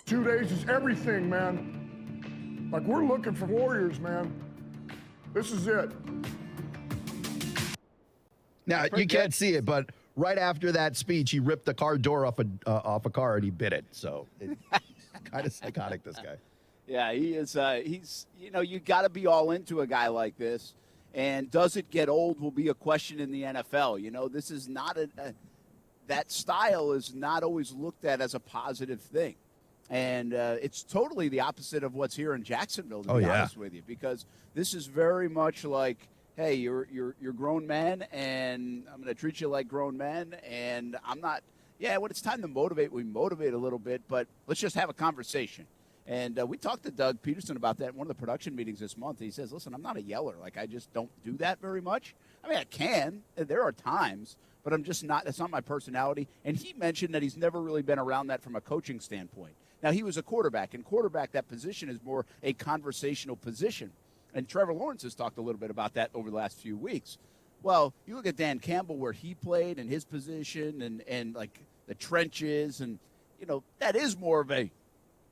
2 days is everything, man. Like, we're looking for warriors, man. This is it. Now, you can't see it, but right after that speech, he ripped the car door off a car and he bit it. So it's kind of psychotic, this guy. Yeah, he is. He's, you got to be all into a guy like this. And does it get old will be a question in the NFL. This is not that style is not always looked at as a positive thing. And it's totally the opposite of what's here in Jacksonville, to be honest with you, because this is very much like, hey, you're grown men, and I'm going to treat you like grown men, and I'm not. Yeah, when it's time to motivate, we motivate a little bit, but let's just have a conversation. And we talked to Doug Peterson about that in one of the production meetings this month. He says, listen, I'm not a yeller. Like, I just don't do that very much. I mean, I can. There are times, but I'm just not. That's not my personality. And he mentioned that he's never really been around that from a coaching standpoint. Now, he was a quarterback, and quarterback, that position is more a conversational position. And Trevor Lawrence has talked a little bit about that over the last few weeks. Well, you look at Dan Campbell, where he played and his position and like the trenches, and, that is more of a,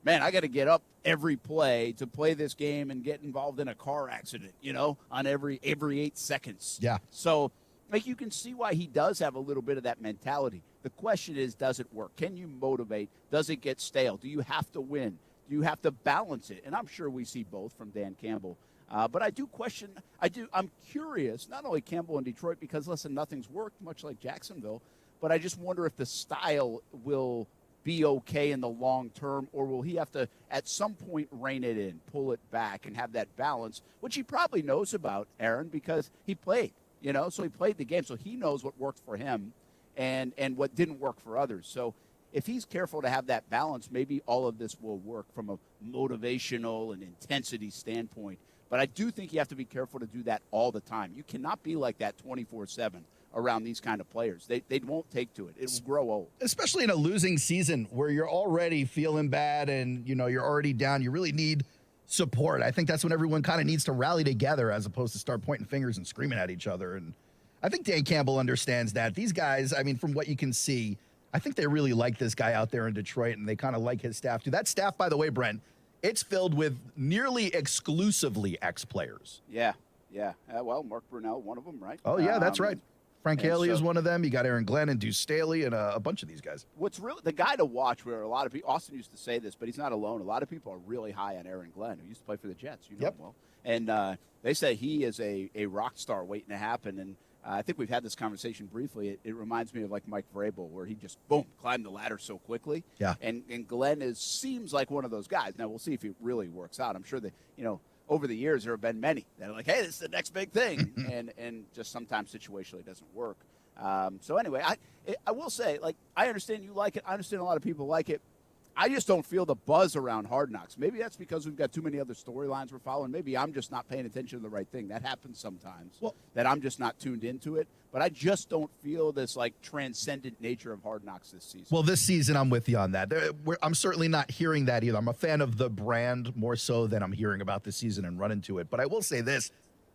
man, I got to get up every play to play this game and get involved in a car accident, on every 8 seconds. Yeah. So, you can see why he does have a little bit of that mentality. The question is, does it work? Can you motivate? Does it get stale? Do you have to win? Do you have to balance it? And I'm sure we see both from Dan Campbell. But I do question, I'm curious, not only Campbell in Detroit, because, listen, nothing's worked, much like Jacksonville, but I just wonder if the style will be okay in the long term, or will he have to, at some point, rein it in, pull it back, and have that balance, which he probably knows about, Aaron, because he played, so he played the game, so he knows what worked for him and what didn't work for others. So if he's careful to have that balance, maybe all of this will work from a motivational and intensity standpoint. But I do think you have to be careful to do that all the time. You cannot be like that 24/7 around these kind of players. They won't take to it. It will grow old. Especially in a losing season where you're already feeling bad and, you're already down. You really need support. I think that's when everyone kind of needs to rally together as opposed to start pointing fingers and screaming at each other. And I think Dan Campbell understands that. These guys, from what you can see, I think they really like this guy out there in Detroit, and they kind of like his staff too. That staff, by the way, Brent, it's filled with nearly exclusively ex-players. Yeah. Well, Mark Brunell, one of them, right? Oh, yeah, that's right. Frank Haley is one of them. You got Aaron Glenn and Deuce Staley and a bunch of these guys. What's really the guy to watch, where a lot of people, Austin used to say this, but he's not alone. A lot of people are really high on Aaron Glenn, who used to play for the Jets. You know him well. And they say he is a rock star waiting to happen. And I think we've had this conversation briefly. It reminds me of like Mike Vrabel, where he just, boom, climbed the ladder so quickly. Yeah. And Glenn seems like one of those guys. Now, we'll see if he really works out. I'm sure that, over the years there have been many that are like, hey, this is the next big thing. and just sometimes situationally it doesn't work. So anyway, I will say, like, I understand you like it. I understand a lot of people like it. I just don't feel the buzz around Hard Knocks. Maybe that's because we've got too many other storylines we're following. Maybe I'm just not paying attention to the right thing. That happens sometimes, that I'm just not tuned into it. But I just don't feel this, like, transcendent nature of Hard Knocks this season. Well, this season, I'm with you on that. I'm certainly not hearing that either. I'm a fan of the brand more so than I'm hearing about this season and running to it. But I will say this.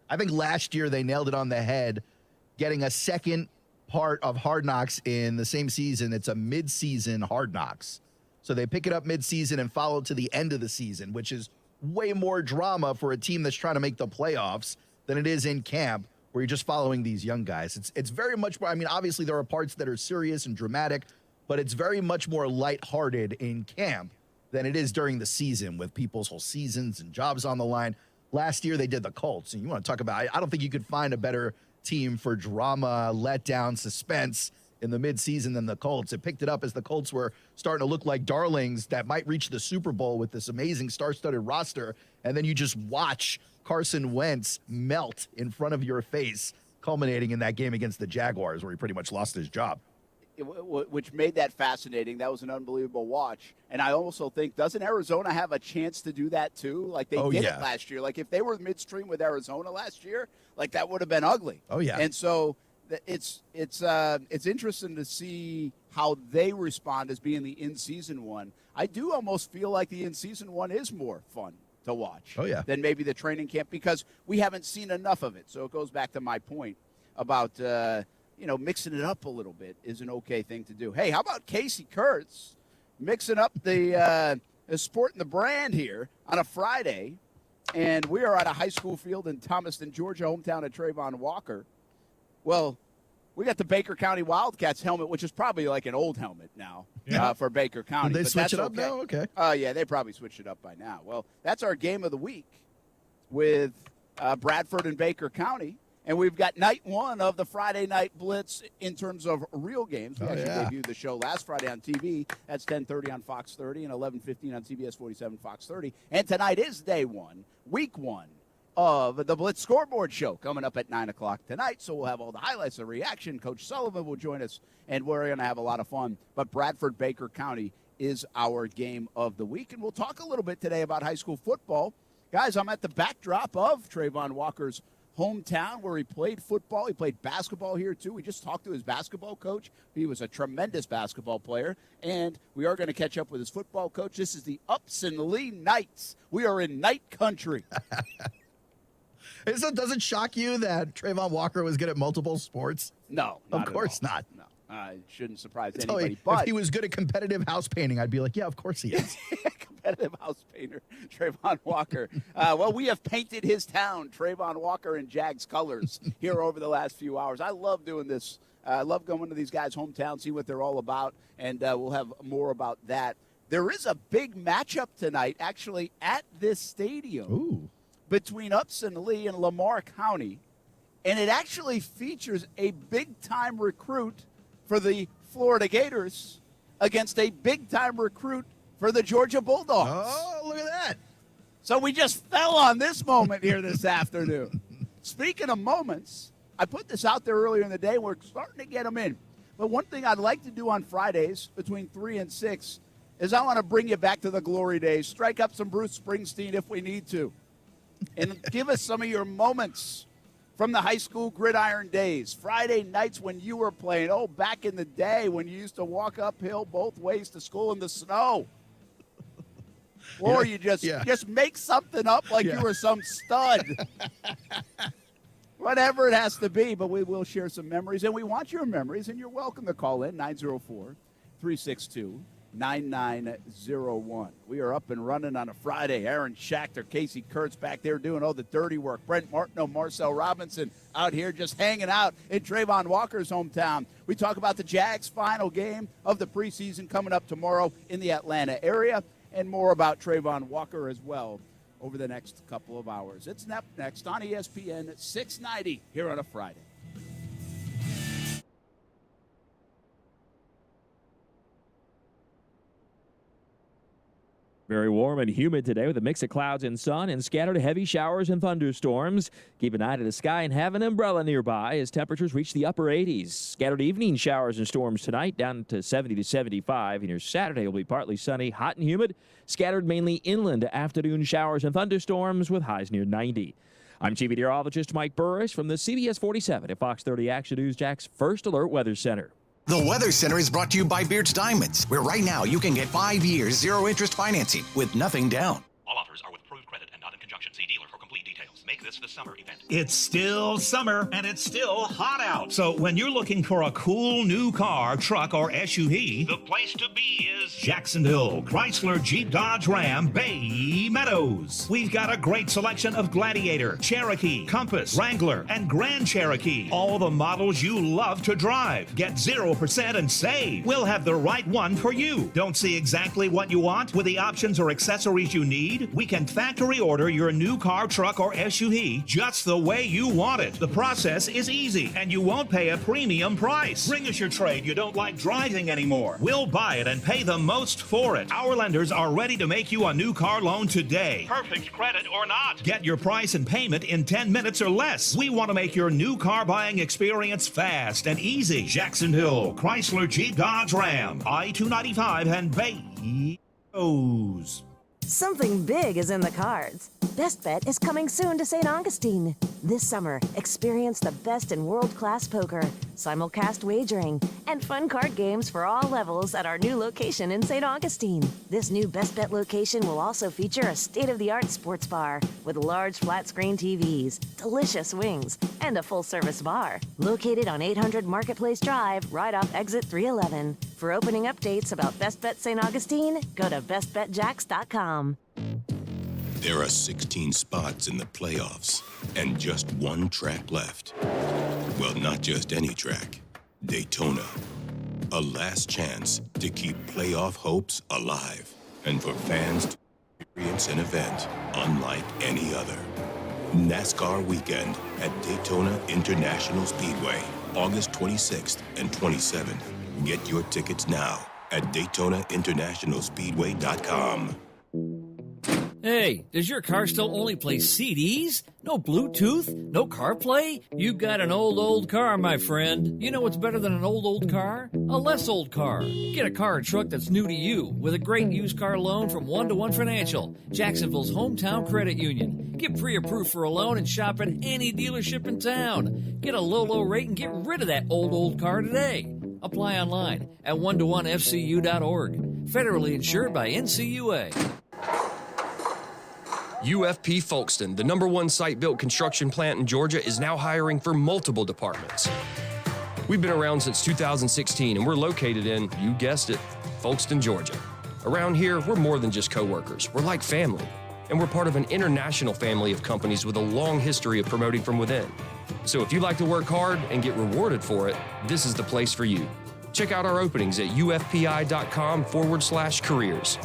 I think last year they nailed it on the head, getting a second part of Hard Knocks in the same season. It's a mid-season Hard Knocks. So they pick it up mid-season and follow to the end of the season, which is way more drama for a team that's trying to make the playoffs than it is in camp, where you're just following these young guys. It's very much more, obviously there are parts that are serious and dramatic, but it's very much more lighthearted in camp than it is during the season with people's whole seasons and jobs on the line. Last year they did the Colts, and you want to talk about, I don't think you could find a better team for drama, letdown, suspense in the midseason than the Colts. It picked it up as the Colts were starting to look like darlings that might reach the Super Bowl with this amazing star-studded roster, and then you just watch Carson Wentz melt in front of your face, culminating in that game against the Jaguars where he pretty much lost his job. Which made that fascinating. That was an unbelievable watch. And I also think, doesn't Arizona have a chance to do that too? Like they did it last year. Like if they were midstream with Arizona last year, like that would have been ugly. Oh, yeah. And so it's interesting to see how they respond as being the in-season one. I do almost feel like the in-season one is more fun to watch than maybe the training camp, because we haven't seen enough of it. So it goes back to my point about mixing it up a little bit is an okay thing to do. Hey, how about Casey Kurtz mixing up the is sporting the brand here on a Friday, and we are at a high school field in Thomaston, Georgia, hometown of Trayvon Walker. Well, we got the Baker County Wildcats helmet, which is probably like an old helmet now for Baker County. Did they but switch that's it up okay. now? Okay. Yeah, they probably switched it up by now. Well, that's our game of the week with Bradford and Baker County. And we've got night one of the Friday Night Blitz in terms of real games. We actually debuted the show last Friday on TV. That's 10:30 on Fox 30 and 11:15 on CBS 47 Fox 30. And tonight is day one, week one of the Blitz Scoreboard Show coming up at 9 o'clock tonight. So we'll have all the highlights, the reaction. Coach Sullivan will join us, and we're going to have a lot of fun. But Bradford Baker County is our game of the week. And we'll talk a little bit today about high school football. Guys, I'm at the backdrop of Trayvon Walker's hometown where he played football. He played basketball here, too. We just talked to his basketball coach. He was a tremendous basketball player. And we are going to catch up with his football coach. This is the Upson-Lee Knights. We are in night country. So does it shock you that Trayvon Walker was good at multiple sports? No, of course not. No, it shouldn't surprise If anybody. he was good at competitive house painting, I'd be like, yeah, of course he is. Competitive house painter, Trayvon Walker. Well, we have painted his town, Trayvon Walker, in Jags colors here over the last few hours. I love doing this. I love going to these guys' hometown, see what they're all about, and we'll have more about that. There is a big matchup tonight, actually, at this stadium between Upson-Lee and Lamar County, and it actually features a big-time recruit for the Florida Gators against a big-time recruit for the Georgia Bulldogs. Oh, look at that. So we just fell on this moment here this afternoon. Speaking of moments, I put this out there earlier in the day. We're starting to get them in. But one thing I'd like to do on Fridays between 3 and 6 is I want to bring you back to the glory days, strike up some Bruce Springsteen if we need to, and give us some of your moments from the high school gridiron days, Friday nights when you were playing. Oh, back in the day when you used to walk uphill both ways to school in the snow. Or you just make something up like you were some stud. Whatever it has to be, but we will share some memories. And we want your memories, and you're welcome to call in 904-362-9901. We are up and running on a Friday. Aaron Schachter, Casey Kurtz back there doing all the dirty work. Brent Martineau, Marcel Robinson out here just hanging out in Trayvon Walker's hometown. We talk about the Jags' final game of the preseason coming up tomorrow in the Atlanta area, and more about Trayvon Walker as well over the next couple of hours. It's next on ESPN at 690 here on a Friday. Very warm and humid today with a mix of clouds and sun and scattered heavy showers and thunderstorms. Keep an eye to the sky and have an umbrella nearby as temperatures reach the upper 80s. Scattered evening showers and storms tonight down to 70 to 75. And your Saturday will be partly sunny, hot and humid. Scattered mainly inland afternoon showers and thunderstorms with highs near 90. I'm Chief Meteorologist Mike Burris from the CBS 47 at Fox 30 Action News Jack's First Alert Weather Center. The Weather Center is brought to you by Beards Diamonds, where right now you can get 5 years, zero-interest financing with nothing down. All offers are with approved credit and not in conjunction. See dealer for complete details. Make this the summer event. It's still summer, and it's still hot out. So when you're looking for a cool new car, truck, or SUV, The place to be is Jacksonville, Chrysler, Jeep, Dodge, Ram, Bay Meadows. We've got a great selection of Gladiator, Cherokee, Compass, Wrangler, and Grand Cherokee. All the models you love to drive. Get 0% and save. We'll have the right one for you. Don't see exactly what you want with the options or accessories you need? We can factory order your new car, truck, or SUV just the way you want it. The process is easy, and you won't pay a premium price. Bring us your trade you don't like driving anymore. We'll buy it and pay the most for it. Our lenders are ready to make you a new car loan today. perfect credit or not. Get your price and payment in 10 minutes or less. We want to make your new car buying experience fast and easy. Jacksonville, Chrysler, Jeep, Dodge, Ram, I-295 and Bay Meadows. Something big is in the cards. Best Bet is coming soon to St. Augustine. This summer, experience the best in world-class poker, simulcast wagering, and fun card games for all levels at our new location in St. Augustine. This new Best Bet location will also feature a state-of-the-art sports bar with large flat-screen TVs, delicious wings, and a full-service bar. Located on 800 Marketplace Drive, right off exit 311. For opening updates about Best Bet St. Augustine, go to bestbetjacks.com. There are 16 spots in the playoffs and just one track left. Well, not just any track. Daytona. A last chance to keep playoff hopes alive and for fans to experience an event unlike any other. NASCAR weekend at Daytona International Speedway, August 26th and 27th. Get your tickets now at DaytonaInternationalSpeedway.com. Hey, does your car still only play CDs? No Bluetooth? No CarPlay? You've got an old car, my friend. You know what's better than an old car? A less old car. Get a car or truck that's new to you with a great used car loan from 1-to-1 Financial, Jacksonville's hometown credit union. Get pre-approved for a loan and shop at any dealership in town. Get a low rate and get rid of that old car today. Apply online at 1to1fcu.org. Federally insured by NCUA. UFP Folkestone, the #1 site-built construction plant in Georgia, is now hiring for multiple departments. We've been around since 2016, and we're located in, you guessed it, Folkestone, Georgia. Around here, we're more than just coworkers. We're like family, and we're part of an international family of companies with a long history of promoting from within. So if you like to work hard and get rewarded for it, this is the place for you. Check out our openings at ufpi.com/careers.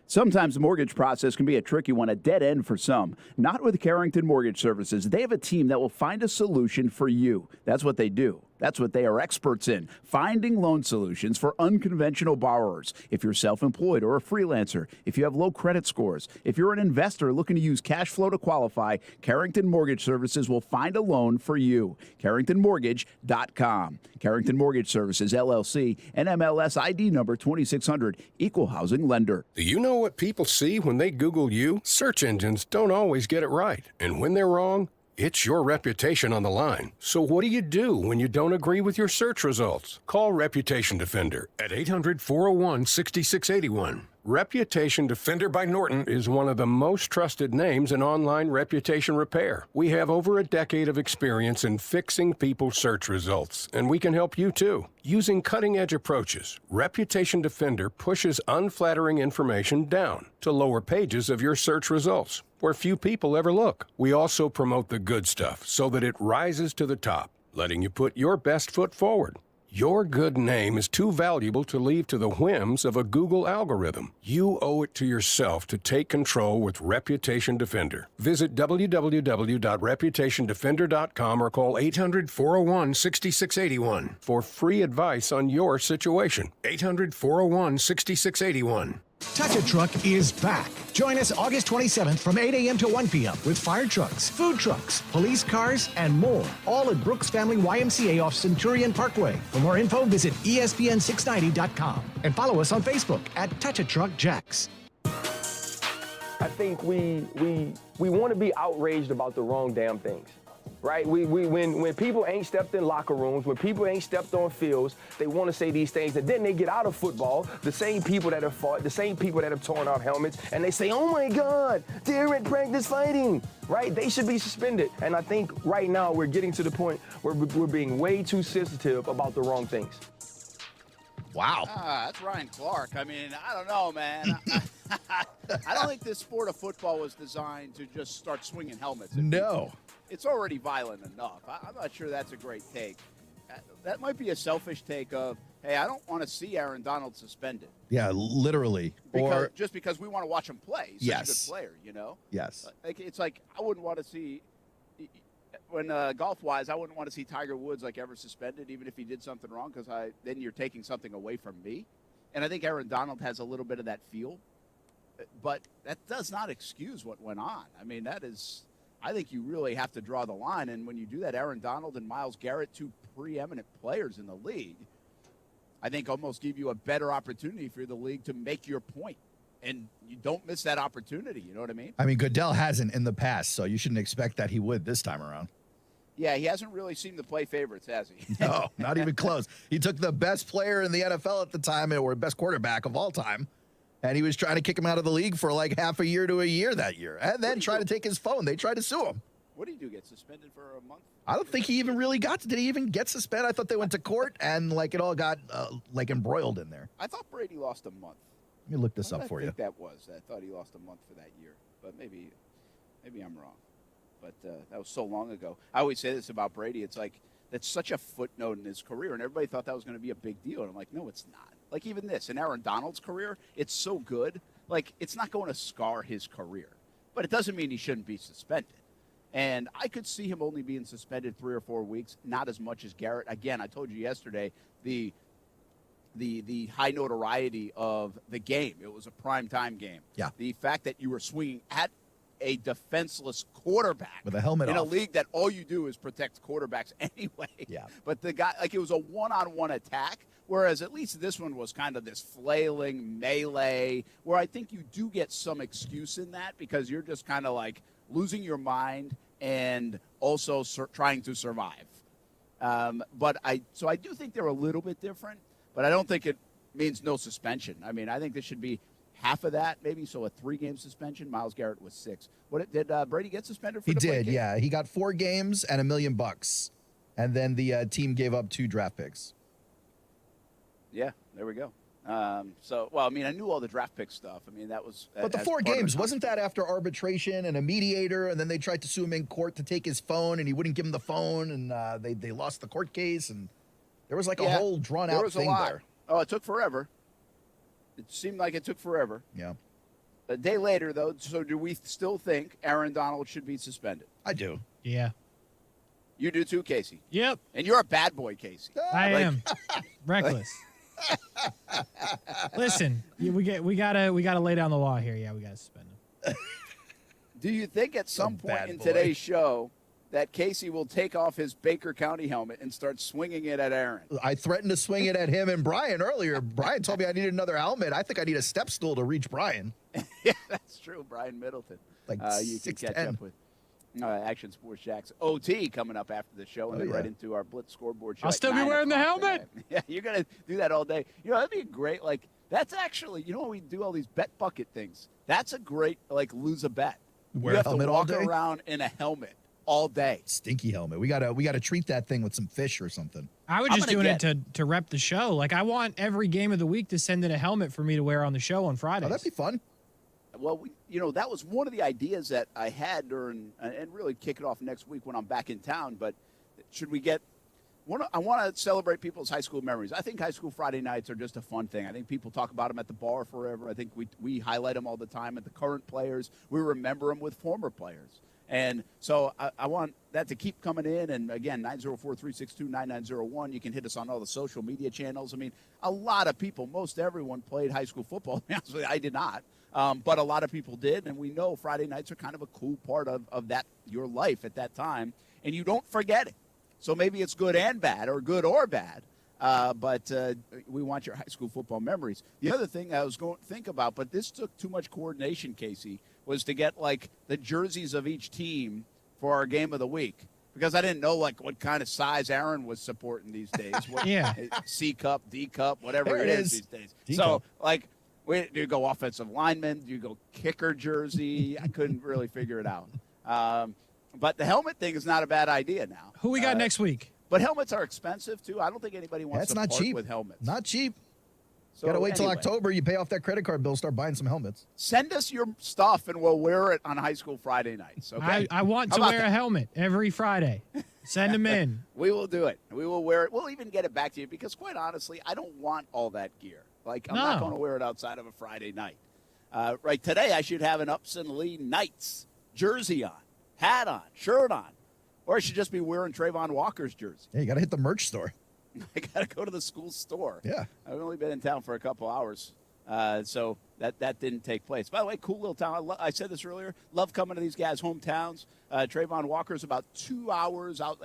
Sometimes the mortgage process can be a tricky one, a dead end for some. Not with Carrington Mortgage Services. They have a team that will find a solution for you. That's what they do. That's what they are experts in, finding loan solutions for unconventional borrowers. If you're self-employed or a freelancer, if you have low credit scores, if you're an investor looking to use cash flow to qualify, Carrington Mortgage Services will find a loan for you. CarringtonMortgage.com. Carrington Mortgage Services, LLC, NMLS ID number 2600, Equal Housing Lender. Do you know what people see when they Google you? Search engines don't always get it right. And when they're wrong, it's your reputation on the line. So what do you do when you don't agree with your search results? Call Reputation Defender at 800-401-6681. Reputation Defender by Norton is one of the most trusted names in online reputation repair. We have over a decade of experience in fixing people's search results, and we can help you too. Using cutting-edge approaches, Reputation Defender pushes unflattering information down to lower pages of your search results, where few people ever look. We also promote the good stuff so that it rises to the top, letting you put your best foot forward. Your good name is too valuable to leave to the whims of a Google algorithm. You owe it to yourself to take control with Reputation Defender. Visit www.reputationdefender.com or call 800-401-6681 for free advice on your situation. 800-401-6681. Touch a Truck is back. Join us August 27th from 8 a.m. to 1 p.m. with fire trucks, food trucks, police cars, and more. All at Brooks Family YMCA off Centurion Parkway. For more info, visit ESPN690.com and follow us on Facebook at Touch a Truck Jacks. I think we want to be outraged about the wrong damn things. Right? When people ain't stepped in locker rooms, when people ain't stepped on fields, they want to say these things, and then they get out of football, the same people that have fought, the same people that have torn out helmets, and they say, oh my God, they're at practice fighting, right? They should be suspended. And I think right now we're getting to the point where we're being way too sensitive about the wrong things. Wow. That's Ryan Clark. I mean, I don't know, man. I don't think this sport of football was designed to just start swinging helmets. No. It's already violent enough. I'm not sure that's a great take. That might be a selfish take of, hey, I don't want to see Aaron Donald suspended. Yeah, literally. Just because we want to watch him play. He's such a good player, you know? Yes. It's like I wouldn't want to see, when golf-wise, I wouldn't want to see Tiger Woods ever suspended, even if he did something wrong, because then you're taking something away from me. And I think Aaron Donald has a little bit of that feel. But that does not excuse what went on. I mean, I think you really have to draw the line, and when you do that, Aaron Donald and Myles Garrett, two preeminent players in the league, I think almost give you a better opportunity for the league to make your point. and you don't miss that opportunity. You know what I mean? I mean, Goodell hasn't in the past, so you shouldn't expect that he would this time around. Yeah, he hasn't really seemed to play favorites, has he? No, not even close. He took the best player in the NFL at the time, or best quarterback of all time, and he was trying to kick him out of the league for like half a year to a year that year, and then try to take his phone. They tried to sue him. What did he do? Get suspended for a month? I don't think he even really did he even get suspended? I thought they went to court and like it all got like embroiled in there. I thought Brady lost a month. Let me look this up for you. I think that was. I thought he lost a month for that year, but maybe I'm wrong. But that was so long ago. I always say this about Brady. It's like that's such a footnote in his career, and everybody thought that was going to be a big deal. And I'm like, no, it's not. Like even this in Aaron Donald's career, it's so good. Like it's not going to scar his career, but it doesn't mean he shouldn't be suspended. And I could see him only being suspended 3 or 4 weeks, not as much as Garrett. Again, I told you yesterday the high notoriety of the game. It was a primetime game. Yeah. The fact that you were swinging at a defenseless quarterback with a helmet in off. a league that all you do is protect quarterbacks anyway. Yeah. But the guy, like it was a one-on-one attack, whereas at least this one was kind of this flailing melee where I think you do get some excuse in that because you're just kind of like losing your mind and also trying to survive. But I do think they're a little bit different, but I don't think it means no suspension. I mean, I think this should be half of that, maybe, so a 3-game suspension. Myles Garrett was 6. Did Brady get suspended for He the did, game? yeah. He got 4 games and $1 million, and then the team gave up 2 draft picks. Yeah, there we go. I knew all the draft pick stuff. I mean, that was. But the 4 games, wasn't that after arbitration and a mediator, and then they tried to sue him in court to take his phone, and he wouldn't give him the phone, and they lost the court case, and there was like a whole drawn-out thing there. Oh, it took forever. It seemed like it took forever. Yeah. A day later, though, so do we still think Aaron Donald should be suspended? I do. Yeah. You do too, Casey? Yep. And you're a bad boy, Casey. I am. Reckless. Listen, we gotta lay down the law here. Yeah, we gotta suspend him. Do you think at some point in today's show that Casey will take off his Baker County helmet and start swinging it at Aaron? I threatened to swing it at him and Brian earlier. Brian told me I needed another helmet. I think I need a step stool to reach Brian. Yeah, that's true. Brian Middleton. Like you can catch 6'10". up with Action Sports Jack's OT coming up after the show, and then right into our Blitz scoreboard show. I'll still be wearing the helmet. Tonight. Yeah, you're going to do that all day. You know, that'd be great. Like, that's actually, you know, when we do all these bet bucket things, that's a great, like, lose a bet. Wear you a have helmet to all walk day? around in a helmet all day. Stinky helmet. We gotta treat that thing with some fish or something. I was just doing it to rep the show. Like, I want every game of the week to send in a helmet for me to wear on the show on Fridays. Oh, that'd be fun. Well, that was one of the ideas that I had during, and really kick it off next week when I'm back in town. But should we get I want to celebrate people's high school memories. I think high school Friday nights are just a fun thing. I think people talk about them at the bar forever. I think we highlight them all the time at the current players. We remember them with former players. And so I want that to keep coming in. And, again, 904-362-9901. You can hit us on all the social media channels. I mean, a lot of people, most everyone played high school football. I did not. But a lot of people did. And we know Friday nights are kind of a cool part of that, your life at that time. And you don't forget it. So maybe it's good and bad or good or bad. But we want your high school football memories. The other thing I was going to think about, but this took too much coordination, Casey, was to get, like, the jerseys of each team for our game of the week. Because I didn't know, like, what kind of size Aaron was supporting these days. What, yeah. C cup, D cup, whatever There it it is is. these days. D-cup. So, like, do you go offensive lineman? Do you go kicker jersey? I couldn't really figure it out. But the helmet thing is not a bad idea now. Who we got next week? But helmets are expensive, too. I don't think anybody wants That's to not part cheap. with helmets. Not cheap. So Gotta wait till anyway, October. You pay off that credit card bill, start buying some helmets. Send us your stuff, and we'll wear it on high school Friday nights. Okay. I want How to about wear that? a helmet every Friday. Send them in. We will do it. We will wear it. We'll even get it back to you because, quite honestly, I don't want all that gear. Like, I'm not No. going to wear it outside of a Friday night. Right today, I should have an Upson Lee Knights jersey on, hat on, shirt on. Or I should just be wearing Trayvon Walker's jersey. Yeah, you gotta hit the merch store. I got to go to the school store. Yeah. I've only been in town for a couple hours, so that didn't take place. By the way, cool little town. I said this earlier. Love coming to these guys' hometowns. Trayvon Walker's about 2 hours out,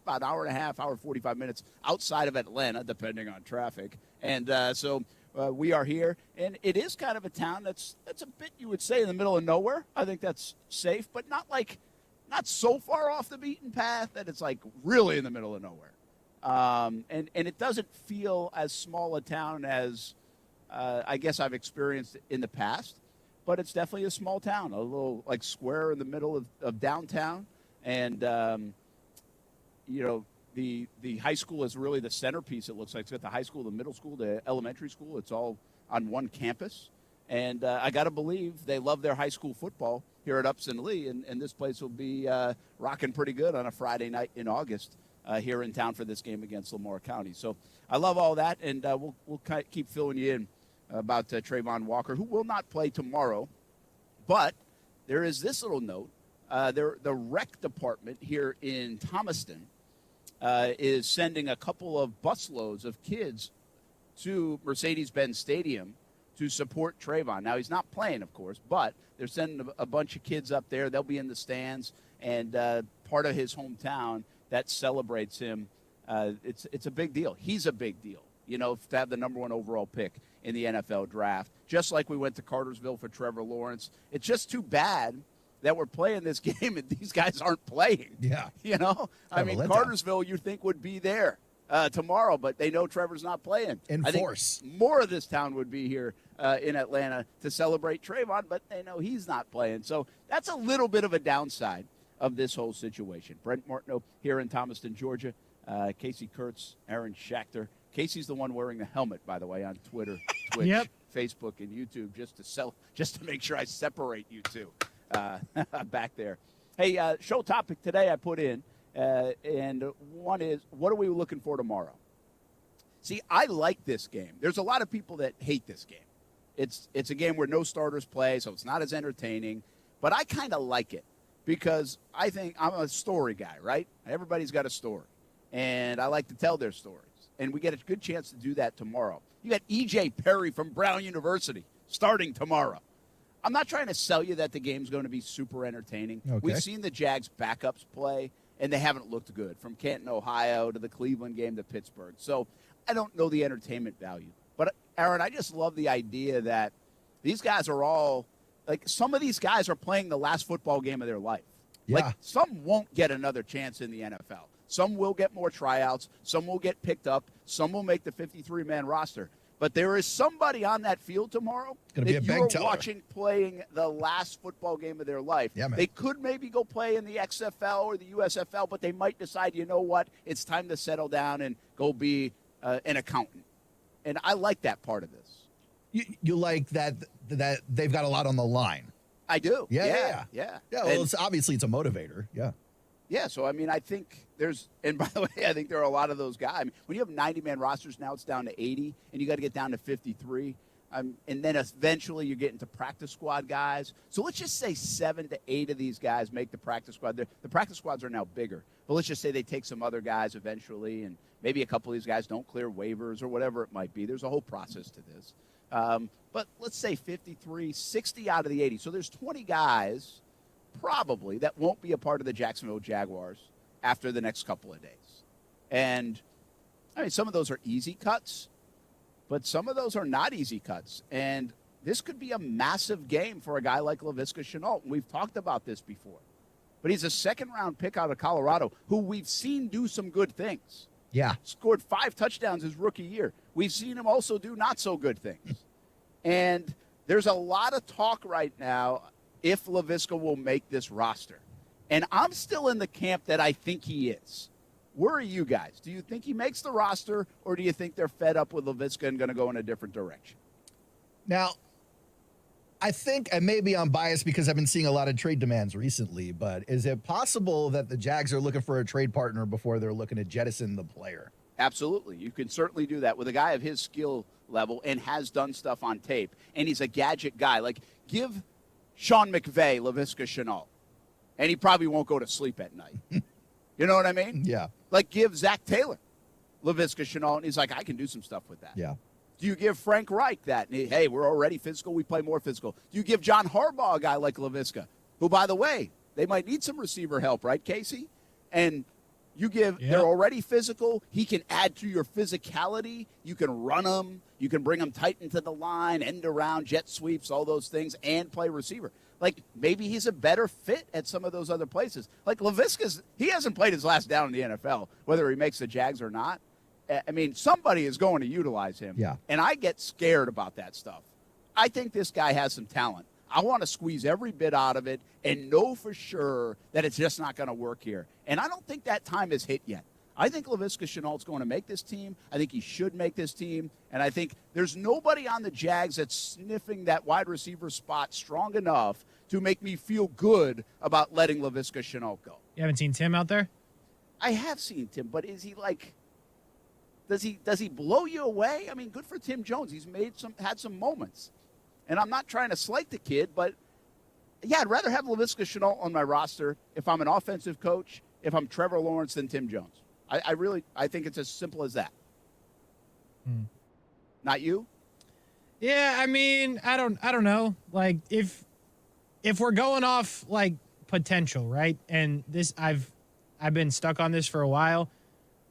about an hour and a half, hour 45 minutes outside of Atlanta, depending on traffic. And so we are here, and it is kind of a town that's a bit, you would say, in the middle of nowhere. I think that's safe, but not so far off the beaten path that it's like really in the middle of nowhere. And it doesn't feel as small a town as I guess I've experienced in the past, but it's definitely a small town, a little like square in the middle of downtown. And, the high school is really the centerpiece, it looks like. It's got the high school, the middle school, the elementary school. It's all on one campus. And I got to believe they love their high school football here at Upson Lee, and this place will be rocking pretty good on a Friday night in August here in town for this game against Lamar County. So I love all that, and we'll keep filling you in about Trayvon Walker, who will not play tomorrow. But there is this little note. The rec department here in Thomaston is sending a couple of busloads of kids to Mercedes-Benz Stadium to support Trayvon. Now, he's not playing, of course, but they're sending a bunch of kids up there. They'll be in the stands, and part of his hometown that celebrates him. It's a big deal. He's a big deal, to have the number 1 overall pick in the NFL draft, just like we went to Cartersville for Trevor Lawrence. It's just too bad that we're playing this game and these guys aren't playing. Yeah. I mean, Cartersville you think would be there tomorrow, but they know Trevor's not playing. In I force. think more of this town would be here in Atlanta to celebrate Trayvon, but they know he's not playing. So that's a little bit of a downside of this whole situation. Brent Martineau here in Thomaston, Georgia. Casey Kurtz, Aaron Schachter. Casey's the one wearing the helmet, by the way, on Twitter, Twitch, Facebook, and YouTube, just to make sure I separate you two back there. Hey, show topic today I put in, and one is, what are we looking for tomorrow? See, I like this game. There's a lot of people that hate this game. It's a game where no starters play, so it's not as entertaining, but I kind of like it because I think I'm a story guy, right? Everybody's got a story, and I like to tell their stories, and we get a good chance to do that tomorrow. You got E.J. Perry from Brown University starting tomorrow. I'm not trying to sell you that the game's going to be super entertaining. Okay. We've seen the Jags backups play, and they haven't looked good, from Canton, Ohio, to the Cleveland game to Pittsburgh. So I don't know the entertainment value. But, Aaron, I just love the idea that these guys are all – like, some of these guys are playing the last football game of their life. Yeah. Like, some won't get another chance in the NFL. Some will get more tryouts. Some will get picked up. Some will make the 53-man roster. But there is somebody on that field tomorrow that you're watching playing the last football game of their life. Yeah, man. They could maybe go play in the XFL or the USFL, but they might decide, you know what, it's time to settle down and go be an accountant. And I like that part of this. You like that they've got a lot on the line. I do. Yeah. Well, And- it's a motivator. Yeah. Yeah, so, I mean, I think there's – and by the way, I think there are a lot of those guys. I mean, when you have 90-man rosters, now it's down to 80, and you got to get down to 53. And then eventually you get into practice squad guys. So let's just say 7 to 8 of these guys make the practice squad. The practice squads are now bigger. But let's just say they take some other guys eventually, and maybe a couple of these guys don't clear waivers or whatever it might be. There's a whole process to this. But let's say 53, 60 out of the 80. So there's 20 guys – probably that won't be a part of the Jacksonville Jaguars after the next couple of days. And, I mean, some of those are easy cuts, but some of those are not easy cuts. And this could be a massive game for a guy like Laviska Shenault. And we've talked about this before. But he's a second-round pick out of Colorado who we've seen do some good things. Yeah. Scored 5 touchdowns his rookie year. We've seen him also do not-so-good things. And there's a lot of talk right now if Laviska will make this roster. And I'm still in the camp that I think he is. Where are you guys? Do you think he makes the roster, or do you think they're fed up with Laviska and going to go in a different direction? Now, I think, and maybe I'm biased because I've been seeing a lot of trade demands recently, but is it possible that the Jags are looking for a trade partner before they're looking to jettison the player? Absolutely. You can certainly do that with a guy of his skill level and has done stuff on tape, and he's a gadget guy. Like, give Sean McVay Laviska Shenault, and he probably won't go to sleep at night. You know what I mean? Yeah. Like, give Zach Taylor Laviska Shenault, and he's like, I can do some stuff with that. Yeah. Do you give Frank Reich that? And hey, we're already physical. We play more physical. Do you give John Harbaugh a guy like Laviska, who, by the way, they might need some receiver help, right, Casey? And you give, they're already physical. He can add to your physicality. You can run them. You can bring him tight into the line, end around, jet sweeps, all those things, and play receiver. Like, maybe he's a better fit at some of those other places. Like, Laviska's, he hasn't played his last down in the NFL, whether he makes the Jags or not. I mean, somebody is going to utilize him. Yeah. And I get scared about that stuff. I think this guy has some talent. I want to squeeze every bit out of it and know for sure that it's just not going to work here. And I don't think that time has hit yet. I think Laviska Shenault's going to make this team. I think he should make this team. And I think there's nobody on the Jags that's sniffing that wide receiver spot strong enough to make me feel good about letting Laviska Shenault go. You haven't seen Tim out there? I have seen Tim, but is he like, does he blow you away? I mean, good for Tim Jones. He's had some moments. And I'm not trying to slight the kid, but yeah, I'd rather have Laviska Shenault on my roster if I'm an offensive coach, if I'm Trevor Lawrence, than Tim Jones. I think it's as simple as that. Not you? Yeah, I mean, I don't know. Like, if we're going off like potential, right? And this, I've been stuck on this for a while.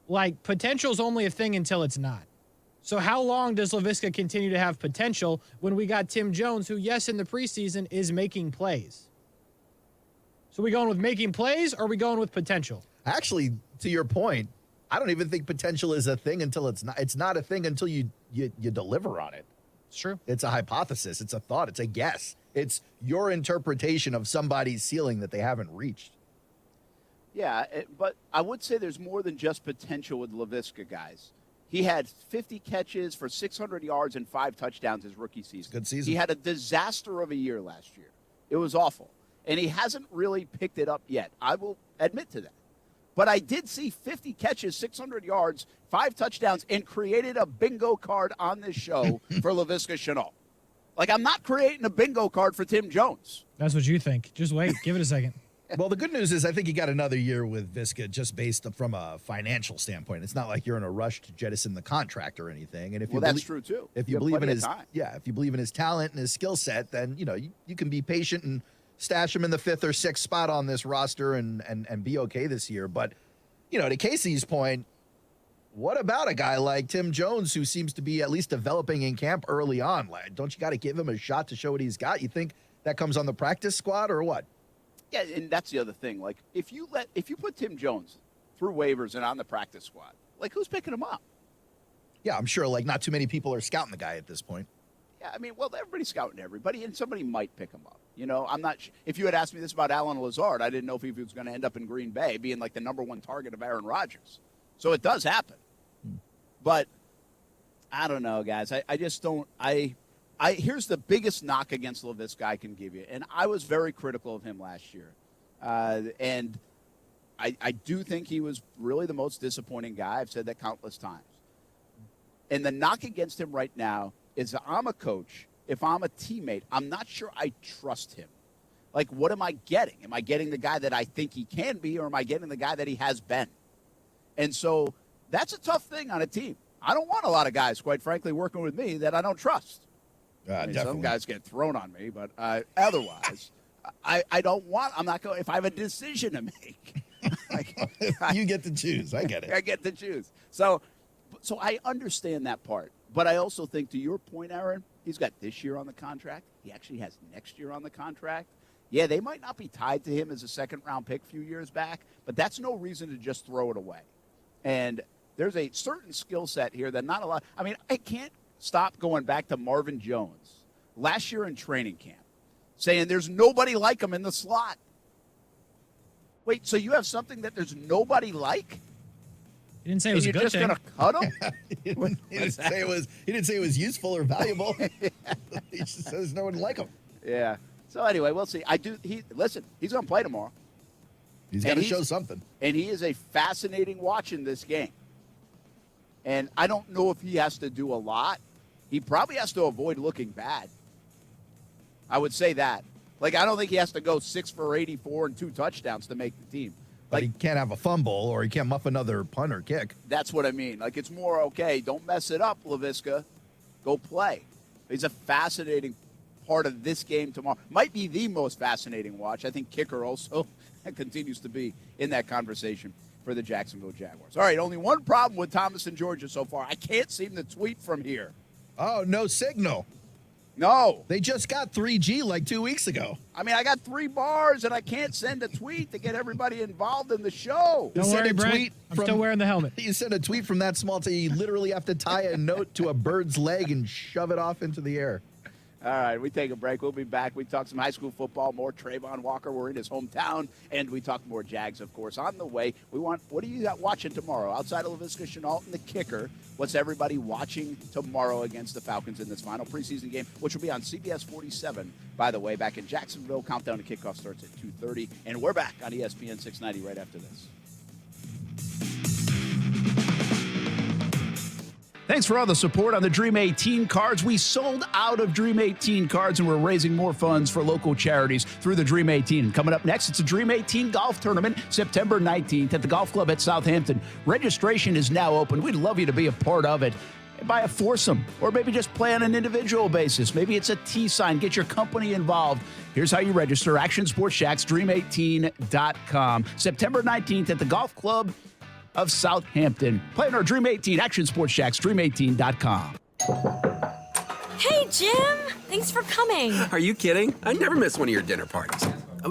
Like, potential's only a thing until it's not. So how long does Laviska continue to have potential when we got Tim Jones, who, yes, in the preseason is making plays? So we going with making plays, or are we going with potential? Actually, to your point, I don't even think potential is a thing until it's not. It's not a thing until you deliver on it. It's true. It's a hypothesis. It's a thought. It's a guess. It's your interpretation of somebody's ceiling that they haven't reached. Yeah, but I would say there's more than just potential with Laviska, guys. He had 50 catches for 600 yards and 5 touchdowns his rookie season. Good season. He had a disaster of a year last year. It was awful. And he hasn't really picked it up yet. I will admit to that. But I did see 50 catches, 600 yards, 5 touchdowns, and created a bingo card on this show for Laviska Shenault. Like, I'm not creating a bingo card for Tim Jones. That's what you think. Just wait. Give it a second. Well, the good news is I think you got another year with Viska just based from a financial standpoint. It's not like you're in a rush to jettison the contract or anything. And if that's true too. If you believe in his if you believe in his talent and his skill set, then you can be patient and stash him in the 5th or 6th spot on this roster and be okay this year. But to Casey's point, what about a guy like Tim Jones who seems to be at least developing in camp early on? Like, don't you got to give him a shot to show what he's got? You think that comes on the practice squad or what? Yeah, and that's the other thing. Like, if you put Tim Jones through waivers and on the practice squad, like, who's picking him up? Yeah, I'm sure, like, not too many people are scouting the guy at this point. Yeah, I mean, well, everybody's scouting everybody, and somebody might pick him up. I'm not if you had asked me this about Alan Lazard, I didn't know if he was going to end up in Green Bay being, like, the #1 target of Aaron Rodgers. So it does happen. But I don't know, guys. I just don't – here's the biggest knock against Laviska I can give you, and I was very critical of him last year. And I do think he was really the most disappointing guy. I've said that countless times. And the knock against him right now is that I'm a coach. If I'm a teammate, I'm not sure I trust him. Like, what am I getting? Am I getting the guy that I think he can be, or am I getting the guy that he has been? And so that's a tough thing on a team. I don't want a lot of guys, quite frankly, working with me that I don't trust. I mean, some guys get thrown on me, but otherwise, I don't want. I'm not going. If I have a decision to make, you get to choose. I get it. I get to choose. So I understand that part, but I also think, to your point, Aaron, he's got this year on the contract. He actually has next year on the contract. Yeah, they might not be tied to him as a second-round pick a few years back, but that's no reason to just throw it away. And there's a certain skill set here that not a lot. I mean, I can't stop going back to Marvin Jones last year in training camp, saying there's nobody like him in the slot. Wait, so you have something that there's nobody like? He didn't say it was a good thing. You're just going to cut him? He didn't say it was useful or valuable. He just says there's no one like him. Yeah. So anyway, we'll see. Listen, he's going to play tomorrow. He's got to show something. And he is a fascinating watch in this game. And I don't know if he has to do a lot. He probably has to avoid looking bad. I would say that. Like, I don't think he has to go 6 for 84 and 2 touchdowns to make the team. But he can't have a fumble or he can't muff another punt or kick. That's what I mean. Like, it's more, okay, don't mess it up, Laviska. Go play. He's a fascinating part of this game tomorrow. Might be the most fascinating watch. I think kicker also continues to be in that conversation for the Jacksonville Jaguars. All right, only one problem with Thomas and Georgia so far. I can't seem to tweet from here. Oh, no signal. No. They just got 3G like 2 weeks ago. I mean, I got 3 bars, and I can't send a tweet to get everybody involved in the show. Don't worry, Brent. I'm still wearing the helmet. You send a tweet from that small to you literally have to tie a note to a bird's leg and shove it off into the air. All right, we take a break. We'll be back. We talk some high school football, more Trayvon Walker. We're in his hometown, and we talk more Jags, of course. On the way, what are you watching tomorrow? Outside of LaVisca Chenault and the kicker, what's everybody watching tomorrow against the Falcons in this final preseason game, which will be on CBS 47, by the way, back in Jacksonville. Countdown to kickoff starts at 2:30, and we're back on ESPN 690 right after this. Thanks for all the support on the Dream 18 cards. We sold out of Dream 18 cards, and we're raising more funds for local charities through the Dream 18. And coming up next, it's a Dream 18 golf tournament, September 19th at the Golf Club at Southampton. Registration is now open. We'd love you to be a part of it. Buy a foursome, or maybe just play on an individual basis. Maybe it's a T sign. Get your company involved. Here's how you register. Action Sports Shacks, Dream18.com. September 19th at the Golf Club of Southampton. Play in our Dream 18 Action Sports Shacks, Dream18.com. Hey, Jim. Thanks for coming. Are you kidding? I never miss one of your dinner parties.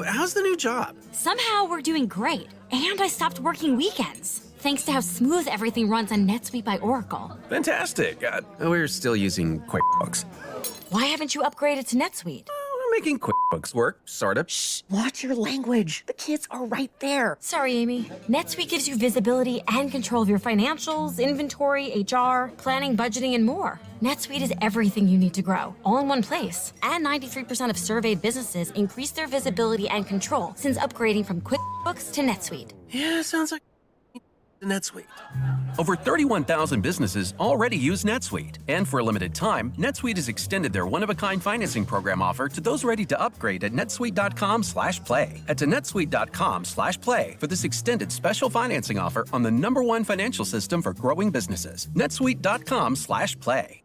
How's the new job? Somehow we're doing great, and I stopped working weekends, thanks to how smooth everything runs on NetSuite by Oracle. Fantastic. We're still using QuickBooks. Why haven't you upgraded to NetSuite? We're making QuickBooks work, sort of. Shh, watch your language. The kids are right there. Sorry, Amy. NetSuite gives you visibility and control of your financials, inventory, HR, planning, budgeting, and more. NetSuite is everything you need to grow, all in one place. And 93% of surveyed businesses increase their visibility and control since upgrading from QuickBooks to NetSuite. Yeah, sounds like NetSuite. Over 31,000 businesses already use NetSuite. And for a limited time, NetSuite has extended their one-of-a-kind financing program offer to those ready to upgrade at netsuite.com/play. Head to netsuite.com/play for this extended special financing offer on the #1 financial system for growing businesses. netsuite.com/play.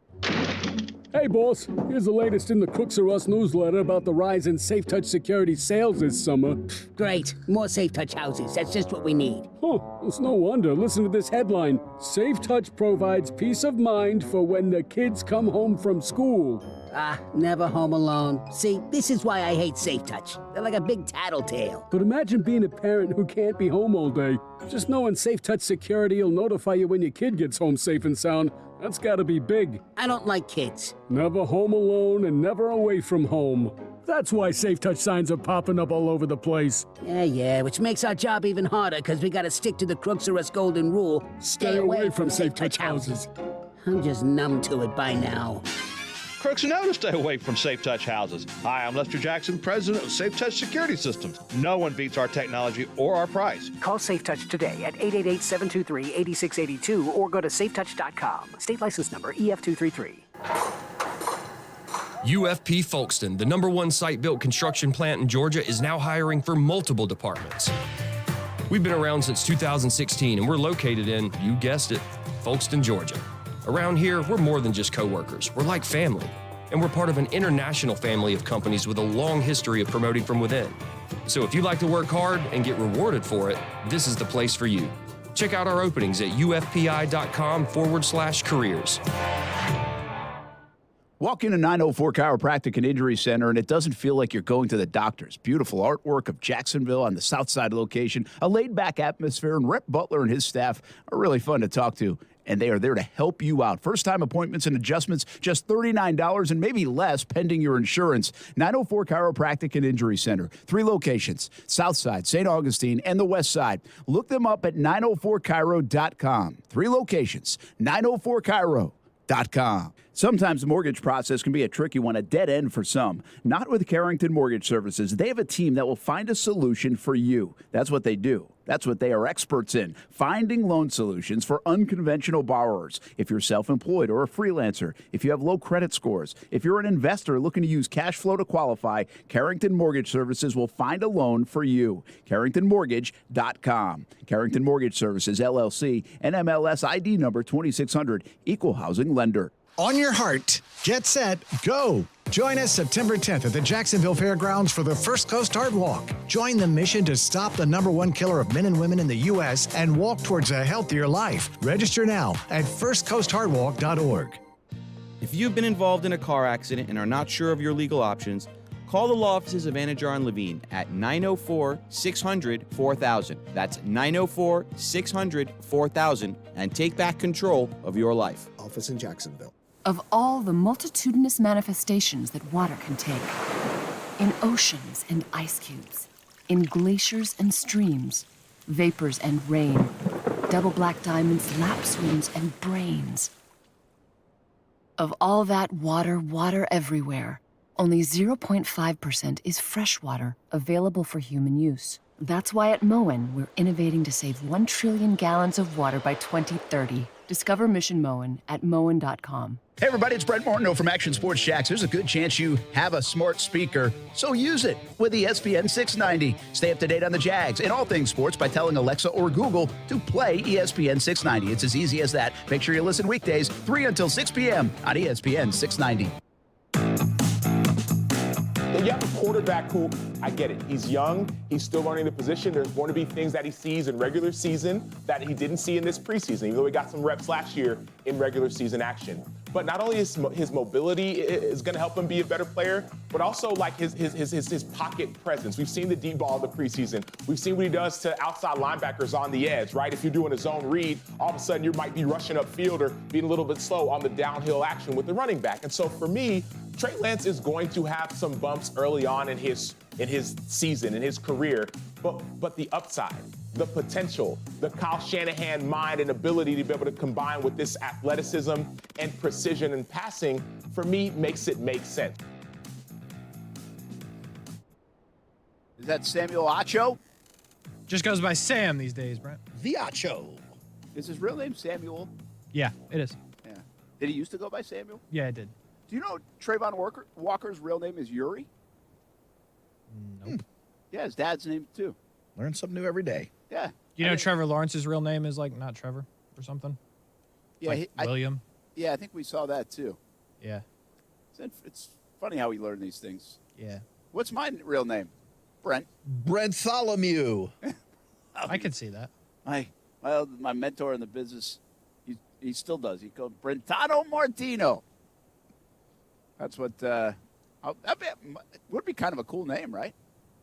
Hey, boss. Here's the latest in the Crooks Are Us newsletter about the rise in Safe Touch security sales this summer. Great. More Safe Touch houses. That's just what we need. Huh. It's no wonder. Listen to this headline. Safe Touch provides peace of mind for when the kids come home from school. Never home alone. See, this is why I hate Safe Touch. They're like a big tattletale. But imagine being a parent who can't be home all day. Just knowing Safe Touch security will notify you when your kid gets home safe and sound. That's gotta be big. I don't like kids. Never home alone and never away from home. That's why Safe Touch signs are popping up all over the place. Yeah, which makes our job even harder because we gotta stick to the Crooks Are Us golden rule. Stay away from Safe Touch houses. I'm just numb to it by now. Crooks know to stay away from Safe Touch houses. Hi, I'm Lester Jackson, president of Safe Touch Security Systems. No one beats our technology or our price. Call Safe Touch today at 888-723-8682 or go to safetouch.com. State license number EF233. UFP Folkestone, the #1 site-built construction plant in Georgia, is now hiring for multiple departments. We've been around since 2016, and we're located in, you guessed it, Folkestone, Georgia. Around here, we're more than just coworkers. We're like family. And we're part of an international family of companies with a long history of promoting from within. So if you like to work hard and get rewarded for it, this is the place for you. Check out our openings at ufpi.com/careers. Walk into 904 Chiropractic and Injury Center, and it doesn't feel like you're going to the doctor's. Beautiful artwork of Jacksonville on the south side location, a laid-back atmosphere, and Rep Butler and his staff are really fun to talk to. And they are there to help you out. First-time appointments and adjustments, just $39 and maybe less pending your insurance. 904 Chiropractic and Injury Center. 3 locations, South Side, St. Augustine, and the West Side. Look them up at 904chiro.com. 3 locations, 904chiro.com. Sometimes the mortgage process can be a tricky one, a dead end for some. Not with Carrington Mortgage Services. They have a team that will find a solution for you. That's what they do. That's what they are experts in, finding loan solutions for unconventional borrowers. If you're self-employed or a freelancer, if you have low credit scores, if you're an investor looking to use cash flow to qualify, Carrington Mortgage Services will find a loan for you. CarringtonMortgage.com. Carrington Mortgage Services, LLC, NMLS ID number 2600, Equal Housing Lender. On your heart, get set, go. Join us September 10th at the Jacksonville Fairgrounds for the First Coast Heart Walk. Join the mission to stop the #1 killer of men and women in the U.S. and walk towards a healthier life. Register now at firstcoastheartwalk.org. If you've been involved in a car accident and are not sure of your legal options, call the law offices of Anajar and Levine at 904-600-4000. That's 904-600-4000 and take back control of your life. Office in Jacksonville. Of all the multitudinous manifestations that water can take, in oceans and ice cubes, in glaciers and streams, vapors and rain, double black diamonds, lap swims, and brains. Of all that water everywhere, only 0.5% is fresh water available for human use. That's why at Moen, we're innovating to save 1 trillion gallons of water by 2030. Discover Mission Moen at moen.com. Hey everybody, it's Brent Martineau from Action Sports Jacks. There's a good chance you have a smart speaker, so use it with ESPN 690. Stay up to date on the Jags and all things sports by telling Alexa or Google to play ESPN 690. It's as easy as that. Make sure you listen weekdays 3 until 6 p.m. on ESPN 690. You have a quarterback who, I get it, he's young, he's still learning the position. There's going to be things that he sees in regular season that he didn't see in this preseason, even though he got some reps last year in regular season action. But not only is his mobility is going to help him be a better player, but also like his pocket presence. We've seen the deep ball in the preseason. We've seen what he does to outside linebackers on the edge, right? If you're doing a zone read, all of a sudden you might be rushing upfield or being a little bit slow on the downhill action with the running back. And so for me, Trey Lance is going to have some bumps early on in his season, in his career, but the upside, the potential, the Kyle Shanahan mind and ability to be able to combine with this athleticism and precision and passing, for me, makes it make sense. Is that Samuel Acho? Just goes by Sam these days, Brent. The Acho. Is his real name Samuel? Yeah, it is. Yeah. Did he used to go by Samuel? Yeah, it did. Do you know Trayvon Walker's real name is Yuri? Nope. Yeah, his dad's name too. Learn something new every day. Yeah. You know Trevor Lawrence's real name is like not Trevor or something? Yeah, like William. Yeah, I think we saw that too. Yeah. It's funny how we learn these things. Yeah. What's my real name? Brent. Bartholomew. I could see that. My mentor in the business, he still does. He goes Brentano Martino. That's what would be kind of a cool name, right?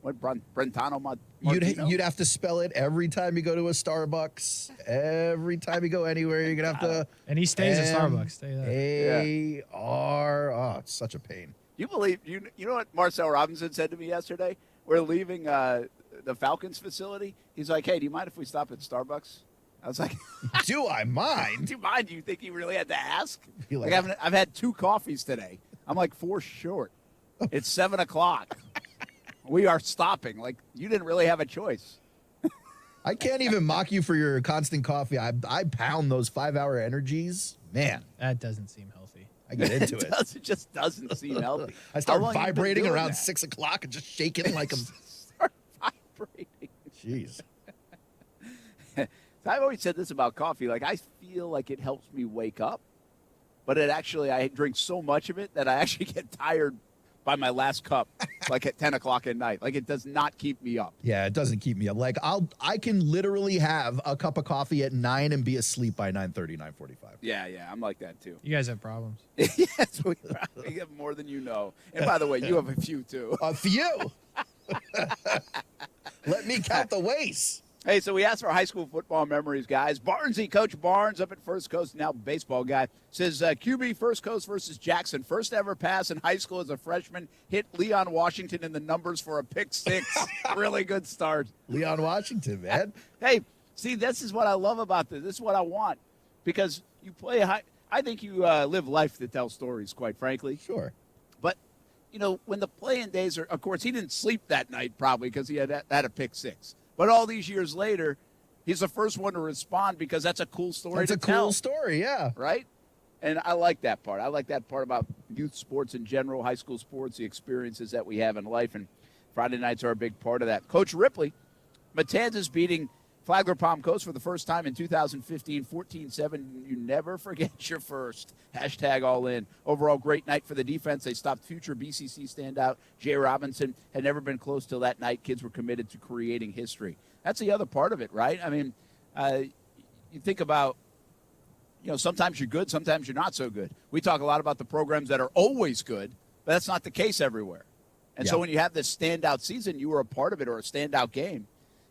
What Brentano Martino? You'd have to spell it every time you go to a Starbucks. Every time you go anywhere, you're gonna have to. And he stays at Starbucks. A-R. Oh, it's such a pain. You believe you know what Marcel Robinson said to me yesterday? We're leaving the Falcons facility. He's like, "Hey, do you mind if we stop at Starbucks?" I was like, "Do I mind? Do you mind? Do you think he really had to ask?" Like I've had 2 coffees today. I'm like 4 short. It's 7:00. We are stopping. Like, you didn't really have a choice. I can't even mock you for your constant coffee. I pound those 5-hour energies. Man, that doesn't seem healthy. I get into it. It just doesn't seem healthy. I start vibrating around 6 o'clock and just shaking like a. Start vibrating. Jeez. I've always said this about coffee. Like, I feel like it helps me wake up, but I drink so much of it that I actually get tired by my last cup, like at 10 o'clock at night. Like, it does not keep me up. Yeah, it doesn't keep me up. Like, I can literally have a cup of coffee at 9 and be asleep by 9:30, 9:45. Yeah, I'm like that too. You guys have problems. Yes, we have more than you know. And by the way, you have a few too. A few? Let me count the waste. Hey, so we asked for high school football memories, guys. Barnesy, Coach Barnes up at First Coast, now baseball guy, says QB First Coast versus Jackson. First ever pass in high school as a freshman. Hit Leon Washington in the numbers for a pick 6. Really good start. Leon Washington, man. Hey, see, this is what I love about this. This is what I want. Because you play high. I think you live life to tell stories, quite frankly. Sure. But, when the playing days are, of course, he didn't sleep that night probably because he had a pick 6. But all these years later, he's the first one to respond because that's a cool story to tell. That's a cool story, yeah. Right? And I like that part. I like that part about youth sports in general, high school sports, the experiences that we have in life. And Friday nights are a big part of that. Coach Ripley, Matanzas beating Flagler Palm Coast for the first time in 2015, 14-7. You never forget your first. # all in. Overall, great night for the defense. They stopped future BCC standout Jay Robinson. Had never been close till that night. Kids were committed to creating history. That's the other part of it, right? I mean, you think about, sometimes you're good, sometimes you're not so good. We talk a lot about the programs that are always good, but that's not the case everywhere. And so when you have this standout season, you were a part of it, or a standout game,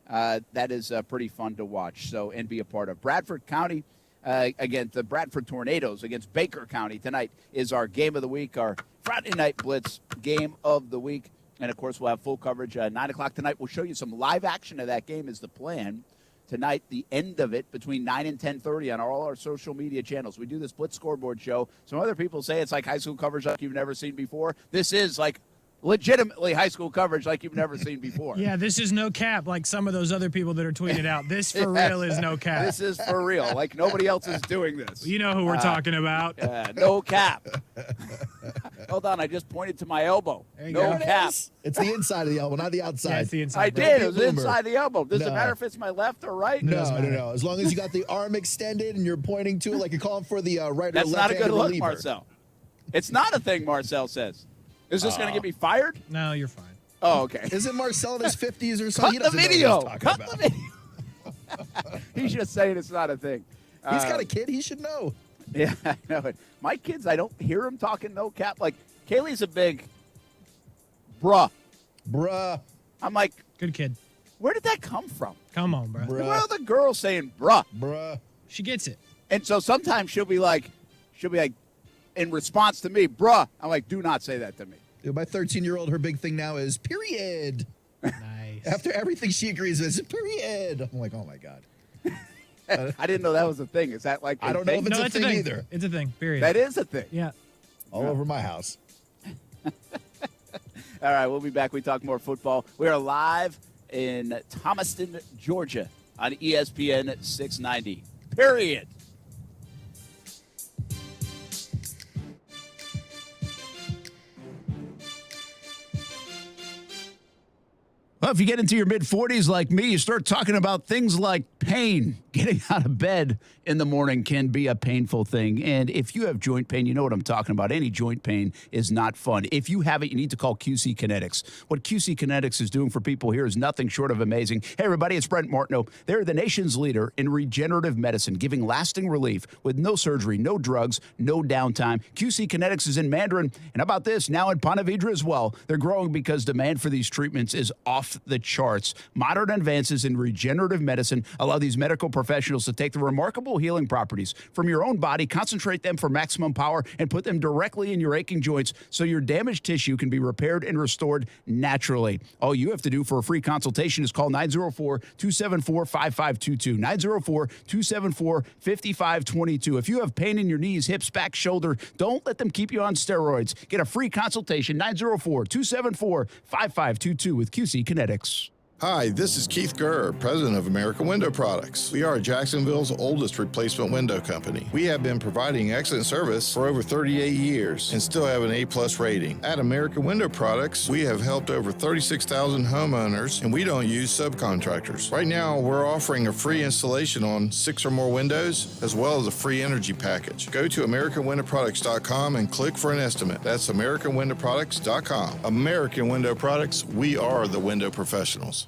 that is pretty fun to watch and be a part of. Bradford County against the Bradford Tornadoes against Baker County tonight is our game of the week, our Friday Night Blitz game of the week. And, of course, we'll have full coverage 9 o'clock tonight. We'll show you some live action of that game is the plan. Tonight, the end of it between 9 and 10:30 on all our social media channels. We do this Blitz scoreboard show. Some other people say it's like high school coverage like you've never seen before. This is like legitimately high school coverage like you've never seen before. Yeah, this is no cap like some of those other people that are tweeting out. This for real is no cap. This is for real. Like nobody else is doing this. You know who we're talking about. No cap. Hold on, I just pointed to my elbow. No cap. It's the inside of the elbow, not the outside. Yeah, it's the inside. I did. It was inside the elbow. Does it matter if it's my left or right? No. As long as you got the arm extended and you're pointing to it like you're calling for the right That's or left. That's not a good look, reliever. Marcel. It's not a thing, Marcel says. Is this going to get me fired? No, you're fine. Oh, okay. Isn't Marcel in his 50s or something? Cut the video. Cut the video. He's just saying it's not a thing. He's got a kid. He should know. Yeah, I know it. My kids, I don't hear them talking no cap. Like, Kaylee's a big bruh. I'm like, good kid. Where did that come from? Come on, bro. Where are the girls saying bruh? She gets it. And so sometimes she'll be like, in response to me, bruh. I'm like, do not say that to me. Dude, my 13-year-old, her big thing now is period. Nice. After everything she agrees with, period. I'm like, oh my God. I didn't know that was a thing. Is that like I don't know if it's a thing either. It's a thing, period. That is a thing. Yeah. All over my house. All right, we'll be back. We talk more football. We are live in Thomaston, Georgia on ESPN 690. Period. Well, if you get into your mid-40s like me, you start talking about things like pain. Getting out of bed in the morning can be a painful thing. And if you have joint pain, you know what I'm talking about. Any joint pain is not fun. If you have it, you need to call QC Kinetics. What QC Kinetics is doing for people here is nothing short of amazing. Hey, everybody, it's Brent Martineau. They're the nation's leader in regenerative medicine, giving lasting relief with no surgery, no drugs, no downtime. QC Kinetics is in Mandarin. And how about this? Now in Ponte Vedra as well. They're growing because demand for these treatments is off the charts. Modern advances in regenerative medicine allow these medical professionals to take the remarkable healing properties from your own body, concentrate them for maximum power, and put them directly in your aching joints so your damaged tissue can be repaired and restored naturally. All you have to do for a free consultation is call 904-274-5522. 904-274-5522. If you have pain in your knees, hips, back, shoulder, don't let them keep you on steroids. Get a free consultation, 904-274-5522 with QC Kinetics. Hi, this is Keith Gurr, president of American Window Products. We are Jacksonville's oldest replacement window company. We have been providing excellent service for over 38 years and still have an A+ rating. At American Window Products, we have helped over 36,000 homeowners, and we don't use subcontractors. Right now, we're offering a free installation on 6 or more windows, as well as a free energy package. Go to AmericanWindowProducts.com and click for an estimate. That's AmericanWindowProducts.com. American Window Products, we are the window professionals.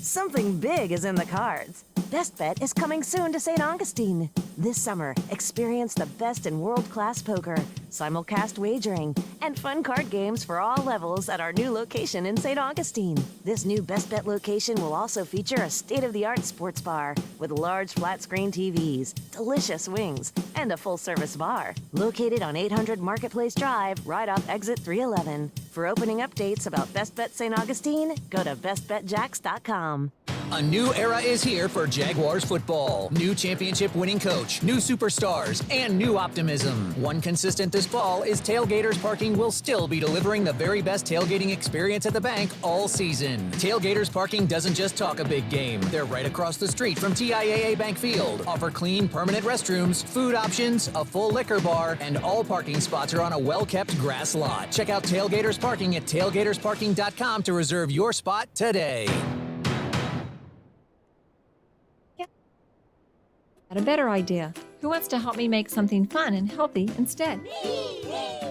Something big is in the cards. Best Bet is coming soon to St. Augustine. This summer, experience the best in world-class poker, simulcast wagering, and fun card games for all levels at our new location in St. Augustine. This new Best Bet location will also feature a state-of-the-art sports bar with large flat-screen TVs, delicious wings, and a full-service bar. Located on 800 Marketplace Drive, right off exit 311. For opening updates about Best Bet St. Augustine, go to bestbetjacks.com. A new era is here for Jaguars football. New championship-winning coach, new superstars, and new optimism. One consistent this fall is Tailgaters Parking will still be delivering the very best tailgating experience at the bank all season. Tailgaters Parking doesn't just talk a big game. They're right across the street from TIAA Bank Field. Offer clean, permanent restrooms, food options, a full liquor bar, and all parking spots are on a well-kept grass lot. Check out Tailgaters Parking at tailgatorsparking.com to reserve your spot today. Got a better idea. Who wants to help me make something fun and healthy instead?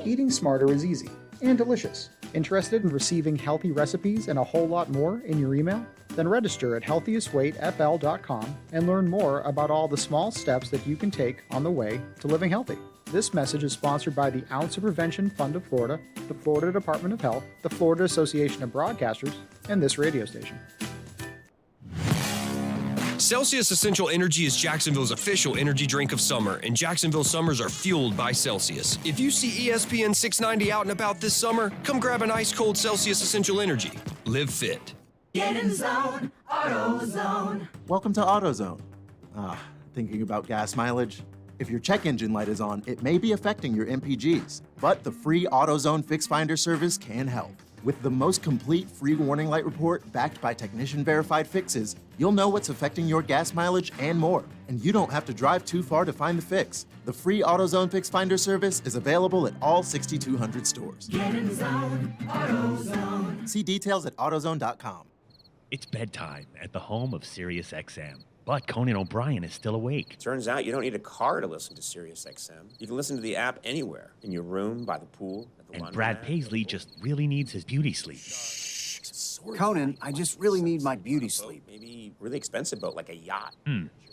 Eating smarter is easy and delicious. Interested in receiving healthy recipes and a whole lot more in your email? Then register at healthiestweightfl.com and learn more about all the small steps that you can take on the way to living healthy. This message is sponsored by the Ounce of Prevention Fund of Florida, the Florida Department of Health, the Florida Association of Broadcasters, and this radio station. Celsius Essential Energy is Jacksonville's official energy drink of summer, and Jacksonville summers are fueled by Celsius. If you see ESPN 690 out and about this summer, come grab an ice-cold Celsius Essential Energy. Live fit. Get in the zone, AutoZone. Welcome to AutoZone. Thinking about gas mileage? If your check engine light is on, it may be affecting your MPGs, but the free AutoZone Fix Finder service can help. With the most complete free warning light report backed by technician-verified fixes, you'll know what's affecting your gas mileage and more, and you don't have to drive too far to find the fix. The free AutoZone Fix Finder service is available at all 6,200 stores. Get in the zone, AutoZone. See details at AutoZone.com. It's bedtime at the home of SiriusXM, but Conan O'Brien is still awake. Turns out you don't need a car to listen to SiriusXM. You can listen to the app anywhere, in your room, by the pool, at the And laundromat. Brad Paisley just really needs his beauty sleep. Conan, I just really need my beauty sleep. Maybe really expensive boat, like a yacht.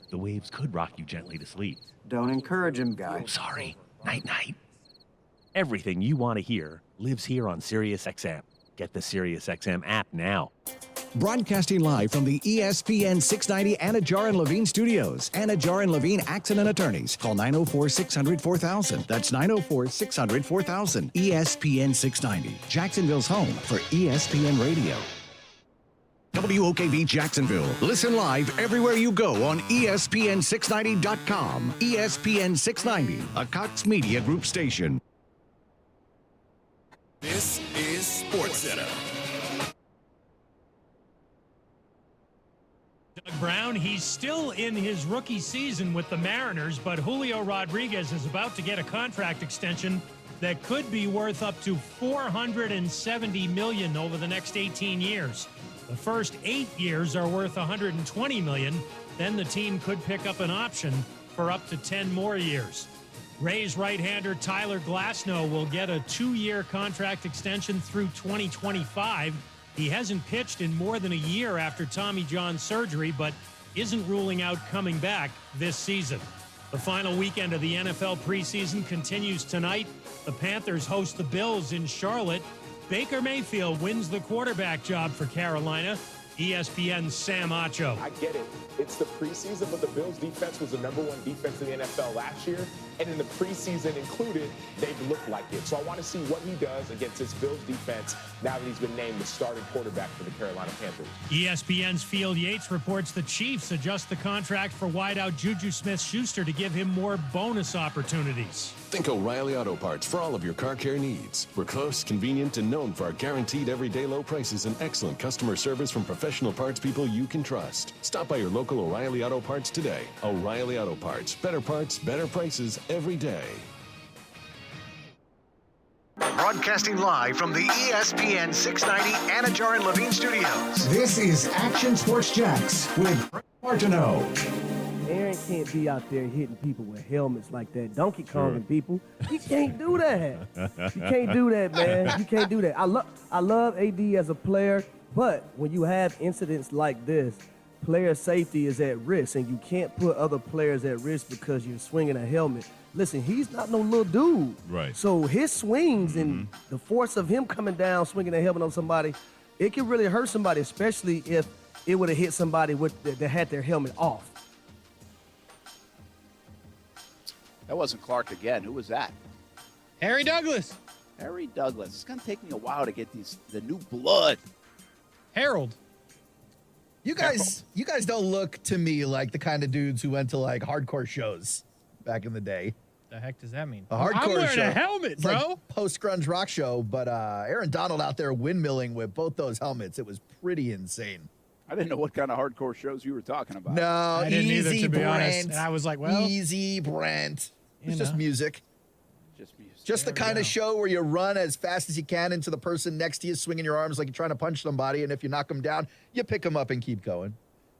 The waves could rock you gently to sleep. Don't encourage him, guy. Oh, sorry. Night-night. Everything you want to hear lives here on SiriusXM. Get the SiriusXM app now. Broadcasting live from the ESPN 690 Anajar and Levine studios. Anajar and Levine Accident Attorneys. Call 904-600-4000. That's 904-600-4000. ESPN 690. Jacksonville's home for ESPN Radio. WOKV Jacksonville. Listen live everywhere you go on ESPN690.com. ESPN 690, a Cox Media Group station. This is Sportscenter. Doug Brown, he's still in his rookie season with the Mariners, but Julio Rodriguez is about to get a contract extension that could be worth up to $470 million over the next 18 years. The first 8 years are worth $120 million. Then the team could pick up an option for up to 10 more years. Rays right-hander Tyler Glasnow will get a 2-year contract extension through 2025. He hasn't pitched in more than a year after Tommy John surgery, but isn't ruling out coming back this season. The final weekend of the NFL preseason continues tonight. The Panthers host the Bills in Charlotte. Baker Mayfield wins the quarterback job for Carolina. ESPN's Sam Acho. I get it. It's the preseason, but the Bills' defense was the #1 defense in the NFL last year. And in the preseason included, they've looked like it. So I want to see what he does against this Bills defense now that he's been named the starting quarterback for the Carolina Panthers. ESPN's Field Yates reports the Chiefs adjust the contract for wideout Juju Smith-Schuster to give him more bonus opportunities. Think O'Reilly Auto Parts for all of your car care needs. We're close, convenient, and known for our guaranteed everyday low prices and excellent customer service from professional parts people you can trust. Stop by your local O'Reilly Auto Parts today. O'Reilly Auto Parts. Better parts, better prices every day. Broadcasting live from the ESPN 690 Anajar and Levine studios. This is Action Sports Jacks with Brett Martineau. Aaron can't be out there hitting people with helmets like that. Donkey Konging people. You can't do that. You can't do that, man. You can't do that. I love AD as a player, but when you have incidents like this, player safety is at risk, and you can't put other players at risk because you're swinging a helmet. Listen, he's not no little dude. Right. So his swings and the force of him coming down, swinging a helmet on somebody, it can really hurt somebody, especially if it would have hit somebody that had their helmet off. That wasn't Clark again. Who was that? Harry Douglas. Harry Douglas. It's going to take me a while to get the new blood. Harold. You guys don't look to me like the kind of dudes who went to like hardcore shows back in the day. The heck does that mean? A hardcore I'm wearing show. a helmet, It's bro. like post-grunge rock show, but Aaron Donald out there windmilling with both those helmets. It was pretty insane. I didn't know what kind of hardcore shows you were talking about. No, I didn't easy, either, to be Brent. honest. And I was like, well, easy, Brent. It's you just know. music. Just music. Just the kind of show where you run as fast as you can into the person next to you, swinging your arms like you're trying to punch somebody, and if you knock them down, you pick them up and keep going.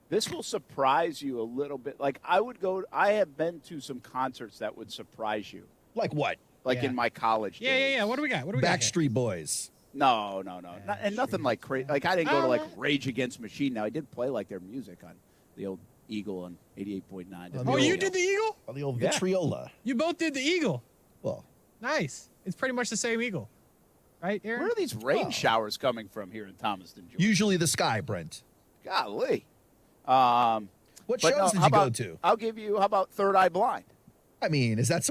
This will surprise you a little bit. Like I have been to some concerts that would surprise you. Like what? Like in my college days. Yeah. What do we got? What do we got? Backstreet Boys. No. And nothing like crazy. Like, I didn't go to, like, Rage Against Machine. Now, I did play, like, their music on the old Eagle on 88.9. Oh, you did the Eagle? On the old Vitriola. You both did the Eagle. Well. Nice. It's pretty much the same Eagle. Right, Aaron? Where are these rain showers coming from here in Thomaston, Georgia? Usually the sky, Brent. Golly. What shows did you go to? I'll give you, how about Third Eye Blind? I mean, is that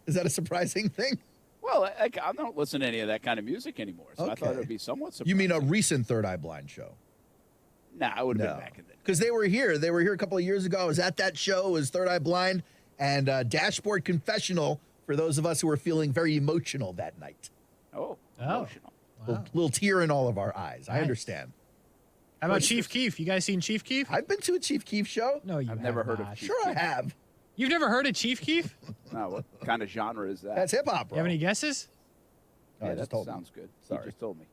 a surprising thing? Well, I don't listen to any of that kind of music anymore, so I thought it would be somewhat surprising. You mean a recent Third Eye Blind show? Nah, I would have been back in the day. Because they were here. They were here a couple of years ago. I was at that show. It was Third Eye Blind and Dashboard Confessional for those of us who were feeling very emotional that night. Oh, emotional. Little tear in all of our eyes. I understand. How about Chief Keef? You guys seen Chief Keef? I've been to a Chief Keef show. No, I've never heard of Chief Sure, Keef. I have. You've never heard of Chief Keef? No, what kind of genre is that? That's hip hop, bro. You have any guesses? Oh, Yeah, I just that told sounds me. good. Sorry. You just told me.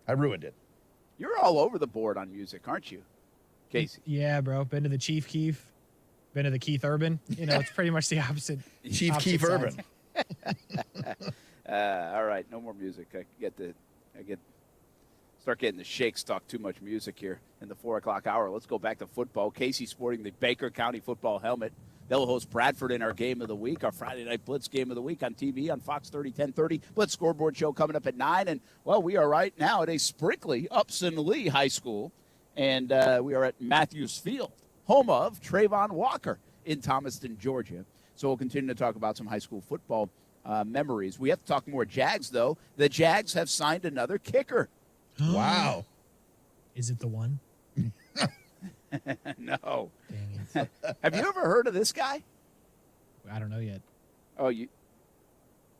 I ruined it. You're all over the board on music, aren't you, Casey? Yeah, bro. Been to the Chief Keef. Been to the Keith Urban. You know, it's pretty much the opposite. Chief opposite Keef sides. Urban. All right, no more music. Start getting the shakes. Talk too much music here in the 4 o'clock hour. Let's go back to football. Casey sporting the Baker County football helmet. They'll host Bradford in our game of the week, our Friday Night Blitz game of the week on TV on Fox 30, 1030. Blitz scoreboard show coming up at 9. And, well, we are right now at a sprinkly Upson Lee High School. And we are at Matthews Field, home of Trayvon Walker in Thomaston, Georgia. So we'll continue to talk about some high school football memories. We have to talk more Jags, though. The Jags have signed another kicker. Wow. Is it the one? No. Dang it. Have you ever heard of this guy? I don't know yet. Oh, you.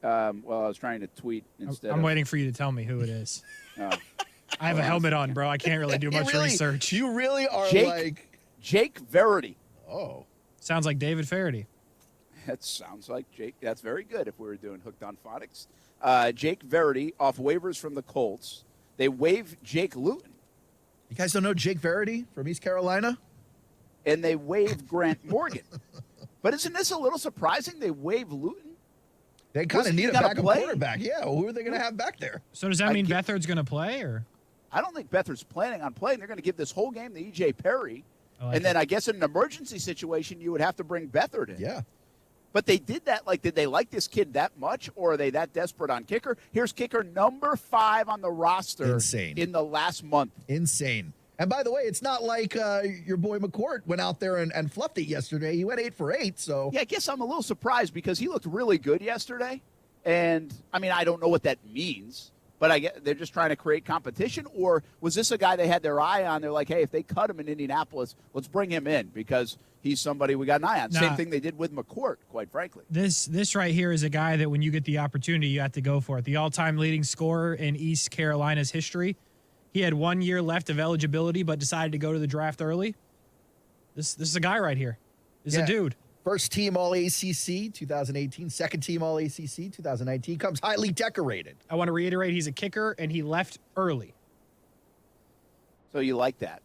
Well, I was trying to tweet instead. I'm waiting for you to tell me who it is. Oh. I have a helmet on, bro. I can't really do much research. You really are Jake Verity. Oh. Sounds like David Faraday. That sounds like Jake. That's very good if we were doing Hooked on Phonics. Jake Verity off waivers from the Colts. They waived Jake Luton. You guys don't know Jake Verity from East Carolina? And they waived Grant Morgan. But isn't this a little surprising? They waived Luton? They kind of need a backup quarterback. Yeah, well, who are they going to have back there? So does that mean Beathard's going to play? Or I don't think Beathard's planning on playing. They're going to give this whole game to E.J. Perry. like Then I guess in an emergency situation, you would have to bring Beathard in. Yeah. But they did that, did they like this kid that much, or are they that desperate on kicker? Here's kicker number 5 on the roster. Insane. In the last month. Insane. And by the way, it's not like your boy McCourt went out there and fluffed it yesterday. He went 8 for 8, so. Yeah, I guess I'm a little surprised because he looked really good yesterday. And, I mean, I don't know what that means, but I guess they're just trying to create competition. Or was this a guy they had their eye on? They're like, hey, if they cut him in Indianapolis, let's bring him in because he's somebody we got an eye on. Nah. Same thing they did with McCourt, quite frankly. This right here is a guy that when you get the opportunity, you have to go for it. The all-time leading scorer in East Carolina's history. He had 1 year left of eligibility, but decided to go to the draft early. This is a guy right here. This is a dude. First team All-ACC 2018, second team All-ACC 2019. Comes highly decorated. I want to reiterate, he's a kicker, and he left early. So you like that?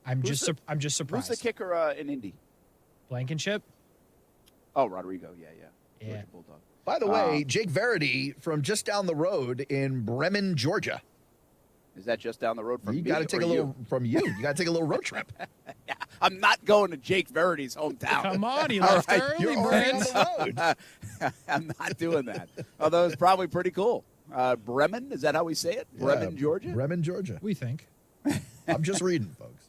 I'm just surprised. Who's the kicker in Indy? Blankenship? Oh, Rodrigo. Yeah. Yeah. Georgia Bulldog. By the way, Jake Verity from just down the road in Bremen, Georgia. Is that just down the road from you me? Got to take a little from you. You got to take a little road trip. Yeah, I'm not going to Jake Verity's hometown. Come on, he left early, You're already on the road. I'm not doing that. Although it's probably pretty cool. Bremen, is that how we say it? Bremen, Georgia? Bremen, Georgia. We think. I'm just reading, folks.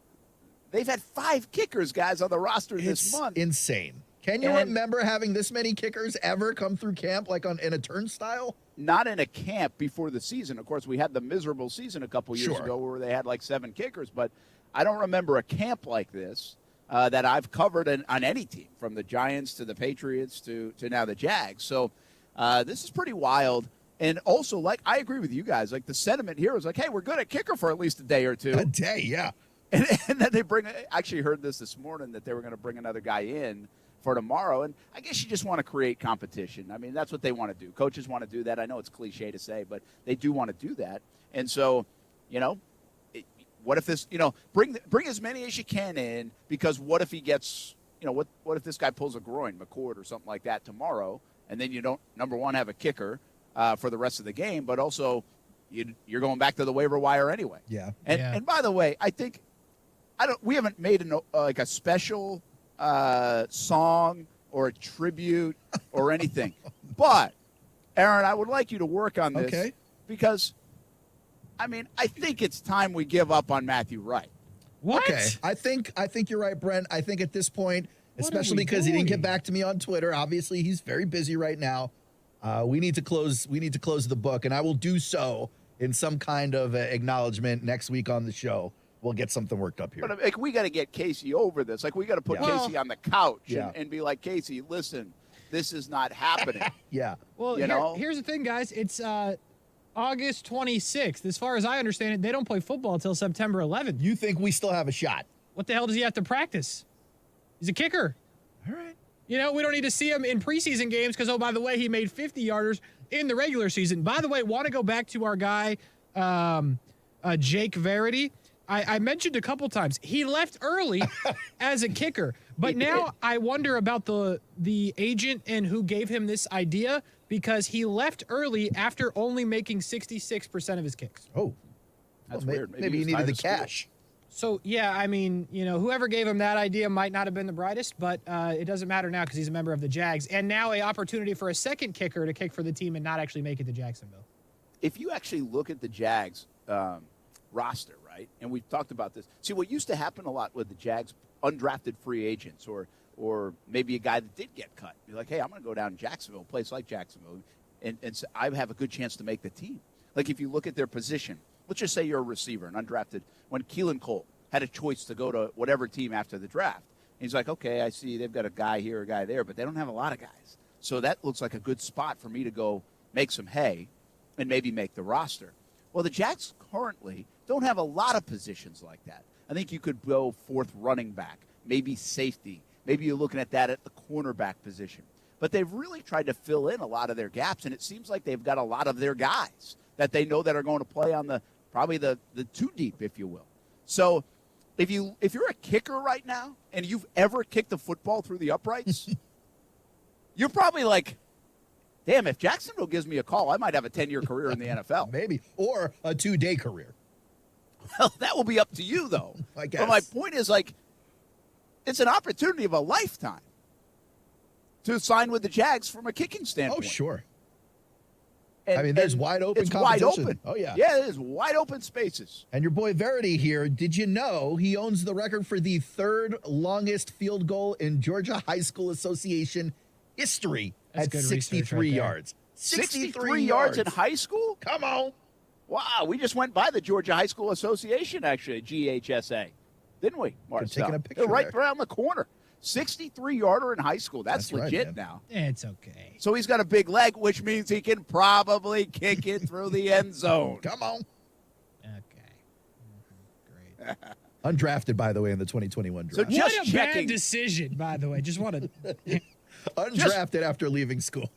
They've had 5 kickers, guys, on the roster this month. Insane. Can you remember having this many kickers ever come through camp, like in a turnstile? Not in a camp before the season. Of course, we had the miserable season a couple years ago where they had like 7 kickers, but I don't remember a camp like this that I've covered on any team, from the Giants to the Patriots to now the Jags. So this is pretty wild. And also, I agree with you guys. Like, the sentiment here is like, hey, we're good at kicker for at least a day or two. A day, yeah. And then they I actually heard this morning that they were going to bring another guy in for tomorrow. And I guess you just want to create competition. I mean, that's what they want to do. Coaches want to do that. I know it's cliche to say, but they do want to do that. And so, what if this, bring as many as you can in, because what if he gets, what if this guy pulls a groin, McCourt or something like that tomorrow, and then you don't, number one, have a kicker for the rest of the game, but also you're going back to the waiver wire anyway. Yeah. And by the way, I think we haven't made like a special song or a tribute or anything. But Aaron, I would like you to work on this because I think it's time we give up on Matthew Wright. What? Okay. I think you're right, Brent. I think at this point, especially because he didn't get back to me on Twitter, obviously he's very busy right now. We need to close the book, and I will do so in some kind of acknowledgement next week on the show. We'll get something worked up here. But we got to get Casey over this. Like, we got to put Casey on the couch and be like, Casey, listen, this is not happening. Yeah. Well, here's the thing, guys. It's August 26th. As far as I understand it, they don't play football until September 11th. You think we still have a shot? What the hell does he have to practice? He's a kicker. All right. We don't need to see him in preseason games because, oh, by the way, he made 50-yarders in the regular season. By the way, want to go back to our guy, Jake Verity. I mentioned a couple times he left early as a kicker, but now I wonder about the agent and who gave him this idea because he left early after only making 66% of his kicks. Oh, that's weird. Maybe he needed the cash. So, yeah, whoever gave him that idea might not have been the brightest, but it doesn't matter now because he's a member of the Jags. And now an opportunity for a second kicker to kick for the team and not actually make it to Jacksonville. If you actually look at the Jags roster, right, and we've talked about this. See, what used to happen a lot with the Jags undrafted free agents or maybe a guy that did get cut. You're like, hey, I'm going to go down to Jacksonville, a place like Jacksonville, and so I have a good chance to make the team. Like if you look at their position, let's just say you're a receiver, an undrafted. When Keelan Cole had a choice to go to whatever team after the draft, he's like, okay, I see they've got a guy here, a guy there, but they don't have a lot of guys. So that looks like a good spot for me to go make some hay and maybe make the roster. Well, the Jags currently don't have a lot of positions like that. I think you could go fourth running back, maybe safety. Maybe you're looking at that at the cornerback position. But they've really tried to fill in a lot of their gaps, and it seems like they've got a lot of their guys that they know that are going to play on probably the two deep, if you will. So if you're a kicker right now and you've ever kicked a football through the uprights, you're probably like, damn, if Jacksonville gives me a call, I might have a 10-year career in the NFL. Maybe. Or a 2-day career. Well, that will be up to you, though. I guess. But my point is, it's an opportunity of a lifetime to sign with the Jags from a kicking standpoint. Oh, sure. And, there's wide open it's competition. Wide open. Oh, yeah. Yeah, there's wide open spaces. And your boy Verity here, did you know he owns the record for the third longest field goal in Georgia High School Association history at 63 yards? 63 yards in high school? Come on. Wow, we just went by the Georgia High School Association, actually, GHSA. Didn't we, Marcel? Taking a picture They're right there. around the corner. 63-yarder in high school. That's legit right, now. It's okay. So he's got a big leg, which means he can probably kick it through the end zone. Come on. Okay. Great. Undrafted, by the way, in the 2021 So draft. just what a checking. bad decision, by the way. Just want to. Undrafted after leaving school.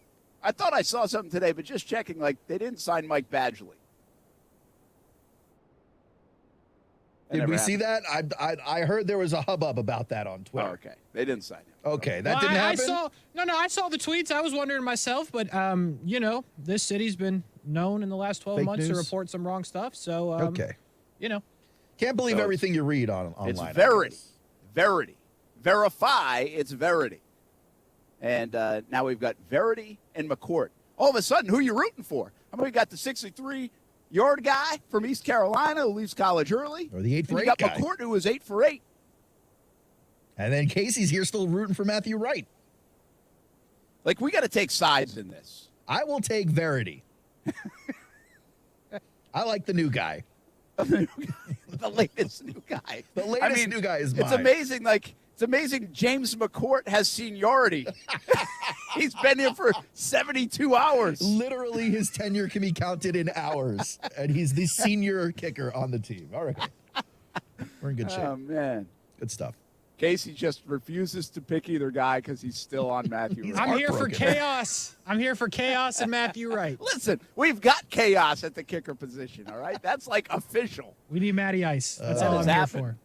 I thought I saw something today, but just checking, they didn't sign Mike Badgley. Did we see that? I heard there was a hubbub about that on Twitter. Oh, okay. They didn't sign him. Okay, that didn't happen? I saw the tweets. I was wondering myself, but, this city's been known in the last 12 Fake months to news? report some wrong stuff. So, Okay. Can't believe So everything you read online. It's I Verity. guess. Verity. Verify, it's Verity. And now we've got Verity and McCourt. All of a sudden, who are you rooting for? We got the 63-yard guy from East Carolina who leaves college early. Or the 8 for 8 You got guy. McCourt who was 8 for 8. And then Casey's here still rooting for Matthew Wright. We got to take sides in this. I will take Verity. I like the new guy. The latest new guy. The latest new guy is It's mine. amazing. It's amazing James McCourt has seniority. He's been here for 72 hours. Literally, his tenure can be counted in hours, and he's the senior kicker on the team. All right. We're in good shape. Oh, man. Good stuff. Casey just refuses to pick either guy because he's still on Matthew Wright. I'm here for chaos. I'm here for chaos and Matthew Wright. Listen, we've got chaos at the kicker position, all right? That's official. We need Matty Ice. That's That all has I'm here happened. for.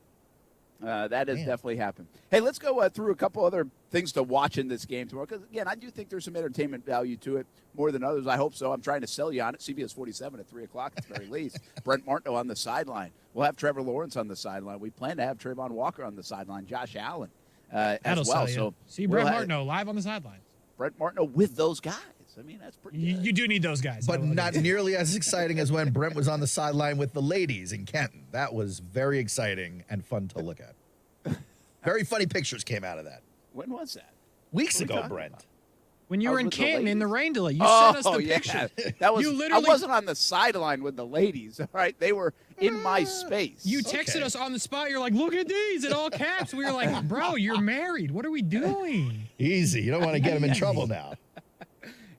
That has definitely happened. Hey, let's go through a couple other things to watch in this game tomorrow. Because, again, I do think there's some entertainment value to it more than others. I hope so. I'm trying to sell you on it. CBS 47 at 3 o'clock at the very least. Brent Martineau on the sideline. We'll have Trevor Lawrence on the sideline. We plan to have Trayvon Walker on the sideline, Josh Allen as well. So see Brent Martineau live on the sideline. Brent Martineau with those guys. I mean, that's pretty good. You do need those guys. But not nearly as exciting as when Brent was on the sideline with the ladies in Canton. That was very exciting and fun to look at. Very funny pictures came out of that. When was that? Weeks ago, Brent. About? When you were in Canton in the rain delay. You sent us the picture. Yeah. That was, you literally, I wasn't on the sideline with the ladies, all right? They were in my space. You texted us on the spot. You're like, look at these in all caps. We were like, bro, you're married. What are we doing? Easy. You don't want to get him in trouble now.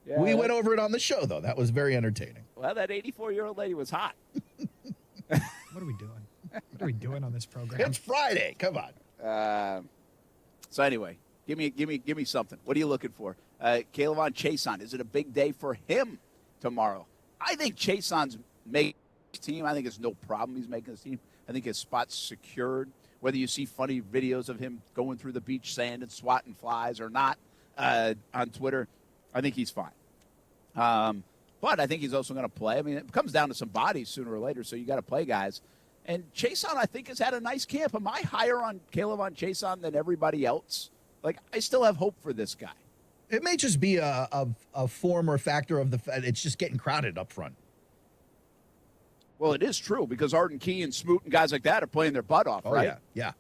Yeah. We went over it on the show, though. That was very entertaining. Well, that 84-year-old lady was hot. What are we doing? What are we doing on this program? It's Friday. Come on. So anyway, give me something. What are you looking for? Kayvon Chason, is it a big day for him tomorrow? I think Chason's making his team. I think there's no problem he's making his team. I think his spot's secured. Whether you see funny videos of him going through the beach sand and swatting flies or not on Twitter, I think he's fine. But I think he's also going to play. I mean, it comes down to some bodies sooner or later, so you got to play guys. And Chason, I think, has had a nice camp. Am I higher on Kayvon Chason than everybody else? Like, I still have hope for this guy. It may just be a form or factor of it's just getting crowded up front. Well, it is true because Arden Key and Smoot and guys like that are playing their butt off, right? Yeah.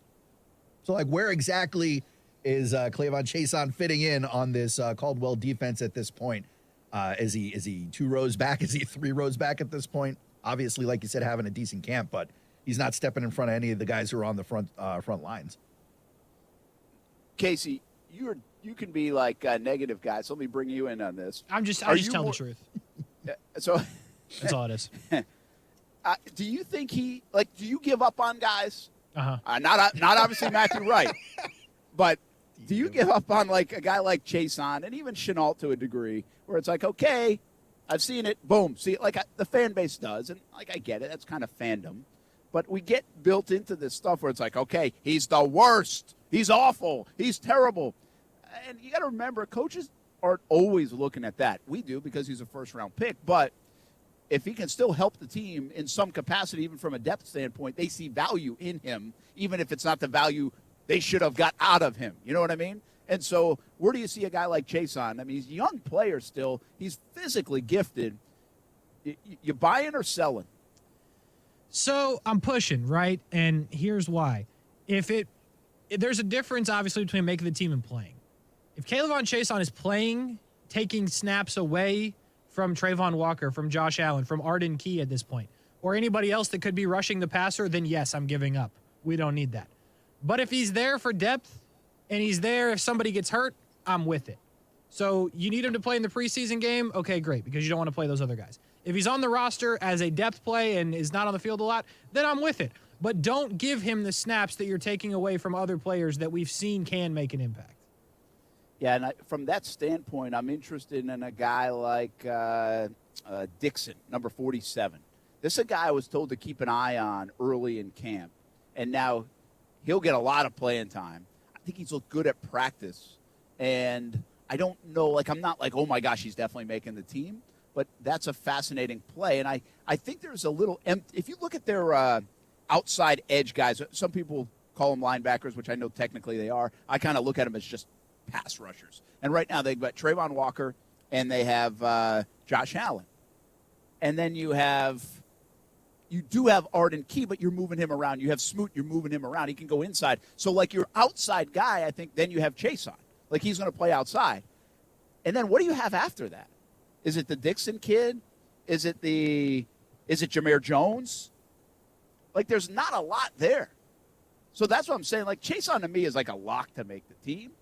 So, like, where exactly is Kayvon Chason fitting in on this Caldwell defense at this point? Is he 2 rows back? Is he 3 rows back at this point? Obviously, like you said, having a decent camp, but he's not stepping in front of any of the guys who are on the front lines. Casey, you can be like a negative guy, so let me bring you in on this. I just tell the truth. So that's all it is. Do you think do you give up on guys? Uh-huh. Not obviously Matthew Wright, but do you give up on like a guy like Chason and even Chenault to a degree where it's like, okay, I've seen it, boom. See, like the fan base does, and like I get it, that's kind of fandom. But we get built into this stuff where it's like, okay, he's the worst. He's awful. He's terrible. And you got to remember, coaches aren't always looking at that. We do because he's a first-round pick. But if he can still help the team in some capacity, even from a depth standpoint, they see value in him, even if it's not the value they should have got out of him. You know what I mean? And so where do you see a guy like Chason? I mean, he's a young player still. He's physically gifted. You buying or selling? So I'm pushing, right? And here's why. There's a difference, obviously, between making the team and playing. If Kayvon Chason is playing, taking snaps away from Trayvon Walker, from Josh Allen, from Arden Key at this point, or anybody else that could be rushing the passer, then yes, I'm giving up. We don't need that. But if he's there for depth and he's there if somebody gets hurt, I'm with it. So you need him to play in the preseason game? Okay, great, because you don't want to play those other guys. If he's on the roster as a depth play and is not on the field a lot, then I'm with it. But don't give him the snaps that you're taking away from other players that we've seen can make an impact. Yeah, and from that standpoint, I'm interested in a guy like Dixon, number 47. This is a guy I was told to keep an eye on early in camp, and now he'll get a lot of playing time. I think he's looked good at practice, and I don't know, like I'm not like, oh, my gosh, he's definitely making the team, but that's a fascinating play, and I think there's a little if you look at their outside edge guys, some people call them linebackers, which I know technically they are. I kind of look at them as just pass rushers. And right now they've got Trayvon Walker and they have Josh Allen. And then you do have Arden Key, but you're moving him around. You have Smoot, you're moving him around. He can go inside. So like your outside guy, I think then you have Chason. Like he's going to play outside. And then what do you have after that? Is it the Dixon kid? Is it Jameer Jones? Like there's not a lot there. So that's what I'm saying. Like Chason to me is like a lock to make the team.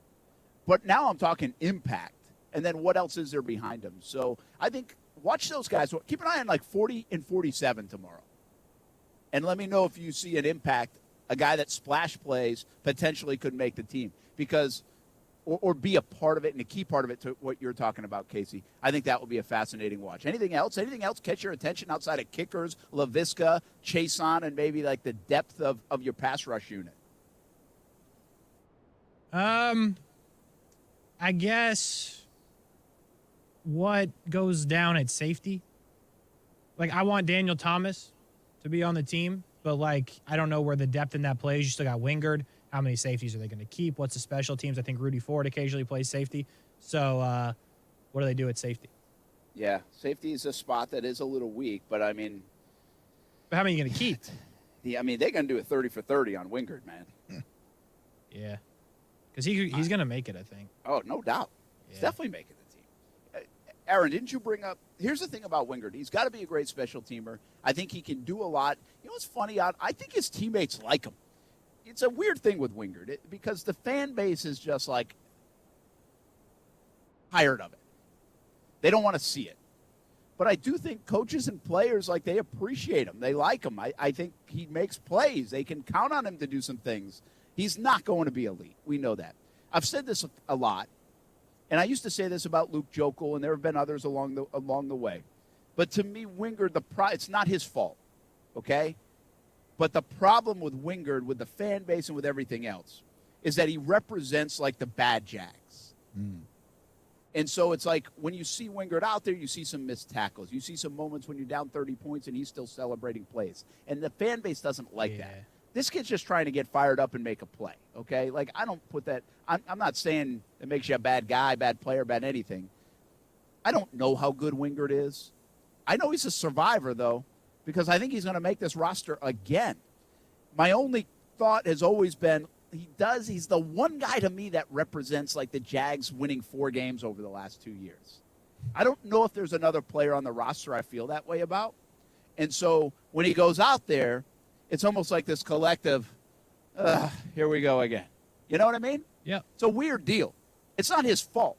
But now I'm talking impact. And then what else is there behind him? So I think watch those guys. Keep an eye on like 40 and 47 tomorrow. And let me know if you see an impact, a guy that splash plays potentially could make the team. Because or be a part of it and a key part of it to what you're talking about, Casey. I think that will be a fascinating watch. Anything else? Anything else catch your attention outside of kickers, LaVisca, Chason, and maybe like the depth of your pass rush unit? I guess what goes down at safety. Like, I want Daniel Thomas to be on the team, but, like, I don't know where the depth in that plays. You still got Wingard. How many safeties are they going to keep? What's the special teams? I think Rudy Ford occasionally plays safety. So what do they do at safety? Yeah, safety is a spot that is a little weak, but, I mean. But how many are you going to keep? Yeah, I mean, they're going to do a 30 for 30 on Wingard, man. Yeah. Because he's going to make it, I think. Oh, no doubt. He's definitely making the team. Aaron, didn't you bring up – here's the thing about Wingard. He's got to be a great special teamer. I think he can do a lot. You know what's funny? I think his teammates like him. It's a weird thing with Wingard because the fan base is just, like, tired of it. They don't want to see it. But I do think coaches and players, like, they appreciate him. They like him. I think he makes plays. They can count on him to do some things. He's not going to be elite. We know that. I've said this a lot, and I used to say this about Luke Jokel, and there have been others along the way. But to me, Wingard, it's not his fault, okay? But the problem with Wingard, with the fan base and with everything else, is that he represents, like, the bad Jags. And so it's like when you see Wingard out there, you see some missed tackles. You see some moments when you're down 30 points and he's still celebrating plays. And the fan base doesn't like that. This kid's just trying to get fired up and make a play, okay? Like, I don't put that – I'm not saying it makes you a bad guy, bad player, bad anything. I don't know how good Wingard is. I know he's a survivor, though, because I think he's going to make this roster again. My only thought has always been he's the one guy to me that represents, like, the Jags winning 4 games over the last 2 years. I don't know if there's another player on the roster I feel that way about. And so when he goes out there – it's almost like this collective, here we go again. You know what I mean? Yeah. It's a weird deal. It's not his fault,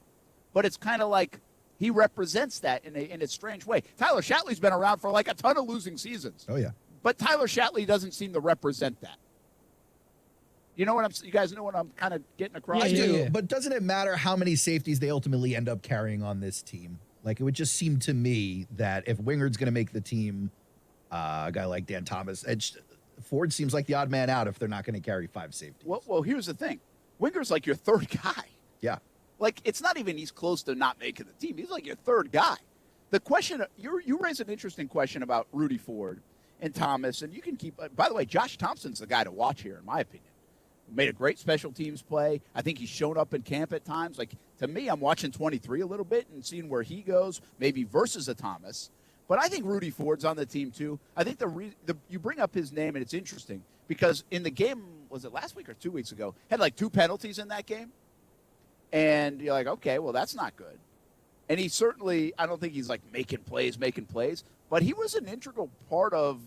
but it's kind of like he represents that in a strange way. Tyler Shatley's been around for like a ton of losing seasons. Oh, yeah. But Tyler Shatley doesn't seem to represent that. You know what you guys know what I'm kind of getting across? I do, but doesn't it matter how many safeties they ultimately end up carrying on this team? Like, it would just seem to me that if Wingard's going to make the team, a guy like Dan Thomas, Ford seems like the odd man out if they're not going to carry 5 safeties. Well, here's the thing. Wingard's like your third guy. Yeah. Like, it's not even he's close to not making the team. He's like your third guy. The question, you raise an interesting question about Rudy Ford and Thomas, and you can keep, by the way, Josh Thompson's the guy to watch here, in my opinion. Made a great special teams play. I think he's shown up in camp at times. Like, to me, I'm watching 23 a little bit and seeing where he goes, maybe versus a Thomas. But I think Rudy Ford's on the team, too. I think you bring up his name, and it's interesting because in the game, was it last week or 2 weeks ago, had like 2 penalties in that game. And you're like, okay, well, that's not good. And he certainly, I don't think he's like making plays, but he was an integral part of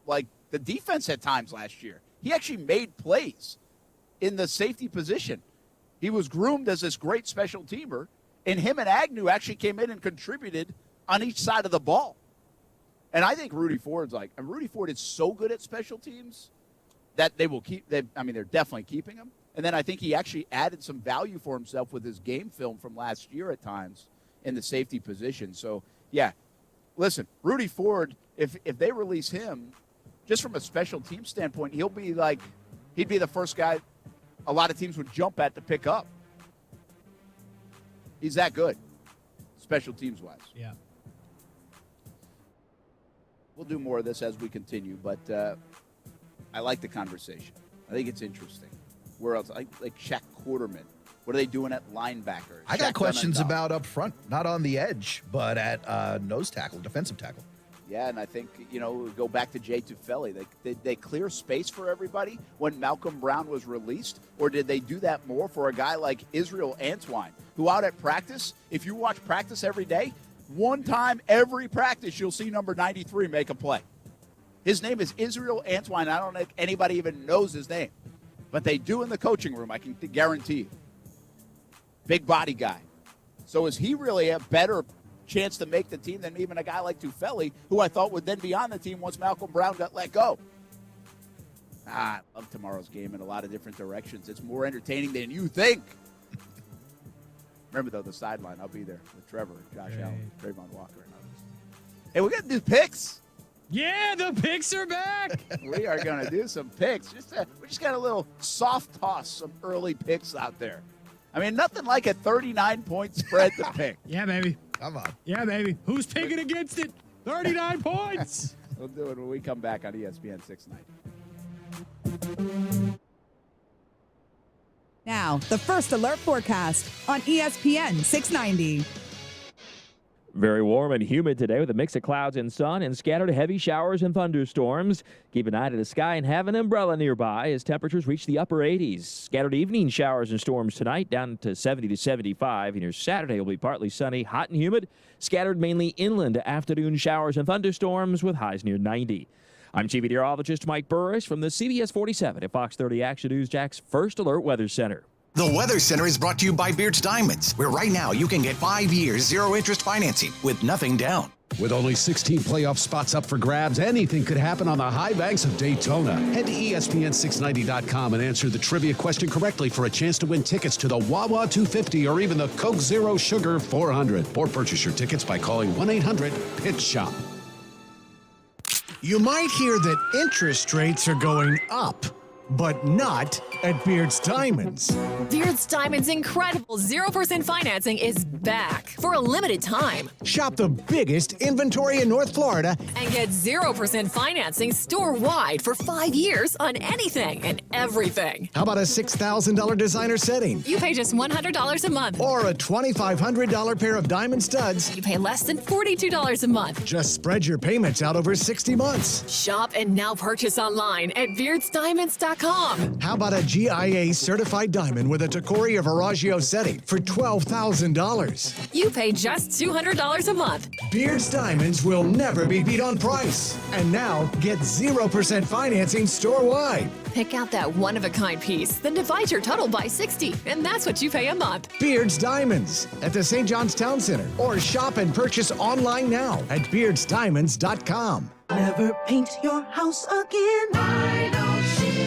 like the defense at times last year. He actually made plays in the safety position. He was groomed as this great special teamer, and him and Agnew actually came in and contributed on each side of the ball. And I think Rudy Ford is so good at special teams that they will they're definitely keeping him. And then I think he actually added some value for himself with his game film from last year at times in the safety position. So, yeah, listen, Rudy Ford, if they release him, just from a special team standpoint, he'd be the first guy a lot of teams would jump at to pick up. He's that good, special teams-wise. Yeah. We'll do more of this as we continue, but I like the conversation. I think it's interesting. Where else? Like Shaq Quarterman. What are they doing at linebacker? I got questions about up front, not on the edge, but at nose tackle, defensive tackle. Yeah, and I think, go back to Jay Tufele. Did they clear space for everybody when Malcolm Brown was released? Or did they do that more for a guy like Israel Antwine, who out at practice, if you watch practice every day, one time every practice you'll see number 93 make a play. His name is Israel Antwine. I don't think anybody even knows his name. But they do in the coaching room, I can guarantee you. Big body guy. So is he really a better chance to make the team than even a guy like Tufele, who I thought would then be on the team once Malcolm Brown got let go? I love tomorrow's game in a lot of different directions. It's more entertaining than you think. Remember, though, the sideline, I'll be there with Trevor, Josh Allen, Trayvon Walker, and others. Hey, we got to do picks. Yeah, the picks are back. We are going to do some picks. We just got a little soft toss, some early picks out there. I mean, nothing like a 39-point spread to pick. Yeah, baby. Come on. Yeah, baby. Who's picking against it? 39 points. We'll do it when we come back on ESPN 690. Now, the first alert forecast on ESPN 690. Very warm and humid today with a mix of clouds and sun and scattered heavy showers and thunderstorms. Keep an eye to the sky and have an umbrella nearby as temperatures reach the upper 80s. Scattered evening showers and storms tonight down to 70 to 75. And your Saturday will be partly sunny, hot and humid. Scattered mainly inland afternoon showers and thunderstorms with highs near 90. I'm Chief Meteorologist Mike Burris from the CBS 47 at Fox 30 Action News Jack's First Alert Weather Center. The Weather Center is brought to you by Beards Diamonds, where right now you can get 5 years, zero-interest financing with nothing down. With only 16 playoff spots up for grabs, anything could happen on the high banks of Daytona. Head to ESPN690.com and answer the trivia question correctly for a chance to win tickets to the Wawa 250 or even the Coke Zero Sugar 400. Or purchase your tickets by calling 1-800-PITCH-SHOP. You might hear that interest rates are going up, but not at Beards Diamonds. Beards Diamonds' incredible 0% financing is back for a limited time. Shop the biggest inventory in North Florida and get 0% financing store-wide for 5 years on anything and everything. How about a $6,000 designer setting? You pay just $100 a month. Or a $2,500 pair of diamond studs. You pay less than $42 a month. Just spread your payments out over 60 months. Shop and now purchase online at BeardsDiamonds.com. How about a GIA certified diamond with a Tacori or Veragio setting for $12,000? You pay just $200 a month. Beards Diamonds will never be beat on price. And now get 0% financing store-wide. Pick out that one-of-a-kind piece, then divide your total by 60, and that's what you pay a month. Beards Diamonds at the St. John's Town Center. Or shop and purchase online now at BeardsDiamonds.com. Never paint your house again.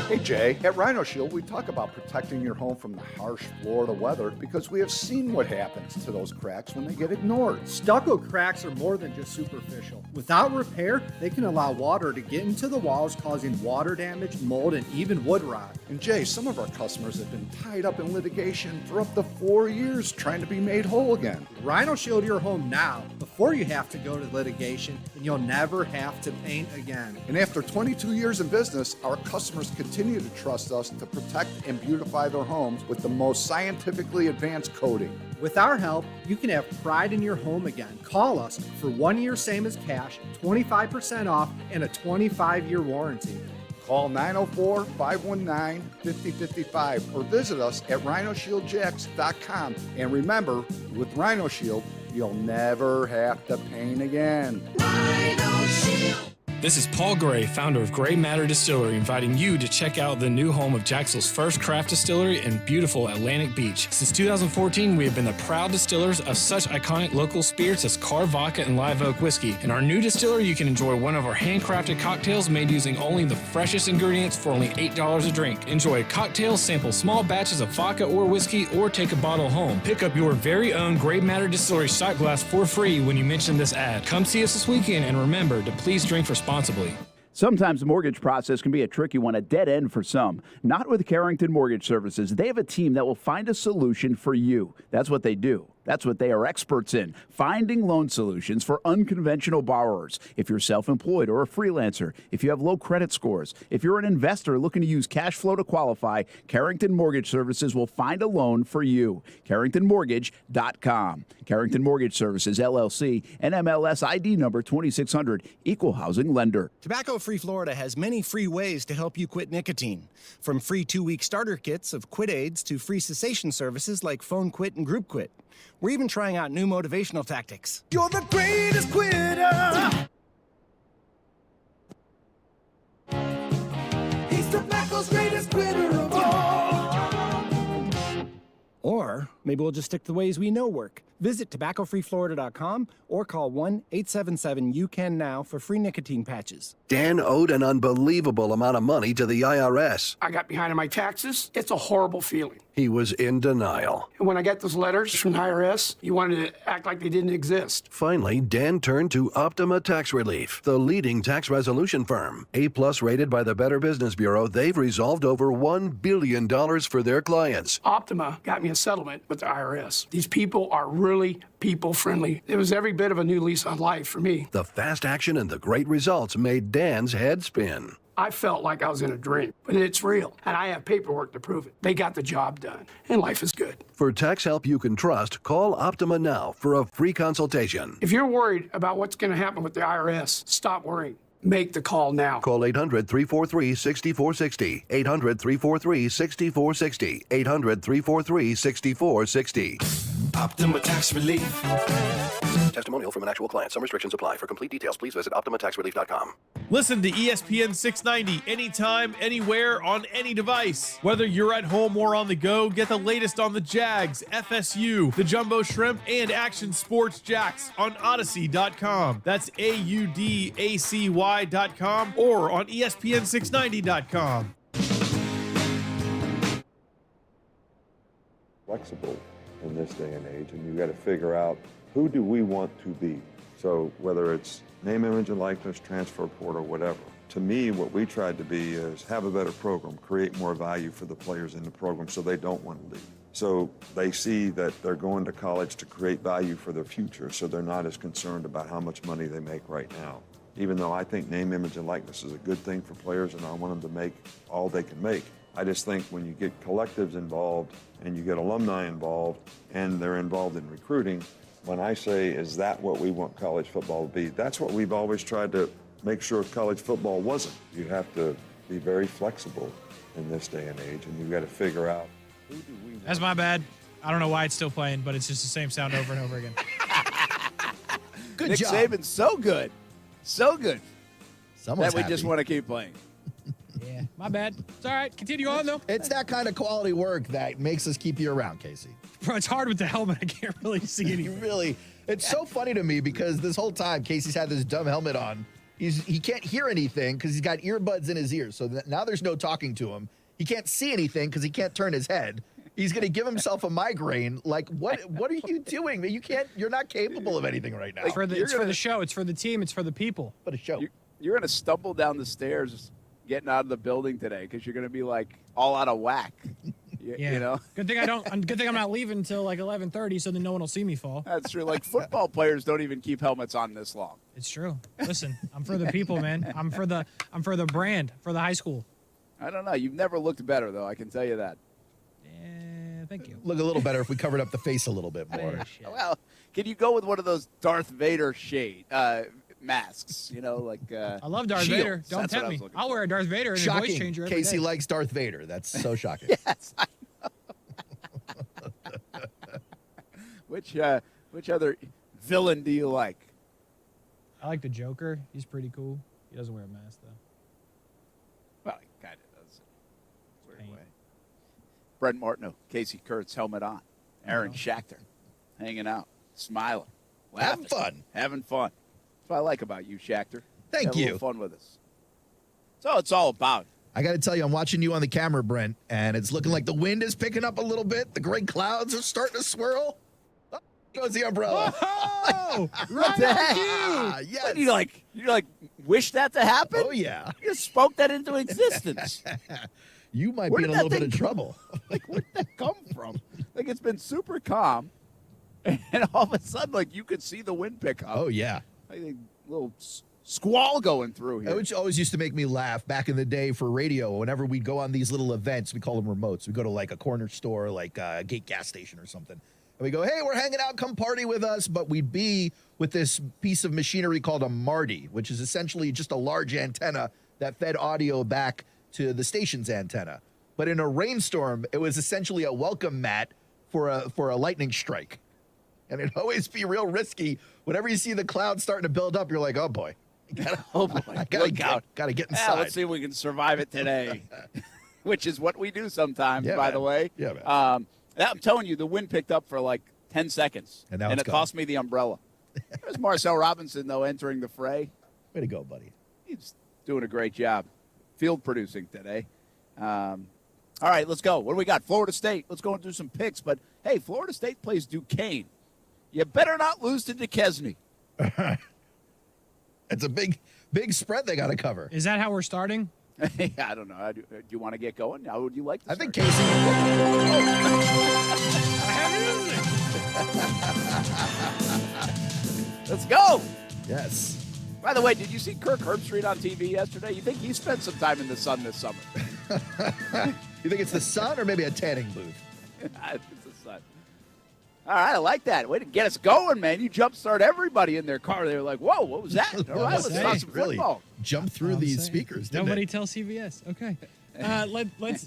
Hey Jay, at Rhino Shield we talk about protecting your home from the harsh Florida weather because we have seen what happens to those cracks when they get ignored. Stucco cracks are more than just superficial. Without repair, they can allow water to get into the walls, causing water damage, mold, and even wood rot. And Jay, some of our customers have been tied up in litigation for up to 4 years trying to be made whole again. Rhino Shield your home now before you have to go to litigation, and you'll never have to paint again. And after 22 years in business, our customers continue to trust us to protect and beautify their homes with the most scientifically advanced coating. With our help, you can have pride in your home again. Call us for 1 year same as cash, 25% off, and a 25-year warranty. Call 904-519-5055 or visit us at rhinoshieldjacks.com. And remember, with Rhino Shield, you'll never have to paint again. Rhino Shield. This is Paul Gray, founder of Gray Matter Distillery, inviting you to check out the new home of Jacksonville's first craft distillery in beautiful Atlantic Beach. Since 2014, we have been the proud distillers of such iconic local spirits as Carr Vodka and Live Oak Whiskey. In our new distillery, you can enjoy one of our handcrafted cocktails made using only the freshest ingredients for only $8 a drink. Enjoy a cocktail, sample small batches of vodka or whiskey, or take a bottle home. Pick up your very own Gray Matter Distillery shot glass for free when you mention this ad. Come see us this weekend, and remember to please drink responsibly. Sometimes the mortgage process can be a tricky one, a dead end for some. Not with Carrington Mortgage Services. They have a team that will find a solution for you. That's what they do. That's what they are experts in, finding loan solutions for unconventional borrowers. If you're self-employed or a freelancer, if you have low credit scores, if you're an investor looking to use cash flow to qualify, Carrington Mortgage Services will find a loan for you. CarringtonMortgage.com. Carrington Mortgage Services, LLC, NMLS ID number 2600, Equal Housing Lender. Tobacco-Free Florida has many free ways to help you quit nicotine. From free 2-week starter kits of quit aids to free cessation services like Phone Quit and Group Quit. We're even trying out new motivational tactics. You're the greatest quitter. He's tobacco's greatest quitter of all. Or Maybe we'll just stick to the ways we know work. Visit tobaccofreeflorida.com or call 1-877-UCAN-NOW for free nicotine patches. Dan owed an unbelievable amount of money to the IRS. I got behind on my taxes. It's a horrible feeling. He was in denial. And when I got those letters from the IRS, you wanted to act like they didn't exist. Finally, Dan turned to Optima Tax Relief, the leading tax resolution firm. A-plus rated by the Better Business Bureau, they've resolved over $1 billion for their clients. Optima got me a settlement with the IRS. These people are really people-friendly. It was every bit of a new lease on life for me. The fast action and the great results made Dan's head spin. I felt like I was in a dream, but it's real, and I have paperwork to prove it. They got the job done, and life is good. For tax help you can trust, call Optima now for a free consultation. If you're worried about what's going to happen with the IRS, stop worrying. Make the call now. Call 800-343-6460. 800-343-6460. 800-343-6460. Optima Tax Relief. Testimonial from an actual client. Some restrictions apply. For complete details, please visit OptimaTaxRelief.com. Listen to ESPN 690 anytime, anywhere, on any device. Whether you're at home or on the go, get the latest on the Jags, FSU, the Jumbo Shrimp, and Action Sports Jacks on Odyssey.com. That's AUDACY.com or on ESPN690.com. Flexible in this day and age, and you got to figure out, who do we want to be? So whether it's name, image, and likeness, transfer portal, whatever. To me, what we tried to be is have a better program, create more value for the players in the program so they don't want to leave. So they see that they're going to college to create value for their future, so they're not as concerned about how much money they make right now. Even though I think name, image, and likeness is a good thing for players, and I want them to make all they can make. I just think when you get collectives involved and you get alumni involved and they're involved in recruiting, when I say, is that what we want college football to be? That's what we've always tried to make sure college football wasn't. You have to be very flexible in this day and age, and you've got to figure out, who do we want? That's my bad. I don't know why it's still playing, but it's just the same sound over and over again. Good Nick job. Saban's so good. So good. Someone's that we happy. just want to keep playing. Yeah, my bad. It's all right. Continue on, though. It's that kind of quality work that makes us keep you around, Casey. Bro, it's hard with the helmet. I can't really see anything. It's so funny to me because this whole time Casey's had this dumb helmet on. He can't hear anything because he's got earbuds in his ears. So now there's no talking to him. He can't see anything because he can't turn his head. He's going to give himself a migraine. Like, what are you doing? You're not capable of anything right now. It's for the show. It's for the team. It's for the people. For the show. You're going to stumble down the stairs getting out of the building today because you're going to be like all out of whack. You know? Good thing I'm not leaving until like 11:30, so then no one will see me fall. That's true. Like football players don't even keep helmets on this long. It's true. Listen, I'm for the people, man. I'm for the brand, for the high school. I don't know. You've never looked better though. I can tell you that. Yeah, thank you. Look a little better if we covered up the face a little bit more. Well, can you go with one of those Darth Vader masks? You know, like I love Darth shields. Vader. Don't tempt me. I'll wear a Darth Vader and a Shocking. voice changer every Casey day. likes Darth Vader. That's so shocking. Yes, I know. Which other villain do you like? I like the Joker. He's pretty cool. He doesn't wear a mask though. Well, he kind of does. Weird way. Brent Martineau, Casey Kurtz, helmet on. Aaron Schachter, hanging out, smiling, laughing, having fun. That's what I like about you, Schachter. Thank Have a you. little fun with us. That's all it's all about. I got to tell you, I'm watching you on the camera, Brent, and it's looking like the wind is picking up a little bit. The gray clouds are starting to swirl. Oh, there goes the umbrella. Oh, What the heck? Yes. What, you wish that to happen? Oh, yeah. You just spoke that into existence. You might Where be in a did little that bit of thing trouble. Like, where did that come from? Like, it's been super calm, and all of a sudden, like, you could see the wind pick up. Oh, yeah. Like a little squall going through here. Which always used to make me laugh back in the day for radio. Whenever we'd go on these little events, we call them remotes. We go to like a corner store, like a Gate gas station or something. And we go, hey, we're hanging out, come party with us. But we'd be with this piece of machinery called a Marty, which is essentially just a large antenna that fed audio back to the station's antenna. But in a rainstorm, it was essentially a welcome mat for a lightning strike. And it'd always be real risky. Whenever you see the clouds starting to build up, you're like, oh, boy. Gotta get inside. Let's see if we can survive it today, which is what we do sometimes, Yeah, by man. the way. Yeah, man. I'm telling you, the wind picked up for like 10 seconds, and it cost me the umbrella. There's Marcel Robinson, though, entering the fray. Way to go, buddy. He's doing a great job field producing today. All right, let's go. What do we got? Florida State. Let's go and do some picks. But, hey, Florida State plays Duquesne. You better not lose to Duquesne. It's a big spread they got to cover. Is that how we're starting? I don't know. Do you want to get going? How would you like to start? I think Casey. Let's go. Yes. By the way, did you see Kirk Herbstreit on TV yesterday? You think he spent some time in the sun this summer? You think it's the sun or maybe a tanning booth? I think it's the sun. All right, I like that. Way to get us going, man. You jumpstart everybody in their car. They were like, whoa, what was that? All right, let's talk some football. Jump through these speakers, didn't Nobody it? tell CBS. Okay.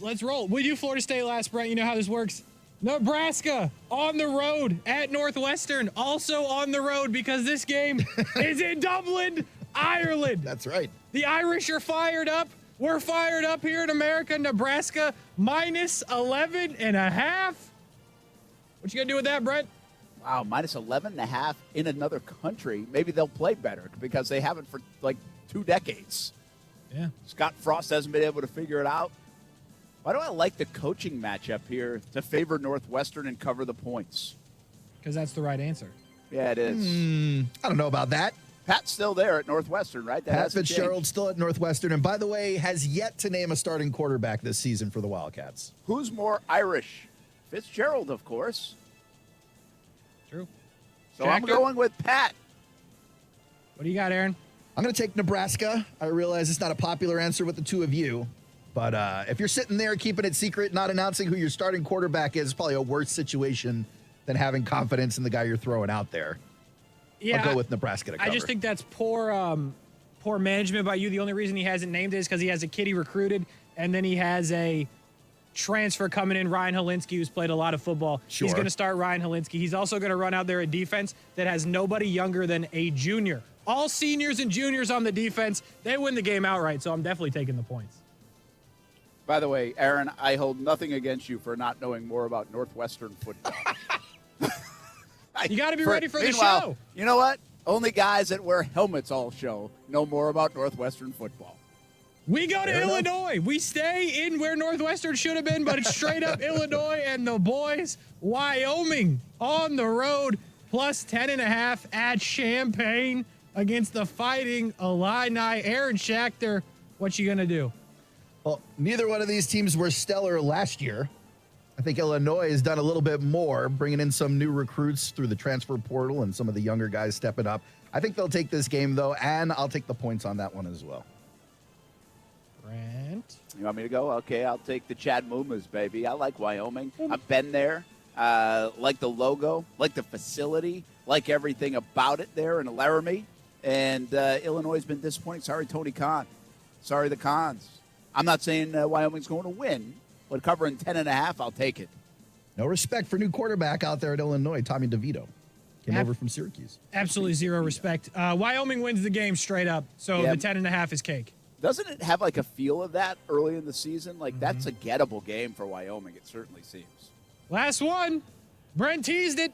Let's roll. We do Florida State last, Brent. You know how this works. Nebraska on the road at Northwestern, also on the road because this game is in Dublin, Ireland. That's right. The Irish are fired up. We're fired up here in America. Nebraska minus 11.5. What you gonna do with that, Brent? Wow, minus 11.5 in another country. Maybe they'll play better because they haven't for like 2 decades. Yeah. Scott Frost hasn't been able to figure it out. Why do I like the coaching matchup here to favor Northwestern and cover the points? Because that's the right answer. Yeah, it is. I don't know about that. Pat's still there at Northwestern, right? That Pat hasn't Fitzgerald changed. still at Northwestern, and by the way, has yet to name a starting quarterback this season for the Wildcats. Who's more Irish? Fitzgerald, of course. True. So I'm going with Pat. What do you got, Aaron? I'm going to take Nebraska. I realize it's not a popular answer with the two of you, but if you're sitting there keeping it secret, not announcing who your starting quarterback is, probably a worse situation than having confidence in the guy you're throwing out there. Yeah, I'll go with Nebraska to cover. I just think that's poor management by you. The only reason he hasn't named it is because he has a kid he recruited, and then he has a transfer coming in, Ryan Helinski, who's played a lot of football. Sure. He's going to start Ryan Helinski. He's also going to run out there a defense that has nobody younger than a junior. All seniors and juniors on the defense. They win the game outright, so I'm definitely taking the points. By the way, Aaron, I hold nothing against you for not knowing more about Northwestern football. You got to be ready for the Meanwhile, show. You know what? Only guys that wear helmets all show know more about Northwestern football. We go to Illinois. We stay in where Northwestern should have been, but it's straight up Illinois and the boys. Wyoming on the road, plus 10.5 at Champaign against the Fighting Illini. Aaron Schachter, what you going to do? Well, neither one of these teams were stellar last year. I think Illinois has done a little bit more, bringing in some new recruits through the transfer portal and some of the younger guys stepping up. I think they'll take this game, though, and I'll take the points on that one as well. Brent? You want me to go? Okay, I'll take the Chad Moomas, baby. I like Wyoming. I've been there. Like the logo, like the facility, like everything about it there in Laramie. And Illinois has been disappointing. Sorry, Tony Khan. Sorry, the Khans. I'm not saying Wyoming's going to win, but covering 10.5, I'll take it. No respect for new quarterback out there at Illinois, Tommy DeVito. Came over from Syracuse. Absolutely zero respect. Wyoming wins the game straight up, so Yeah. the 10.5 is cake. Doesn't it have like a feel of that early in the season? Like that's a gettable game for Wyoming. It certainly seems. Last one. Brent teased it.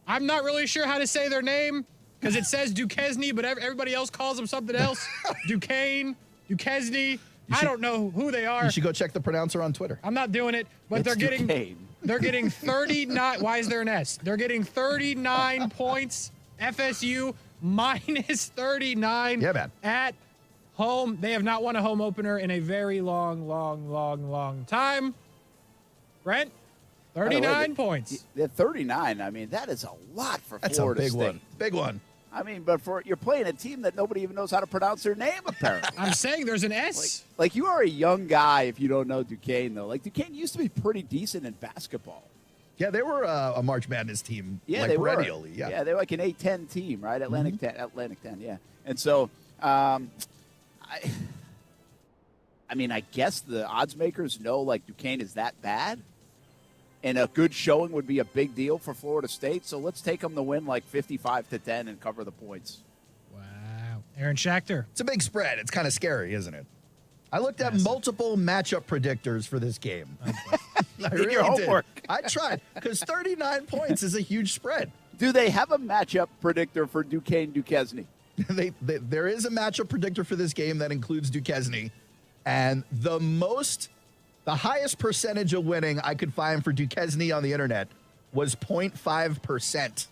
I'm not really sure how to say their name because it says Duquesne, but everybody else calls them something else. Duquesne, Duquesne. I don't know who they are. You should go check the pronouncer on Twitter. I'm not doing it, but It's they're getting 39. Why is there an S? They're getting 39 points. FSU minus 39 at home. They have not won a home opener in a very long time. Brent, 39 points. The 39. I mean, that is a lot for Florida That's a big State. one. Big one. I mean, but you're playing a team that nobody even knows how to pronounce their name, apparently. I'm saying there's an S. Like you are a young guy if you don't know Duquesne, though. Like Duquesne used to be pretty decent in basketball. Yeah, they were a March Madness team. Yeah, like they perennially. were. Yeah, they're like an A-10 team, right? Atlantic 10, yeah. And so, I mean, I guess the odds makers know like Duquesne is that bad, and a good showing would be a big deal for Florida State. So let's take them to win like 55-10 and cover the points. Wow, Aaron Schachter. It's a big spread. It's kind of scary, isn't it? I looked at multiple matchup predictors for this game. I did your homework. I tried, because 39 points is a huge spread. Do they have a matchup predictor for Duquesne? There is a matchup predictor for this game that includes Duquesne, and the highest percentage of winning I could find for Duquesne on the internet was 0.5%.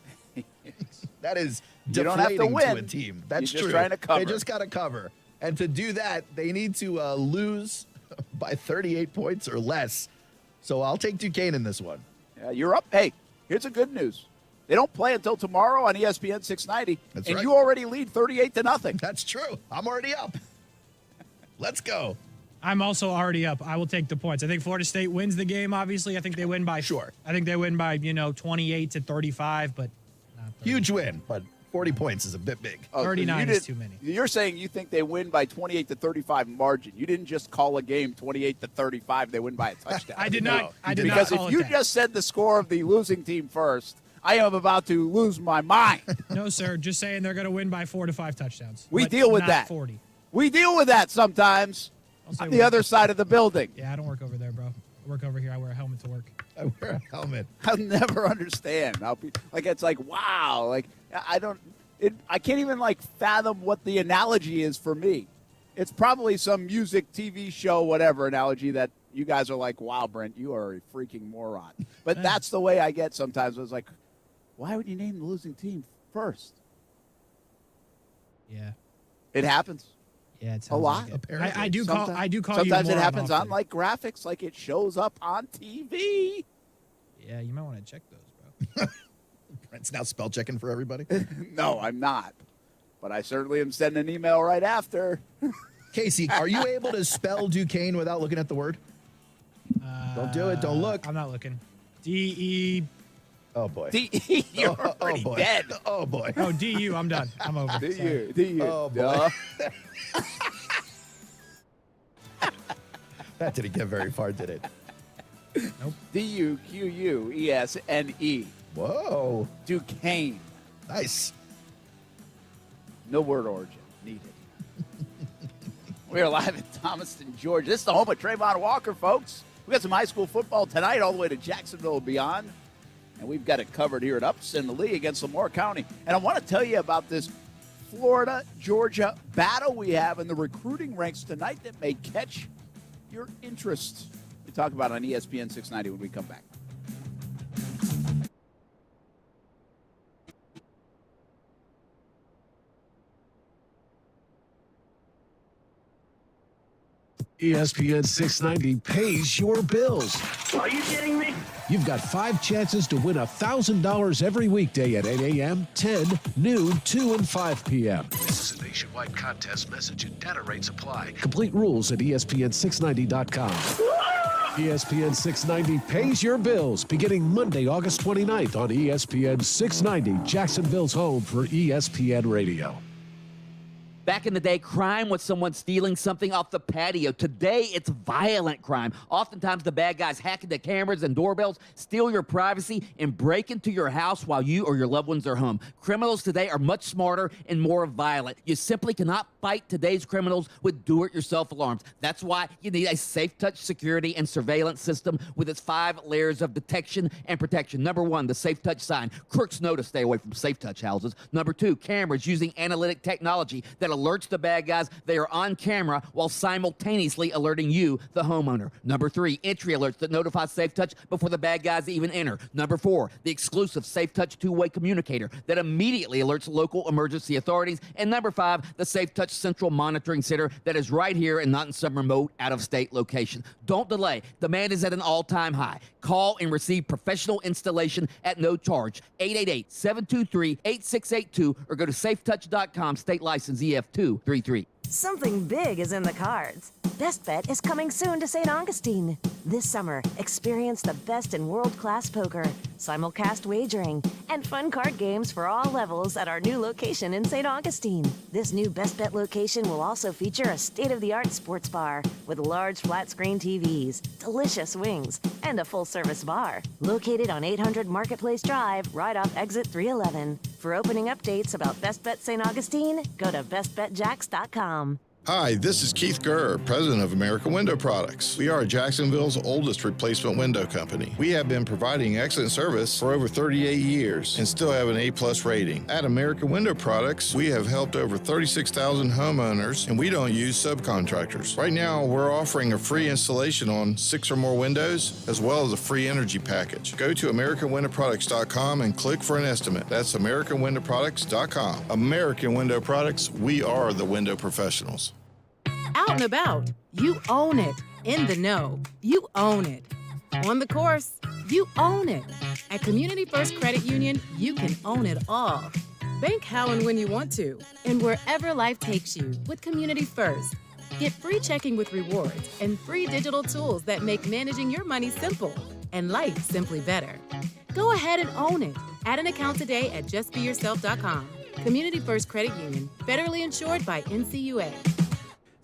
That is You don't have to deflating win. to a team. That's You're just true. trying to cover. They just got to cover. And to do that, they need to lose by 38 points or less. So I'll take Duquesne in this one. Yeah, you're up. Hey, here's the good news. They don't play until tomorrow on ESPN 690, That's and right. you already lead 38-0. That's true. I'm already up. Let's go. I'm also already up. I will take the points. I think Florida State wins the game, obviously. I think they win by 28 to 35, but huge win, but 40 points is a bit big. 39 is too many. You're saying you think they win by 28 to 35 margin. You didn't just call a game 28 to 35. They win by a touchdown. I did not. I did because not call if it you that. just said the score of the losing team first, I am about to lose my mind. No, sir. Just saying they're going to win by 4 to 5 touchdowns. We but deal with not that. 40. We deal with that sometimes on the other side of the building. Yeah, I don't work over there, bro. I work over here. I wear a helmet to work. I wear a helmet. I'll never understand. I'll be like, it's like, wow. Like, I can't even fathom what the analogy is for me. It's probably some music, TV show, whatever analogy that you guys are like, wow, Brent, you are a freaking moron. But that's the way I get sometimes. I was like, why would you name the losing team first? Yeah. It happens. Yeah, it's a lot. I do call you. Sometimes it moron happens often. on graphics, like it shows up on TV. Yeah, you might want to check those, bro. Brent's now spell checking for everybody. No, I'm not. But I certainly am sending an email right after. Casey, are you able to spell Duquesne without looking at the word? Don't do it. Don't look. I'm not looking. D-E. Oh, boy. D-E, you're already boy. dead. Oh, boy. Oh, D-U, I'm done. I'm over. Sorry. D-U. Oh, boy. That didn't get very far, did it? Nope. D-U-Q-U-E-S-N-E. Whoa. Duquesne. Nice. No word origin needed. We are live in Thomaston, Georgia. This is the home of Trayvon Walker, folks. We got some high school football tonight all the way to Jacksonville and beyond. And we've got it covered here at Upson Lee against Lamar County. And I want to tell you about this Florida-Georgia battle we have in the recruiting ranks tonight that may catch your interest. We talk about it on ESPN 690 when we come back. ESPN 690 pays your bills. Are you kidding me? You've got 5 chances to win $1,000 every weekday at 8 a.m., 10, noon, 2, and 5 p.m. This is a nationwide contest message and data rates apply. Complete rules at ESPN690.com. ESPN 690 pays your bills beginning Monday, August 29th on ESPN 690, Jacksonville's home for ESPN Radio. Back in the day, crime was someone stealing something off the patio. Today, it's violent crime. Oftentimes, the bad guys hack into cameras and doorbells, steal your privacy, and break into your house while you or your loved ones are home. Criminals today are much smarter and more violent. You simply cannot fight today's criminals with do-it-yourself alarms. That's why you need a safe touch security and surveillance system with its 5 layers of detection and protection. Number 1, the safe touch sign. Crooks know to stay away from safe touch houses. Number 2, cameras using analytic technology that alerts the bad guys they are on camera while simultaneously alerting you, the homeowner. Number 3, entry alerts that notify Safe Touch before the bad guys even enter. Number 4, the exclusive Safe Touch two-way communicator that immediately alerts local emergency authorities. And number 5, the Safe Touch central monitoring center that is right here and not in some remote, out-of-state location. Don't delay. Demand is at an all-time high. Call and receive professional installation at no charge. 888-723-8682 or go to safetouch.com, state license EF233. Something big is in the cards. Best Bet is coming soon to St. Augustine. This summer, experience the best in world-class poker, simulcast wagering, and fun card games for all levels at our new location in St. Augustine. This new Best Bet location will also feature a state-of-the-art sports bar with large flat-screen TVs, delicious wings, and a full-service bar. Located on 800 Marketplace Drive, right off exit 311. For opening updates about Best Bet St. Augustine, go to bestbetjacks.com. Hi, this is Keith Gurr, president of American Window Products. We are Jacksonville's oldest replacement window company. We have been providing excellent service for over 38 years and still have an A+ rating. At American Window Products, we have helped over 36,000 homeowners, and we don't use subcontractors. Right now, we're offering a free installation on 6 or more windows, as well as a free energy package. Go to AmericanWindowProducts.com and click for an estimate. That's AmericanWindowProducts.com. American Window Products, we are the window professionals. Out and about, you own it. In the know, you own it. On the course, you own it. At Community First Credit Union, you can own it all. Bank how and when you want to, and wherever life takes you with Community First. Get free checking with rewards and free digital tools that make managing your money simple and life simply better. Go ahead and own it. Add an account today at justbeyourself.com. Community First Credit Union, federally insured by NCUA.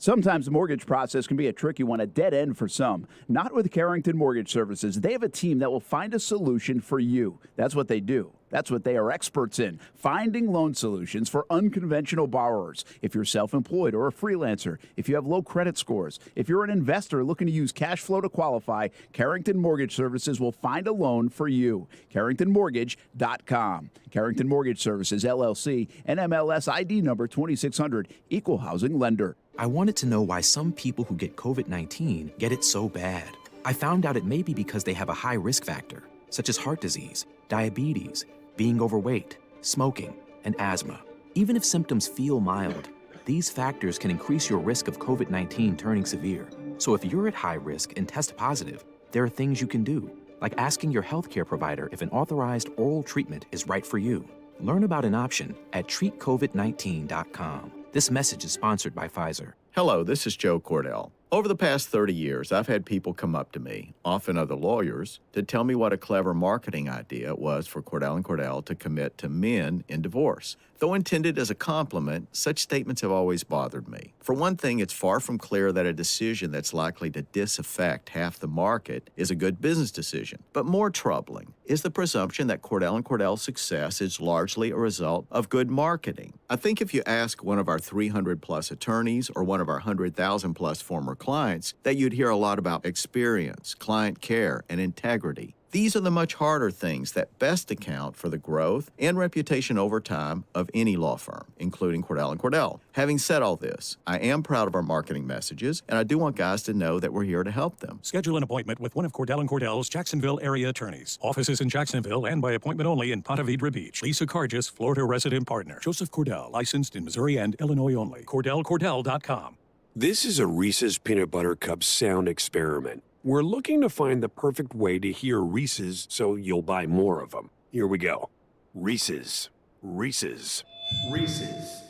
Sometimes the mortgage process can be a tricky one, a dead end for some. Not with Carrington Mortgage Services. They have a team that will find a solution for you. That's what they do. That's what they are experts in, finding loan solutions for unconventional borrowers. If you're self-employed or a freelancer, if you have low credit scores, if you're an investor looking to use cash flow to qualify, Carrington Mortgage Services will find a loan for you. CarringtonMortgage.com. Carrington Mortgage Services, LLC, NMLS ID number 2600, Equal Housing Lender. I wanted to know why some people who get COVID-19 get it so bad. I found out it may be because they have a high risk factor, such as heart disease, diabetes, being overweight, smoking, and asthma. Even if symptoms feel mild, these factors can increase your risk of COVID-19 turning severe. So if you're at high risk and test positive, there are things you can do, like asking your healthcare provider if an authorized oral treatment is right for you. Learn about an option at treatcovid19.com. This message is sponsored by Pfizer. Hello, this is Joe Cordell. Over the past 30 years, I've had people come up to me, often other lawyers, to tell me what a clever marketing idea it was for Cordell & Cordell to commit to men in divorce. Though intended as a compliment, such statements have always bothered me. For one thing, it's far from clear that a decision that's likely to disaffect half the market is a good business decision. But more troubling is the presumption that Cordell & Cordell's success is largely a result of good marketing. I think if you ask one of our 300-plus attorneys or one of our 100,000-plus former clients, that you'd hear a lot about experience, client care, and integrity. These are the much harder things that best account for the growth and reputation over time of any law firm, including Cordell & Cordell. Having said all this, I am proud of our marketing messages, and I do want guys to know that we're here to help them. Schedule an appointment with one of Cordell & Cordell's Jacksonville area attorneys. Offices in Jacksonville and by appointment only in Ponte Vedra Beach. Lisa Cargis, Florida resident partner. Joseph Cordell, licensed in Missouri and Illinois only. CordellCordell.com. This is a Reese's Peanut Butter Cup sound experiment. We're looking to find the perfect way to hear Reese's so you'll buy more of them. Here we go. Reese's. Reese's. Reese's.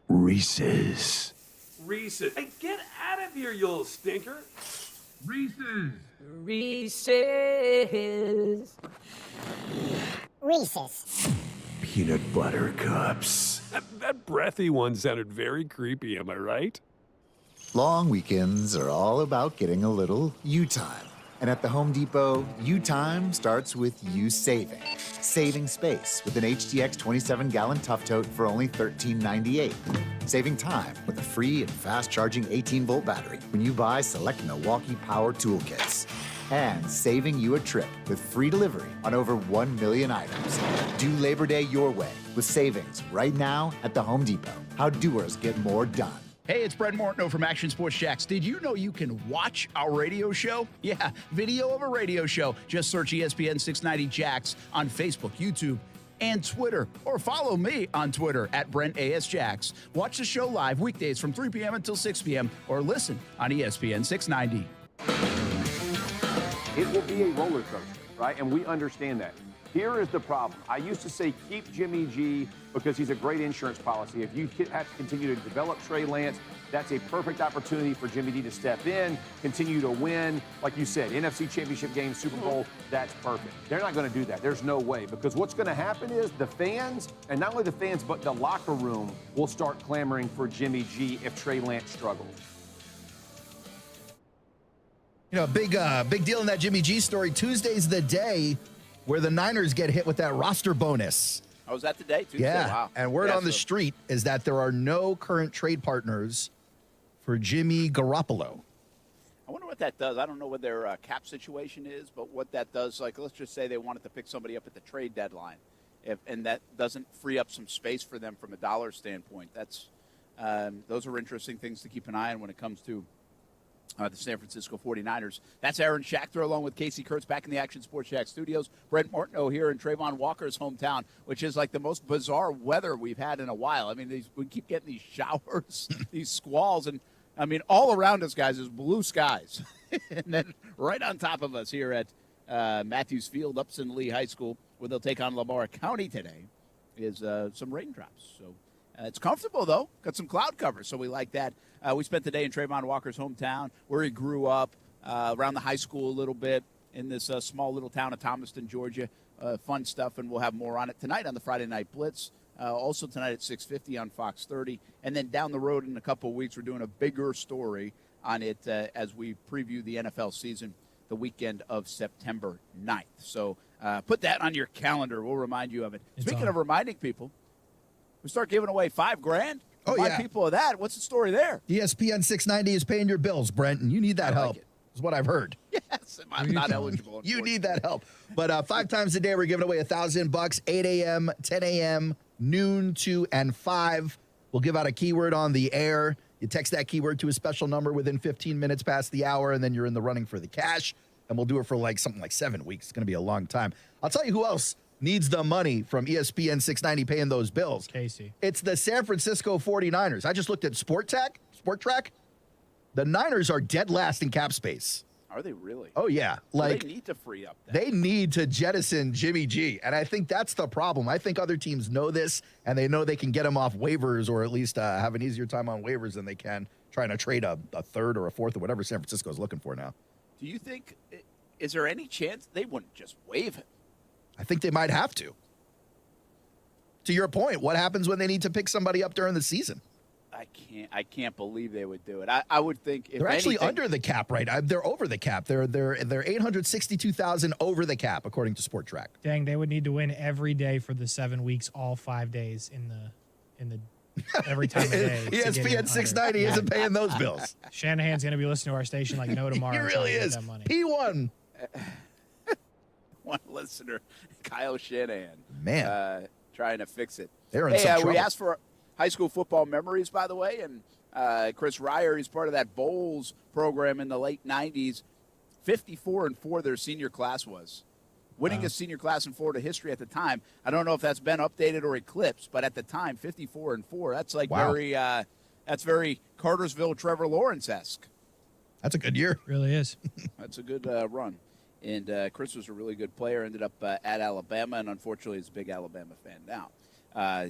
Reese's. Reese's. Hey, get out of here, you little stinker. Reese's. Reese's. Reese's. Peanut Butter Cups. That breathy one sounded very creepy, am I right? Long weekends are all about getting a little you time. And at the Home Depot, you time starts with you saving. Saving space with an HDX 27-gallon Tough Tote for only $13.98. Saving time with a free and fast-charging 18-volt battery when you buy select Milwaukee Power Toolkits. And saving you a trip with free delivery on over 1 million items. Do Labor Day your way with savings right now at the Home Depot. How doers get more done. Hey, it's Brett Martineau from Action Sports Jacks. Did you know you can watch our radio show? Yeah, video of a radio show. Just search ESPN 690 Jacks on Facebook, YouTube, and Twitter. Or follow me on Twitter at Brent A.S. Jacks. Watch the show live weekdays from 3 p.m. until 6 p.m. or listen on ESPN 690. It will be a roller coaster, right? And we understand that. Here is the problem. I used to say keep Jimmy G because he's a great insurance policy. If you have to continue to develop Trey Lance, that's a perfect opportunity for Jimmy G to step in, continue to win. Like you said, NFC Championship game, Super Bowl, that's perfect. They're not going to do that. There's no way. Because what's going to happen is the fans, and not only the fans, but the locker room will start clamoring for Jimmy G if Trey Lance struggles. You know, big deal in that Jimmy G story. Tuesday's the day where the Niners get hit with that roster bonus. Oh, is that the day? Tuesday? Yeah, Wow. and word Yeah, on the street is that there are no current trade partners for Jimmy Garoppolo. I wonder what that does. I don't know what their cap situation is, but what that does, like, let's just say they wanted to pick somebody up at the trade deadline, and that doesn't free up some space for them from a dollar standpoint. Those are interesting things to keep an eye on when it comes to the San Francisco 49ers. That's Aaron Schachter along with Casey Kurtz back in the Action Sports Shack studios. Brent Martineau here in Trayvon Walker's hometown, which is like the most bizarre weather we've had in a while. I mean, we keep getting these showers, these squalls, and I mean, all around us, guys, is blue skies. And then right on top of us here at Matthews Field, Upson Lee High School, where they'll take on Lamar County today, is some raindrops. So it's comfortable, though. Got some cloud cover, so we like that. We spent the day in Trayvon Walker's hometown, where he grew up, around the high school a little bit, in this small little town of Thomaston, Georgia. Fun stuff, and we'll have more on it tonight on the Friday Night Blitz. Also tonight at 6:50 on Fox 30. And then down the road in a couple of weeks, we're doing a bigger story on it as we preview the NFL season the weekend of September 9th. So put that on your calendar. We'll remind you of it. Speaking of reminding people, we start giving away $5,000. Oh, yeah. People of that. What's the story there? ESPN 690 is paying your bills, Brent, and you need that help. Is what I've heard. Yes, I'm not eligible. You need that help. But 5 times a day, we're giving away $1,000, 8 a.m., 10 a.m., noon, 2, and 5. We'll give out a keyword on the air. You text that keyword to a special number within 15 minutes past the hour, and then you're in the running for the cash. And we'll do it for something like 7 weeks. It's going to be a long time. I'll tell you who else needs the money from ESPN 690 paying those bills. Casey. It's the San Francisco 49ers. I just looked at Sport Track. The Niners are dead last in cap space. Are they really? Oh, yeah. They need to free up that. They need to jettison Jimmy G, and I think that's the problem. I think other teams know this, and they know they can get him off waivers or at least have an easier time on waivers than they can trying to trade a third or a fourth or whatever San Francisco is looking for now. Do you think, is there any chance they wouldn't just waive him? I think they might have to. To your point, what happens when they need to pick somebody up during the season? I can't believe they would do it. I would think if they're actually anything, under the cap, right? They're over the cap. They're $862,000 over the cap, according to Sport Track. Dang, they would need to win every day for the 7 weeks, all 5 days in the every time of day. ESPN 690 isn't paying those bills. Shanahan's going to be listening to our station like no tomorrow. He really is. P1. One listener, Kyle Shanahan, man, trying to fix it. They're in some trouble. We asked for high school football memories, by the way, and Chris Ryer, he's part of that Bowls program in the late 90s. 54-4 their senior class was. Winningest senior class in Florida history at the time. I don't know if that's been updated or eclipsed, but at the time, 54-4. That's like very Cartersville, Trevor Lawrence-esque. That's a good year. Really is. That's a good run. And Chris was a really good player, ended up at Alabama, and unfortunately is a big Alabama fan now. How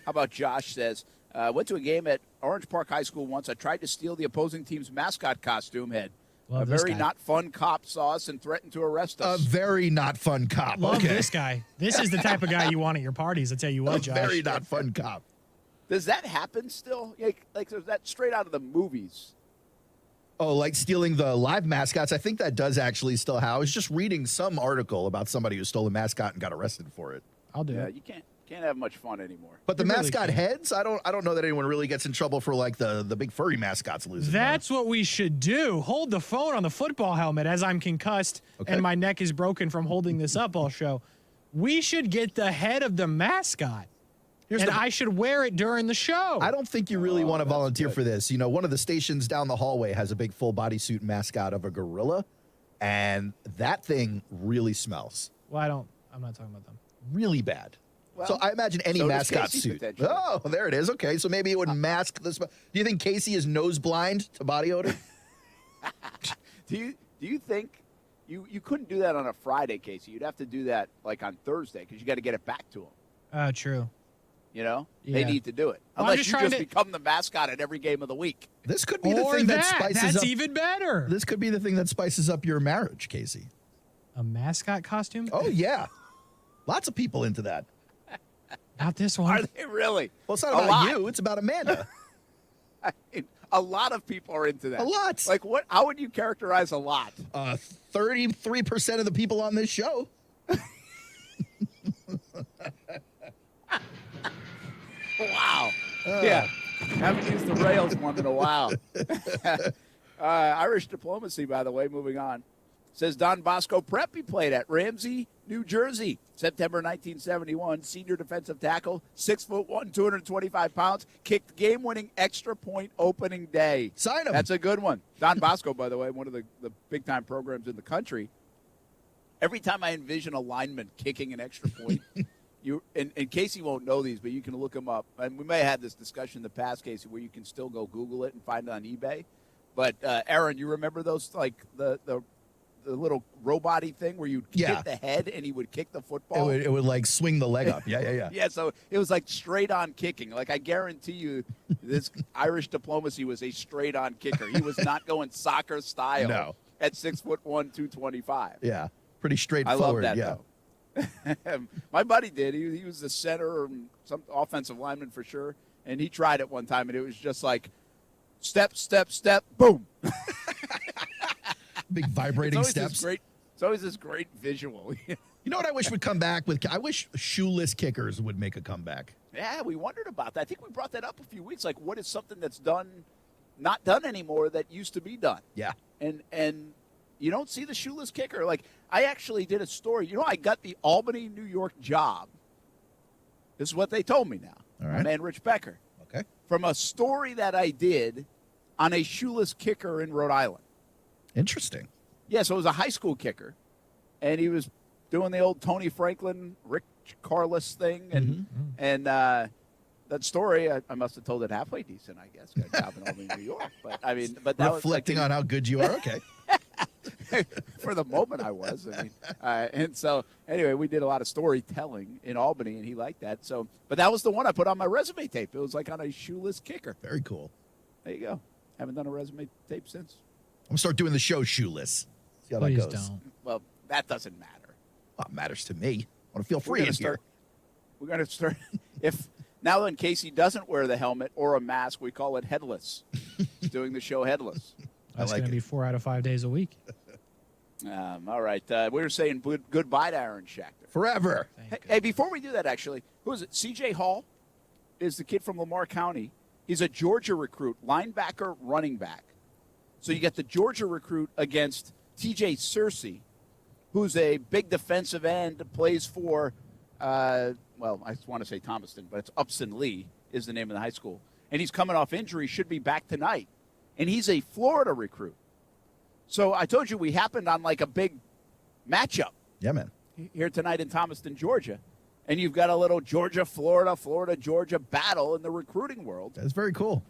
about Josh says, went to a game at Orange Park High School once. I tried to steal the opposing team's mascot costume head. Love a very guy. not fun cop saw us and threatened to arrest us. A very not fun cop. Love this guy. This is the type of guy you want at your parties. I tell you what, Josh. Very not fun cop. Does that happen still? Like is that straight out of the movies? Oh, like stealing the live mascots? I think that does actually still happen. I was just reading some article about somebody who stole a mascot and got arrested for it. I'll do Yeah, it. you can't have much fun anymore. But the You really mascot can't. heads, I don't know that anyone really gets in trouble for like the big furry mascots losing. That's what we should do. Hold the phone on the football helmet as I'm concussed and my neck is broken from holding this up all show. We should get the head of the mascot. I should wear it during the show. I don't think you really want to volunteer for this. You know, one of the stations down the hallway has a big full bodysuit mascot of a gorilla, and that thing really smells. Well, I'm not talking about them. Really bad. Well, so I imagine any so does mascot Casey, suit. potentially. Oh, there it is. Okay, so maybe it would mask the smell. Do you think Casey is nose blind to body odor? Do you think you couldn't do that on a Friday, Casey? You'd have to do that like on Thursday because you got to get it back to them. True. You know, Yeah. they need to do it Well, I'm unless just you trying just to- become the mascot at every game of the week. This could be the Or thing that that. spices That's up. even better. This could be the thing that spices up your marriage, Casey. A mascot costume? Oh yeah, lots of people into that. Not this one. Are they really? Well, it's not A about lot. you. It's about Amanda. I mean, a lot of people are into that. A lot. Like what? How would you characterize a lot? 33% of the people on this show. Wow. Yeah. Haven't used the rails one in a while. Irish diplomacy, by the way, moving on. Says Don Bosco Prep he played at Ramsey, New Jersey, September 1971. Senior defensive tackle, 6'1", 225 pounds. Kicked game-winning extra point opening day. Sign him. That's a good one. Don Bosco, by the way, one of the big-time programs in the country. Every time I envision a lineman kicking an extra point, and Casey won't know these, but you can look him up. And we may have had this discussion in the past, Casey, where you can still go Google it and find it on eBay. But Aaron, you remember those, like the little robot-y thing where you'd hit the head and he would kick the football? It would like swing the leg up. Yeah. Yeah, so it was like straight-on kicking. Like, I guarantee you this Irish diplomacy was a straight-on kicker. He was not going soccer style at 6'1", 225. Yeah, pretty straightforward. I love that, though. My buddy did. He was the center or some offensive lineman for sure, and he tried it one time, and it was just like step, step, step, boom. Big vibrating steps. It's always this great visual. You know what I wish would come back with? I wish shoeless kickers would make a comeback. Yeah, we wondered about that. I think we brought that up a few weeks. Like, what is something that's not done anymore that used to be done? Yeah. And you don't see the shoeless kicker. Like, I actually did a story. You know, I got the Albany, New York job. This is what they told me now. All right. My man Rich Becker. Okay. From a story that I did on a shoeless kicker in Rhode Island. Interesting. Yeah, so it was a high school kicker, and he was doing the old Tony Franklin, Rick Carless thing, and that story I must have told it halfway decent, I guess. Got a job in Albany, New York, but I mean, but that reflecting was like, on how good you are. Okay. For the moment, I was. I mean, and so anyway, we did a lot of storytelling in Albany, and he liked that. So, but that was the one I put on my resume tape. It was like on a shoeless kicker. Very cool. There you go. Haven't done a resume tape since. I'm gonna start doing the show shoeless. See how Please that goes. don't. Well, that doesn't matter. Well, it matters to me. I want to feel free in here. We're going to start. If now in case he doesn't wear the helmet or a mask, we call it headless. He's doing the show headless. That's going to be 4 out of 5 days a week. All right. We were saying goodbye to Aaron Schachter. Forever. Hey, before we do that, actually, who is it? C.J. Hall is the kid from Lamar County. He's a Georgia recruit, linebacker, running back. So you get the Georgia recruit against T.J. Searcy, who's a big defensive end, plays for, I want to say Thomaston, but it's Upson Lee is the name of the high school. And he's coming off injury, should be back tonight. And he's a Florida recruit. So I told you we happened on like a big matchup. Yeah, man. Here tonight in Thomaston, Georgia. And you've got a little Georgia, Florida, Georgia battle in the recruiting world. That's very cool.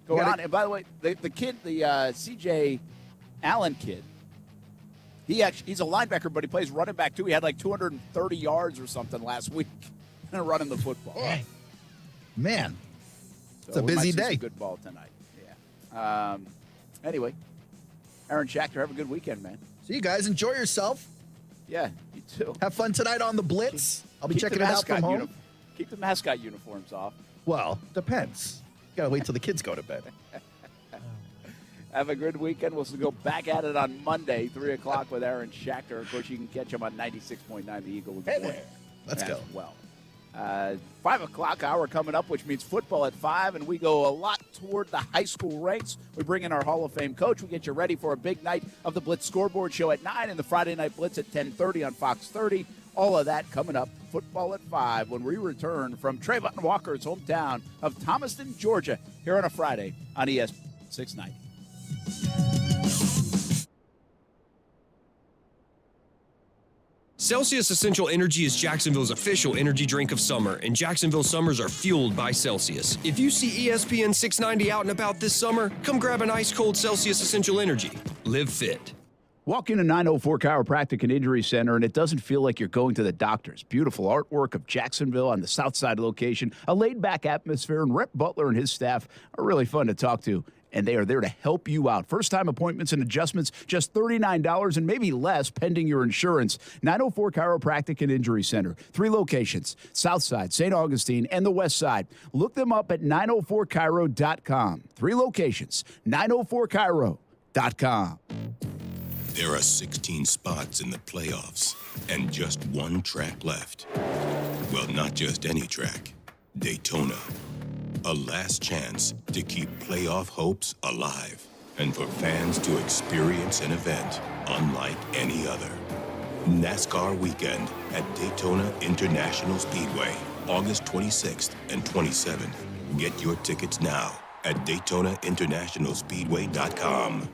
Going on. And by the way, the kid, the C.J. Allen kid, he's a linebacker, but he plays running back too. He had like 230 yards or something last week running the football. Oh. Man, it's So a we might busy see day. some good ball tonight. Yeah. Anyway, Aaron Schachter, have a good weekend, man. See you guys. Enjoy yourself. Yeah, you too. Have fun tonight on the Blitz. I'll be checking it out from home. Keep the mascot uniforms off. Well, depends. Got to wait till the kids go to bed. Have a good weekend. We'll go back at it on Monday, 3 o'clock with Aaron Schachter. Of course, you can catch him on 96.9 The Eagle. Hey there. Let's go. Well, 5 o'clock hour coming up, which means football at 5, and we go a lot toward the high school ranks. We bring in our Hall of Fame coach. We get you ready for a big night of the Blitz Scoreboard Show at 9 and the Friday Night Blitz at 10:30 on Fox 30. All of that coming up, football at 5, when we return from Trayvon Walker's hometown of Thomaston, Georgia, here on a Friday on ESPN 690. Celsius Essential Energy is Jacksonville's official energy drink of summer, and Jacksonville summers are fueled by Celsius. If you see ESPN 690 out and about this summer, come grab an ice-cold Celsius Essential Energy. Live fit. Walk into 904 Chiropractic and Injury Center, and it doesn't feel like you're going to the doctors. Beautiful artwork of Jacksonville on the south side location, a laid-back atmosphere, and Rep Butler and his staff are really fun to talk to, and they are there to help you out. First-time appointments and adjustments, just $39 and maybe less pending your insurance. 904 Chiropractic and Injury Center. 3 locations, south side, St. Augustine, and the west side. Look them up at 904chiro.com. 3 locations, 904chiro.com. There are 16 spots in the playoffs and just 1 track left. Well, not just any track, Daytona. A last chance to keep playoff hopes alive and for fans to experience an event unlike any other. NASCAR Weekend at Daytona International Speedway, August 26th and 27th. Get your tickets now at DaytonaInternationalSpeedway.com.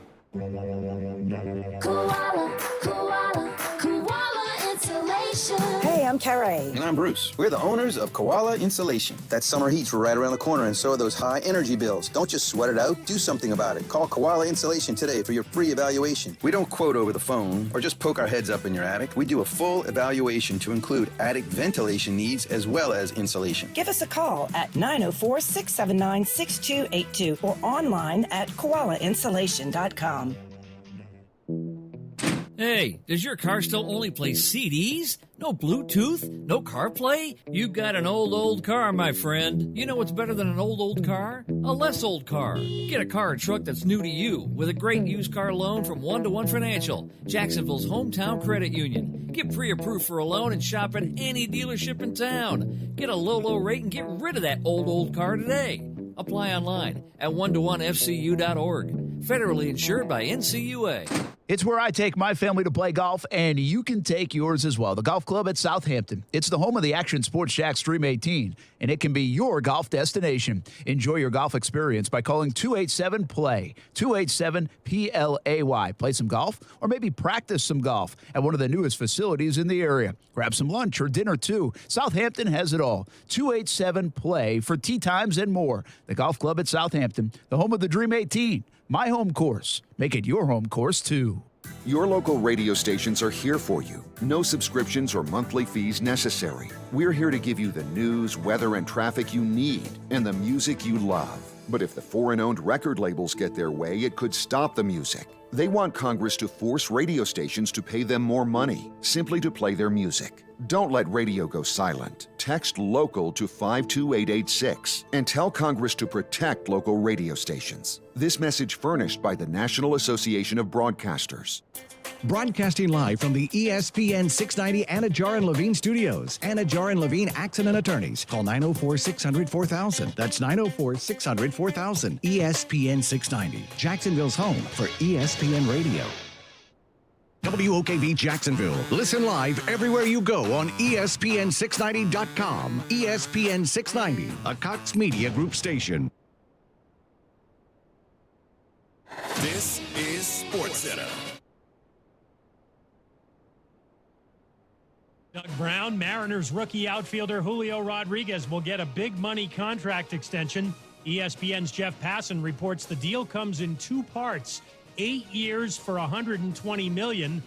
Koala, koala, koala insulation. Hey, I'm Carey. And I'm Bruce. We're the owners of Koala Insulation. That summer heat's right around the corner, and so are those high energy bills. Don't just sweat it out. Do something about it. Call Koala Insulation today for your free evaluation. We don't quote over the phone or just poke our heads up in your attic. We do a full evaluation to include attic ventilation needs as well as insulation. Give us a call at 904-679-6282 or online at koalainsulation.com. Hey, does your car still only play CDs? No Bluetooth? No CarPlay? You got an old car, my friend. You know what's better than an old car? A less old car. Get a car or truck that's new to you with a great used car loan from 1-to-1 Financial, Jacksonville's hometown credit union. Get pre-approved for a loan and shop at any dealership in town. Get a low rate and get rid of that old car today. Apply online at 1to1fcu.org. Federally insured by NCUA. It's where I take my family to play golf, and you can take yours as well. The Golf Club at Southampton. It's the home of the Action Sports Jax Stream 18, and it can be your golf destination. Enjoy your golf experience by calling 287-PLAY, 287-PLAY. Play some golf or maybe practice some golf at one of the newest facilities in the area. Grab some lunch or dinner, too. Southampton has it all. 287-PLAY for tee times and more. The Golf Club at Southampton, the home of the Dream 18. My home course. Make it your home course, too. Your local radio stations are here for you. No subscriptions or monthly fees necessary. We're here to give you the news, weather, and traffic you need and the music you love. But if the foreign-owned record labels get their way, it could stop the music. They want Congress to force radio stations to pay them more money simply to play their music. Don't let radio go silent. Text LOCAL to 52886 and tell Congress to protect local radio stations. This message furnished by the National Association of Broadcasters. Broadcasting live from the ESPN 690 Anajar and Levine studios. Anajar and Levine Accident Attorneys. Call 904-600-4000. That's 904-600-4000. ESPN 690. Jacksonville's home for ESPN Radio. WOKV Jacksonville. Listen live everywhere you go on ESPN690.com. ESPN 690, a Cox Media Group station. This is SportsCenter. Doug Brown, Mariners rookie outfielder Julio Rodriguez will get a big money contract extension. ESPN's Jeff Passan reports the deal comes in two parts. 8 years for $120 million,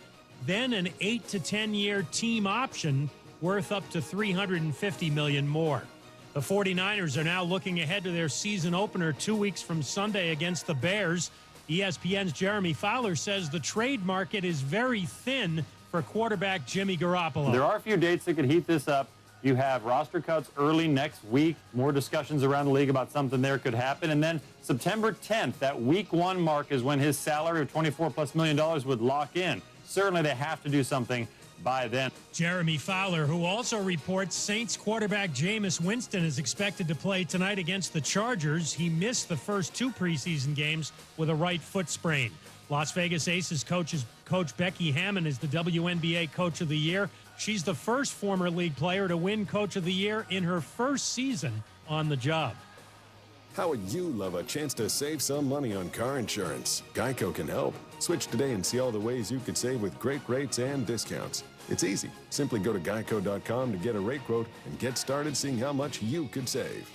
then an 8 to 10 year team option worth up to $350 million more. The 49ers are now looking ahead to their season opener 2 weeks from Sunday against the Bears. ESPN's Jeremy Fowler says the trade market is very thin for quarterback Jimmy Garoppolo. There are a few dates that could heat this up. You have roster cuts early next week, more discussions around the league about something there could happen. And then September 10th, that week one mark, is when his salary of $24+ million would lock in. Certainly they have to do something by then. Jeremy Fowler, who also reports Saints quarterback Jameis Winston is expected to play tonight against the Chargers. He missed the first two preseason games with a right foot sprain. Las Vegas Aces coach Becky Hammon is the WNBA Coach of the Year. She's the first former league player to win Coach of the Year in her first season on the job. How would you love a chance to save some money on car insurance? Geico can help. Switch today and see all the ways you could save with great rates and discounts. It's easy. Simply go to geico.com to get a rate quote and get started seeing how much you could save.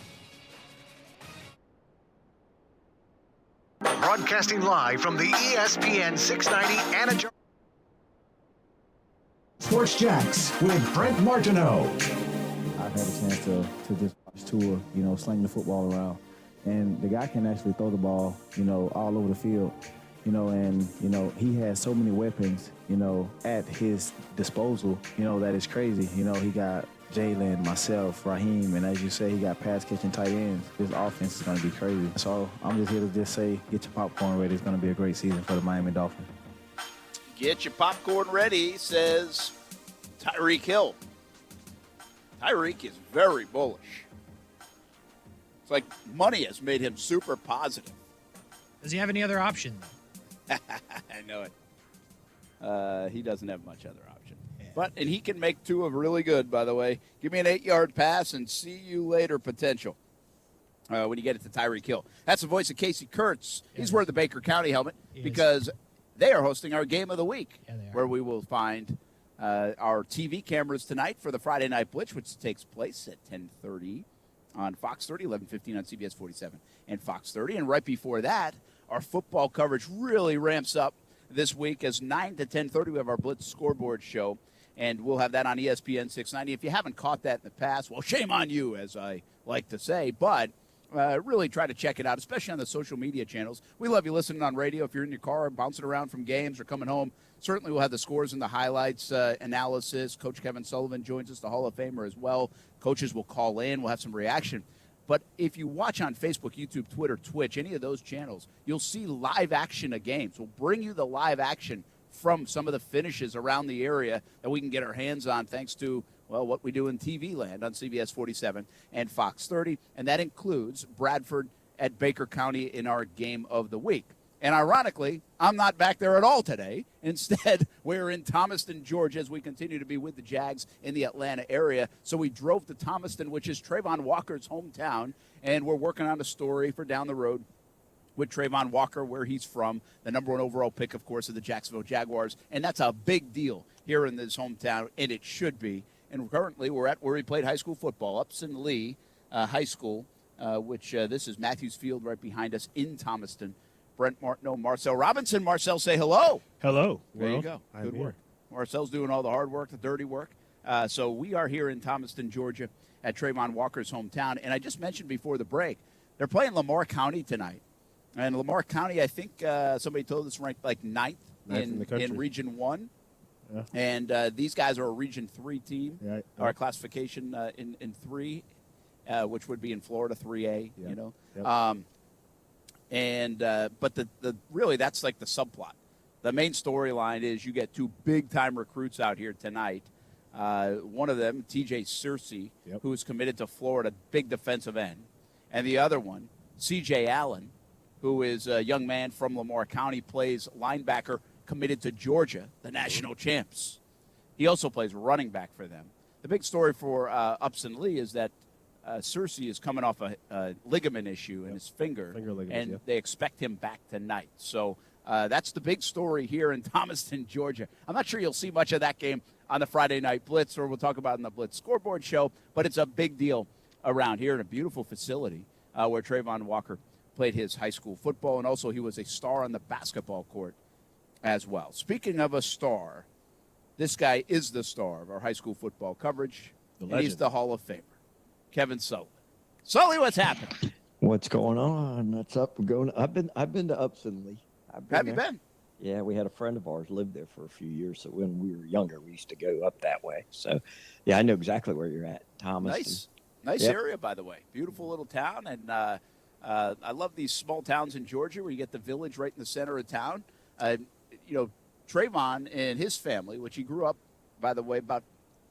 Broadcasting live from the ESPN 690 Anajar. Sports Jacks with Brent Martineau. I've had a chance to just watch Tua, sling the football around. And the guy can actually throw the ball, all over the field. And he has so many weapons, at his disposal, that is crazy. He got Jalen, myself, Raheem, and as you say, he got pass-catching tight ends. This offense is going to be crazy. So I'm just here to just say, get your popcorn ready. It's going to be a great season for the Miami Dolphins. Get your popcorn ready, says Tyreek Hill. Tyreek is very bullish. It's like money has made him super positive. Does he have any other option? I know it. He doesn't have much other option. Yeah. And he can make Tua really good, by the way. Give me an 8-yard pass and see you later potential. When you get it to Tyreek Hill. That's the voice of Casey Kurtz. He's wearing the Baker County helmet because they are hosting our game of the week, where we will find our TV cameras tonight for the Friday Night Blitz, which takes place at 10:30 on Fox 30, 11:15 on CBS 47 and Fox 30. And right before that, our football coverage really ramps up this week as 9 to 10:30 we have our Blitz scoreboard show, and we'll have that on ESPN 690. If you haven't caught that in the past, well, shame on you, as I like to say, but really try to check it out, especially on the social media channels. We love you listening on radio. If you're in your car bouncing around from games or coming home, certainly we'll have the scores and the highlights analysis. Coach Kevin Sullivan joins us, the Hall of Famer as well. Coaches will call in. We'll have some reaction. But if you watch on Facebook, YouTube, Twitter, Twitch, any of those channels, you'll see live action of games. We'll bring you the live action from some of the finishes around the area that we can get our hands on thanks to, well, what we do in TV land on CBS 47 and Fox 30. And that includes Bradford at Baker County in our game of the week. And ironically, I'm not back there at all today. Instead, we're in Thomaston, Georgia, as we continue to be with the Jags in the Atlanta area. So we drove to Thomaston, which is Trayvon Walker's hometown, and we're working on a story for down the road with Trayvon Walker, where he's from, the number 1 overall pick, of course, of the Jacksonville Jaguars. And that's a big deal here in this hometown, and it should be. And currently we're at where he played high school football, Upson Lee High School, which this is Matthews Field right behind us in Thomaston. Brent Martineau, Marcel Robinson. Marcel, say hello. Hello. There you go. Good work. Marcel's doing all the hard work, the dirty work. So we are here in Thomaston, Georgia, at Trayvon Walker's hometown. And I just mentioned before the break, they're playing Lamar County tonight. And Lamar County, I think somebody told us, ranked like ninth in Region 1. Yeah. And these guys are a Region 3 team. Yeah. Our classification in 3, which would be in Florida 3A, you know. Yep. But the really that's like the subplot. The main storyline is you get 2 big-time recruits out here tonight. One of them, TJ Searcy, who is committed to Florida, big defensive end. And the other one, CJ Allen, who is a young man from Lamar County, plays linebacker, committed to Georgia, the national champs. He also plays running back for them. The big story for Upson Lee is that Searcy is coming off a ligament issue in his finger and they expect him back tonight. So that's the big story here in Thomaston, Georgia. I'm not sure you'll see much of that game on the Friday Night Blitz, or we'll talk about it in the Blitz scoreboard show, but it's a big deal around here in a beautiful facility where Trayvon Walker played his high school football, and also he was a star on the basketball court as well. Speaking of a star, this guy is the star of our high school football coverage, and he's the Hall of Famer, Kevin Sullivan. Sully, what's happening? What's going on? That's up and going. I've been to Upson Lee. Have you been? Yeah, we had a friend of ours lived there for a few years. So when we were younger, we used to go up that way. So, yeah, I know exactly where you're at, Thomas. Nice area, by the way. Beautiful little town, and I love these small towns in Georgia where you get the village right in the center of town. Trayvon and his family, which he grew up, by the way, about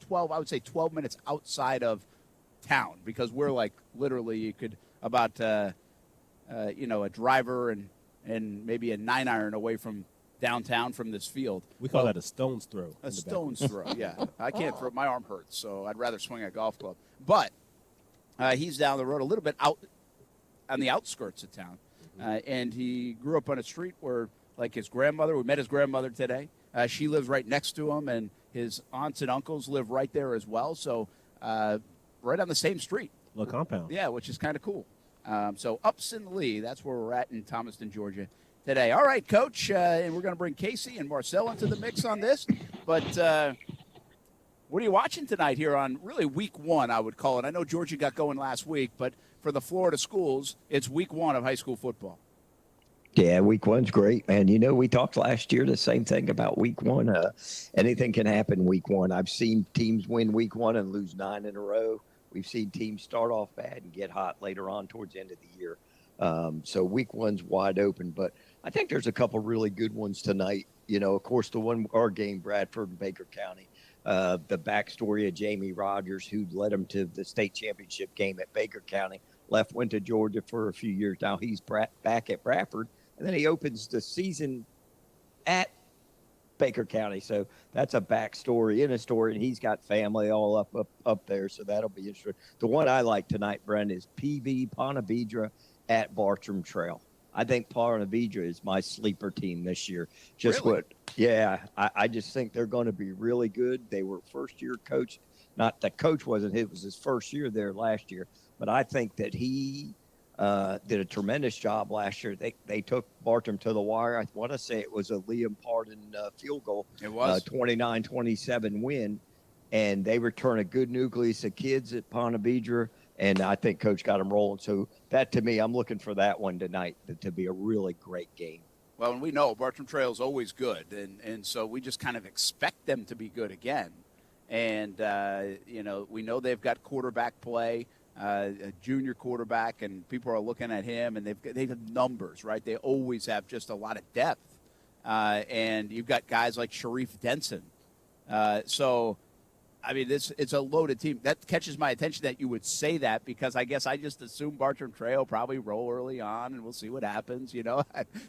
12 minutes outside of town, because we're like literally you could about a driver and maybe a 9-iron away from downtown from this field. We call that a stone's throw. A stone's throw, yeah. I can't throw. My arm hurts, so I'd rather swing a golf club. But he's down the road a little bit out on the outskirts of town, and he grew up on a street where, like his grandmother, we met his grandmother today. She lives right next to him, and his aunts and uncles live right there as well. So right on the same street. Little compound. Yeah, which is kind of cool. So Upson Lee, that's where we're at in Thomaston, Georgia today. All right, Coach, and we're going to bring Casey and Marcel into the mix on this. But what are you watching tonight here on really week 1, I would call it? I know Georgia got going last week, but for the Florida schools, it's week 1 of high school football. Yeah, week 1's great, man. You know, we talked last year the same thing about week 1. Anything can happen week 1. I've seen teams win week 1 and lose 9 in a row. We've seen teams start off bad and get hot later on towards the end of the year. So week 1's wide open, but I think there's a couple really good ones tonight. You know, of course, our game, Bradford and Baker County, the backstory of Jamie Rogers, who led them to the state championship game at Baker County went to Georgia for a few years. Now he's back at Bradford, and then he opens the season at Baker County. So that's a backstory in a story, and he's got family all up there. So that'll be interesting. The one I like tonight, Brent, is PV Ponte Vedra at Bartram Trail. I think Ponte Vedra is my sleeper team this year. I just think they're going to be really good. They were first-year coach. Not the coach wasn't, it was his first year there last year. But I think that he did a tremendous job last year. They took Bartram to the wire. I want to say it was a Liam Pardon field goal. It was 29-27 win, and they return a good nucleus of kids at Ponte Vedra, and I think Coach got them rolling. So that, to me, I'm looking for that one tonight to be a really great game. Well, and we know Bartram Trail is always good, and so we just kind of expect them to be good again. And we know they've got quarterback play. A junior quarterback, and people are looking at him, and they have numbers, right? They always have just a lot of depth, and you've got guys like Sharif Denson. So, I mean, it's a loaded team. That catches my attention that you would say that, because I guess I just assume Bartram Trail probably roll early on, and we'll see what happens.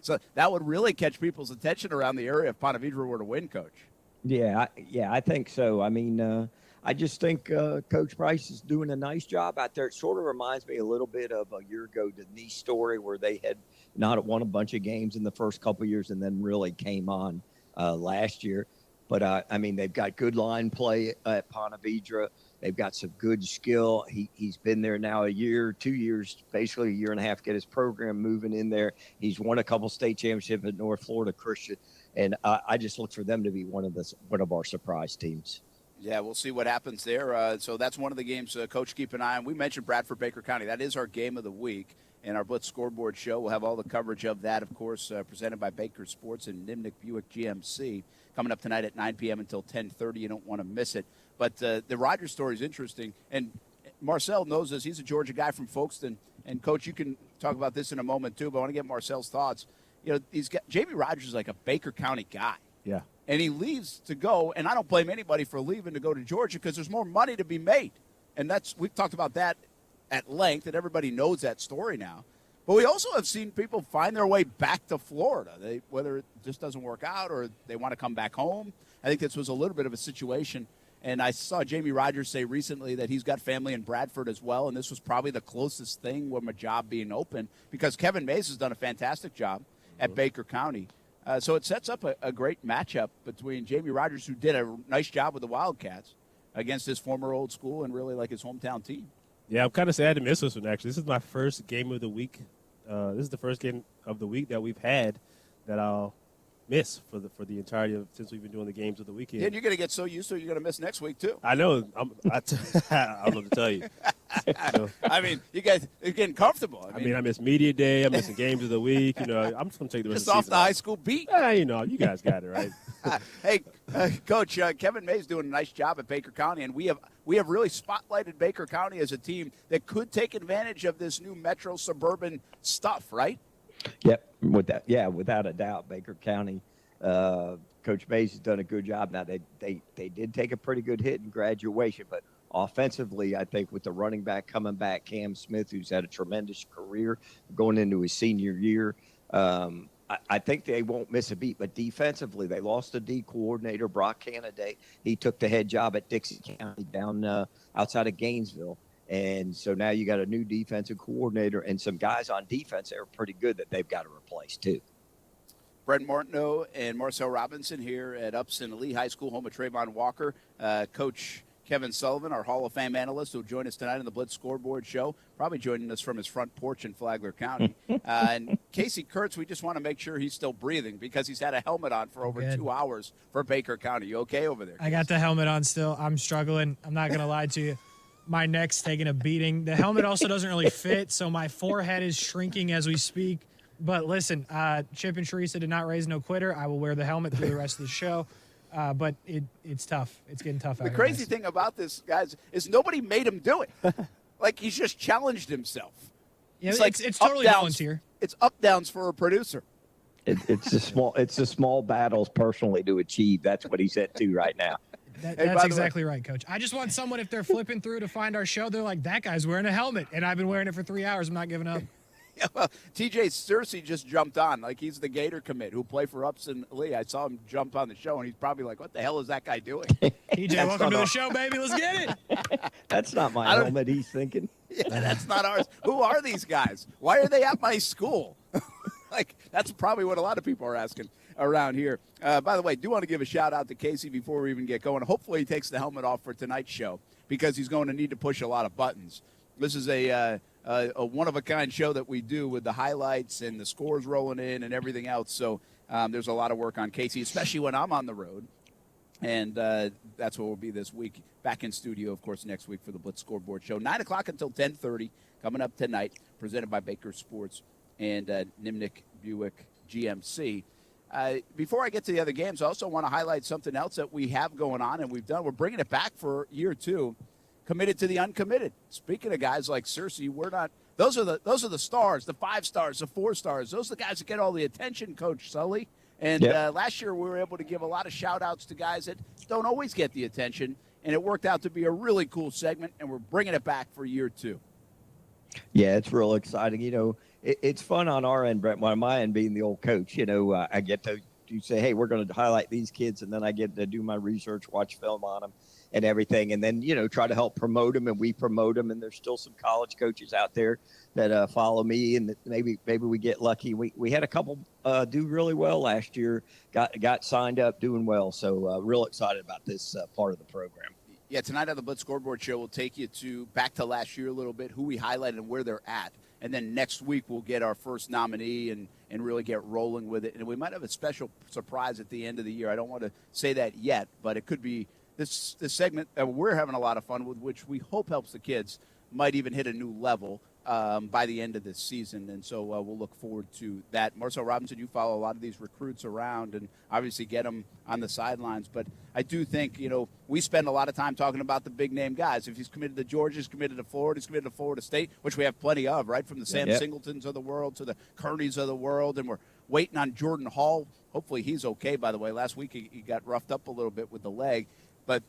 So that would really catch people's attention around the area if Ponte Vedra were to win, Coach. Yeah, I think so. I mean. I just think Coach Price is doing a nice job out there. It sort of reminds me a little bit of a year ago, Denise story, where they had not won a bunch of games in the first couple of years and then really came on last year. But, I mean, they've got good line play at Ponte Vedra. They've got some good skill. He's been there now a year, 2 years, basically a year and a half, get his program moving in there. He's won a couple state championships at North Florida Christian. And I just look for them to be one of our surprise teams. Yeah, we'll see what happens there. So that's one of the games, Coach, keep an eye on. We mentioned Bradford Baker County. That is our game of the week. And our Blitz Scoreboard show, we'll have all the coverage of that, of course, presented by Baker Sports and Nimnik Buick GMC. Coming up tonight at 9 p.m. until 10:30. You don't want to miss it. But the Rogers story is interesting. And Marcel knows this. He's a Georgia guy from Folkestone. And, Coach, you can talk about this in a moment, too. But I want to get Marcel's thoughts. Jamie Rogers is like a Baker County guy. Yeah. And he leaves to go, and I don't blame anybody for leaving to go to Georgia because there's more money to be made. And we've talked about that at length, and everybody knows that story now. But we also have seen people find their way back to Florida, whether it just doesn't work out or they want to come back home. I think this was a little bit of a situation. And I saw Jamie Rogers say recently that he's got family in Bradford as well, and this was probably the closest thing from a job being open because Kevin Mays has done a fantastic job at Baker County. So it sets up a great matchup between Jamie Rogers, who did a nice job with the Wildcats, against his former old school and really like his hometown team. Yeah, I'm kind of sad to miss this one, actually. This is my first game of the week. This is the first game of the week that we've had that I'll miss for the entirety of since we've been doing the games of the weekend. Yeah, and you're going to get so used to it, you're going to miss next week, too. I know. I don't know to tell you. I mean, you guys are getting comfortable. I mean, I miss media day. I'm missing games of the week. I'm just going to take the rest just of the off season the high school beat. You guys got it, right? Hey, Coach, Kevin May's doing a nice job at Baker County, and we have really spotlighted Baker County as a team that could take advantage of this new metro suburban stuff, right? Yep, without a doubt, Baker County. Coach Mays has done a good job. Now they did take a pretty good hit in graduation, but offensively, I think with the running back coming back, Cam Smith, who's had a tremendous career going into his senior year, I think they won't miss a beat. But defensively, they lost a D coordinator, Brock Canaday. He took the head job at Dixie County down outside of Gainesville. And so now you got a new defensive coordinator and some guys on defense that are pretty good that they've got to replace too. Brent Martineau and Marcel Robinson here at Upson Lee High School, home of Trayvon Walker. Coach Kevin Sullivan, our Hall of Fame analyst, who will join us tonight on the Blitz Scoreboard Show, probably joining us from his front porch in Flagler County. And Casey Kurtz, we just want to make sure he's still breathing because he's had a helmet on for over 2 hours for Baker County. You okay over there, Casey? I got the helmet on still. I'm struggling. I'm not going to lie to you. My neck's taking a beating. The helmet also doesn't really fit, so my forehead is shrinking as we speak. But listen, Chip and Teresa did not raise no quitter. I will wear the helmet through the rest of the show. But it's tough. It's getting tough out here. The crazy thing about this, guys, is nobody made him do it. Like, he's just challenged himself. Yeah, it's totally volunteer. It's up-downs for a producer. It's the small battles personally to achieve. That's what he's at to right now. That's by the way- exactly right, Coach. I just want someone, if they're flipping through to find our show, they're like, that guy's wearing a helmet, and I've been wearing it for 3 hours. I'm not giving up. Yeah, well, TJ Searcy just jumped on. Like, he's the Gator commit who play for Upson Lee. I saw him jump on the show, and he's probably like, what the hell is that guy doing? TJ, welcome to the show, baby. Let's get it. That's not my helmet, he's thinking. Yeah, that's not ours. Who are these guys? Why are they at my school? Like, that's probably what a lot of people are asking around here. By the way, do want to give a shout-out to Casey before we even get going. Hopefully he takes the helmet off for tonight's show because he's going to need to push a lot of buttons. This is a one-of-a-kind show that we do with the highlights and the scores rolling in and everything else. So there's a lot of work on Casey, especially when I'm on the road. And that's what we'll be this week. Back in studio, of course, next week for the Blitz Scoreboard Show. 9 o'clock until 10:30, coming up tonight, presented by Baker Sports and Nimnick Buick GMC. Before I get to the other games, I also want to highlight something else that we have going on and we've done. We're bringing it back for year 2. Committed to the uncommitted. Speaking of guys like Searcy, we're not. Those are the stars, the 5 stars, the 4 stars. Those are the guys that get all the attention, Coach Sully. And last year we were able to give a lot of shout-outs to guys that don't always get the attention, and it worked out to be a really cool segment, and we're bringing it back for year 2. Yeah, it's real exciting. You know, it's fun on our end, Brett. On my end, being the old coach, you know, I get to say, hey, we're going to highlight these kids, and then I get to do my research, watch film on them and everything, and then, you know, try to help promote them, and we promote them, and there's still some college coaches out there that follow me, and maybe we get lucky. We had a couple do really well last year, got signed up, doing well, so real excited about this part of the program. Yeah, tonight on the Blitz Scoreboard Show, we'll take you back to last year a little bit, who we highlighted and where they're at. And then next week we'll get our first nominee and really get rolling with it. And we might have a special surprise at the end of the year. I don't want to say that yet, but it could be this segment that we're having a lot of fun with, which we hope helps the kids, might even hit a new level by the end of this season. And so we'll look forward to that. Marcel Robinson, you follow a lot of these recruits around and obviously get them on the sidelines. But I do think, you know, we spend a lot of time talking about the big-name guys. If he's committed to Georgia, he's committed to Florida, he's committed to Florida State, which we have plenty of, right, from the Sam Singletons of the world to the Kearneys of the world. And we're waiting on Jordan Hall. Hopefully he's okay, by the way. Last week he got roughed up a little bit with the leg. But